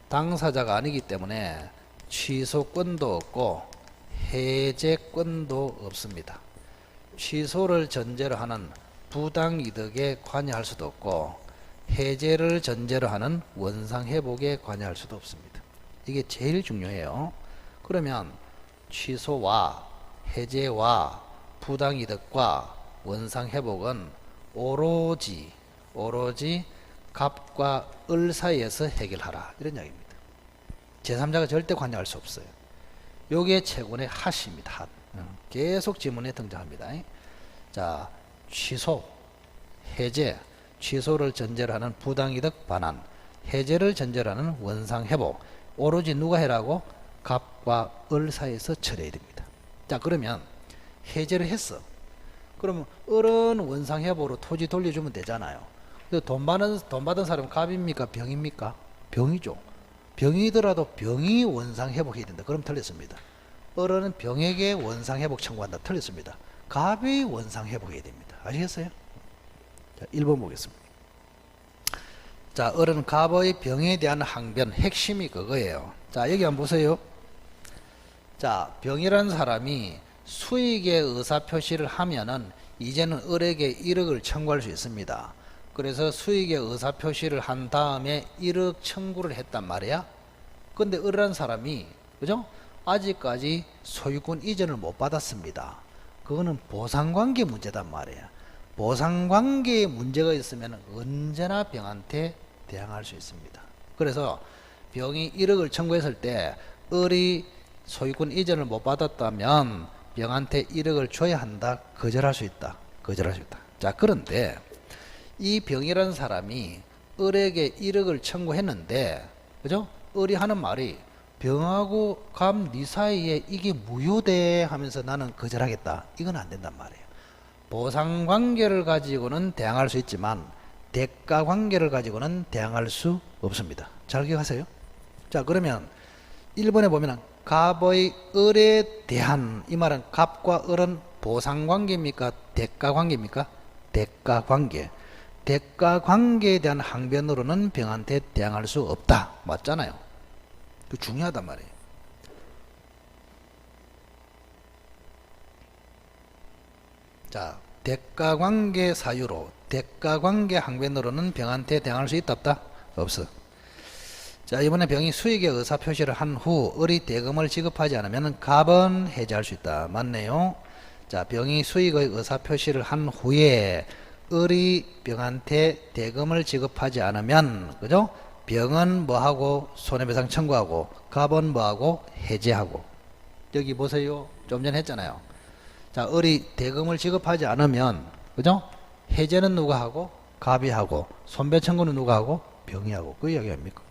당사자가 아니기 때문에 취소권도 없고 해제권도 없습니다. 취소를 전제로 하는 부당이득에 관여할 수도 없고 해제를 전제로 하는 원상회복에 관여할 수도 없습니다. 이게 제일 중요해요. 그러면 취소와 해제와 부당이득과 원상회복은 오로지 갑과 을 사이에서 해결하라, 이런 이야기입니다. 제3자가 절대 관여할 수 없어요. 요게 채권의 핫입니다. 핫. 계속 지문에 등장합니다. 자, 취소, 해제, 취소를 전제로 하는 부당이득 반환, 해제를 전제로 하는 원상회복, 오로지 누가 해라고? 갑과 을 사이에서 처리해야 됩니다. 자, 그러면 해제를 했어. 그러면 을은 원상회복으로 토지 돌려주면 되잖아요. 돈 받은 사람은 갑입니까? 병입니까? 병이죠. 병이더라도 병이 원상회복해야 된다. 그럼 틀렸습니다. 을은 병에게 원상회복 청구한다. 틀렸습니다. 갑이 원상회복해야 됩니다. 아시겠어요? 자, 1번 보겠습니다. 자, 을은 갑의 병에 대한 항변, 핵심이 그거예요. 자, 여기 한번 보세요. 자, 병이라는 사람이 수익의 의사표시를 하면은 이제는 을에게 1억을 청구할 수 있습니다. 그래서 수익의 의사표시를 한 다음에 1억 청구를 했단 말이야. 근데 을이라는 사람이, 그죠? 아직까지 소유권 이전을 못 받았습니다. 그거는 보상관계 문제단 말이야. 보상관계에 문제가 있으면 언제나 병한테 대항할 수 있습니다. 그래서 병이 1억을 청구했을 때 을이 소유권 이전을 못 받았다면 병한테 1억을 줘야 한다. 거절할 수 있다. 거절할 수 있다. 자, 그런데 이 병이라는 사람이 을에게 1억을 청구했는데, 그죠? 을이 하는 말이 병하고 갑 네 사이에 이게 무효돼 하면서 나는 거절하겠다. 이건 안 된단 말이에요. 보상관계를 가지고는 대항할 수 있지만 대가관계를 가지고는 대항할 수 없습니다. 잘 기억하세요? 자, 그러면 1번에 보면은 갑의 을에 대한, 이 말은 갑과 을은 보상관계입니까? 대가관계입니까? 대가관계. 대가관계에 대한 항변으로는 병한테 대항할 수 없다. 맞잖아요. 그 중요하단 말이에요. 자, 대가관계 사유로, 대가관계 항변으로는 병한테 대항할 수 있다 없다? 없어. 자, 이번에 병이 수익의 의사표시를 한 후 을이 대금을 지급하지 않으면 갑은 해제할 수 있다. 맞네요. 자, 병이 수익의 의사표시를 한 후에 을이 병한테 대금을 지급하지 않으면, 그죠? 병은 뭐하고? 손해배상 청구하고, 갑은 뭐하고? 해제하고. 여기 보세요. 좀 전에 했잖아요. 자, 을이 대금을 지급하지 않으면, 그죠? 해제는 누가 하고? 갑이 하고. 손배 청구는 누가 하고? 병이 하고. 그 이야기 아닙니까?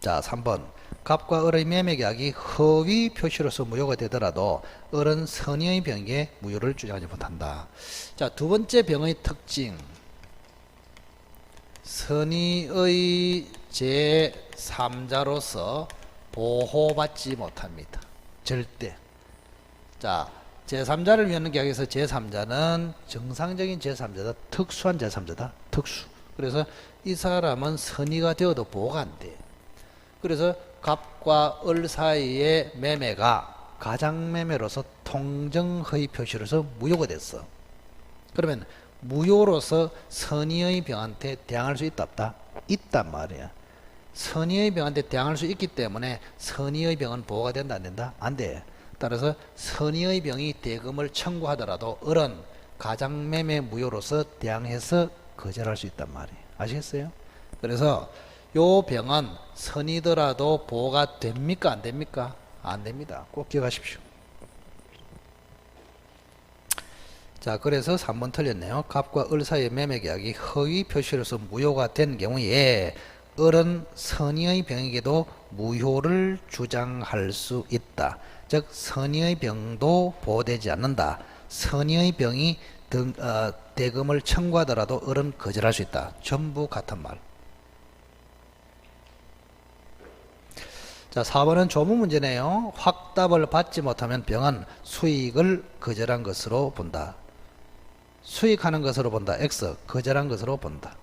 자, 3번. 갑과 을의 매매계약이 허위 표시로서 무효가 되더라도 을은 선의의 병에 무효를 주장하지 못한다. 자, 두 번째 병의 특징. 선의의 제3자로서 보호받지 못합니다. 절대. 자, 제3자를 위한 계약에서 제3자는 정상적인 제3자다. 특수한 제3자다. 특수. 그래서 이 사람은 선의가 되어도 보호가 안 돼. 그래서 갑과 을 사이의 매매가 가장매매로서 통정허위 표시로서 무효가 됐어. 그러면 무효로서 선의의 병한테 대항할 수 있다 없다? 있단 말이야. 선의의 병한테 대항할 수 있기 때문에 선의의 병은 보호가 된다 안 된다? 안 돼. 따라서 선의의 병이 대금을 청구하더라도 을은 가장매매 무효로서 대항해서 거절할 수 있단 말이에요. 아시겠어요? 그래서 요 병은 선이더라도 보호가 됩니까 안 됩니까? 안 됩니다. 꼭 기억하십시오. 자, 그래서 3번 틀렸네요. 갑과 을 사이의 매매계약이 허위 표시로서 무효가 된 경우에 을은 선의의 병에게도 무효를 주장할 수 있다. 즉 선의의 병도 보호되지 않는다. 선의의 병이 대금을 청구하더라도 을은 거절할 수 있다. 전부 같은 말. 자, 4번은 조문 문제네요. 확답을 받지 못하면 병은 수익을 거절한 것으로 본다. 수익하는 것으로 본다. X. 거절한 것으로 본다.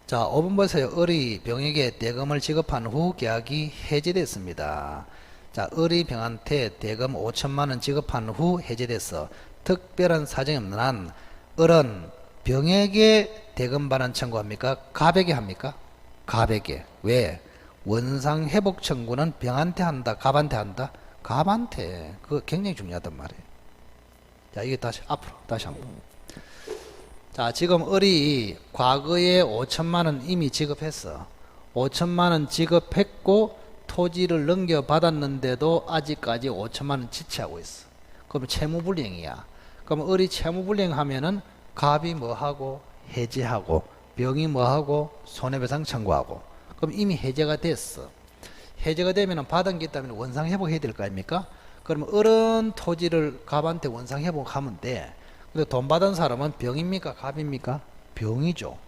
자, 5번 보세요. 을이 병에게 대금을 지급한 후 계약이 해지됐습니다. 자, 을이 병한테 대금 5천만 원 지급한 후 해지됐어. 특별한 사정이 없는 한 을은 병에게 대금 반환 청구합니까? 갑에게 합니까? 갑에게. 왜? 원상 회복 청구는 병한테 한다, 갑한테 한다? 갑한테. 그거 굉장히 중요하단 말이에요. 자, 이게 다시 앞으로 다시 한번. 자, 지금 을이 과거에 5천만 원 이미 지급했어. 5천만 원 지급했고 토지를 넘겨받았는데도 아직까지 5천만 원 지체하고 있어. 그럼 채무불이행이야. 그럼 을이 채무불이행하면은 갑이 뭐하고? 해지하고, 병이 뭐하고? 손해배상 청구하고. 그럼 이미 해제가 됐어. 해제가 되면은 받은 게 있다면 원상회복해야 될 거 아닙니까? 그러면 을은 토지를 갑한테 원상회복하면 돼. 근데 돈 받은 사람은 병입니까? 갑입니까? 병이죠.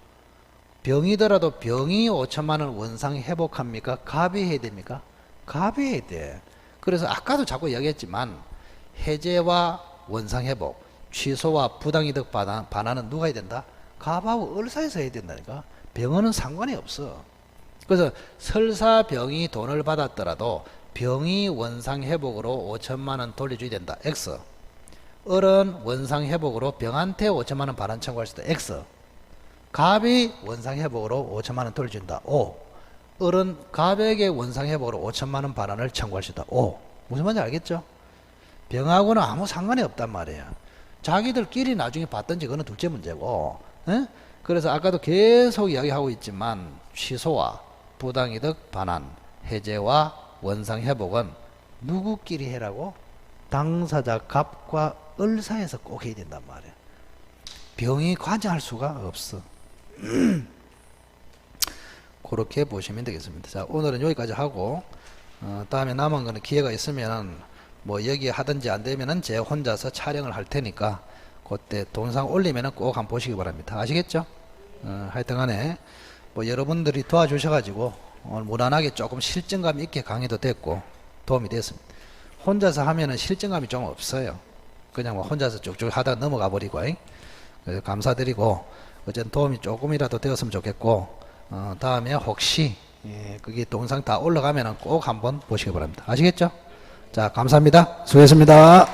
병이더라도 병이 5천만 원 원상 회복합니까? 갑이 해야 됩니까? 갑이 해야 돼. 그래서 아까도 자꾸 이야기했지만 해제와 원상 회복, 취소와 부당이득 반환은 누가 해야 된다? 갑하고 을 사이에서 해야 된다니까. 병원은 상관이 없어. 그래서 설사 병이 돈을 받았더라도 병이 원상 회복으로 5천만 원 돌려줘야 된다. X. 을은 원상 회복으로 병한테 5천만 원 반환 청구할 수 있다. X. 갑이 원상 회복으로 5천만 원 돌려준다. O. 을은 갑에게 원상 회복으로 5천만 원 반환을 청구할 수 있다. O. 무슨 말인지 알겠죠? 병하고는 아무 상관이 없단 말이에요. 자기들끼리 나중에 받든지 그건 둘째 문제고. 에? 그래서 아까도 계속 이야기하고 있지만 취소와 부당이득 반환, 해제와 원상 회복은 누구끼리 해라고? 당사자 갑과 을 사이에서 꼭 해야 된단 말이야. 병이 관여할 수가 없어. 그렇게 보시면 되겠습니다. 자, 오늘은 여기까지 하고 다음에 남은 거는 기회가 있으면 뭐 여기 하든지 안 되면은 제 혼자서 촬영을 할 테니까 그때 동영상 올리면은 꼭 한번 보시기 바랍니다. 아시겠죠? 하여튼 간에 뭐 여러분들이 도와주셔가지고 오늘 무난하게 조금 실증감 있게 강의도 됐고 도움이 됐습니다. 혼자서 하면은 실증감이 좀 없어요. 그냥 뭐 혼자서 쭉쭉 하다가 넘어가 버리고. 그래서 감사드리고 어쨌든 도움이 조금이라도 되었으면 좋겠고 다음에 혹시 그게 동영상 다 올라가면은 꼭 한번 보시기 바랍니다. 아시겠죠? 자, 감사합니다. 수고했습니다.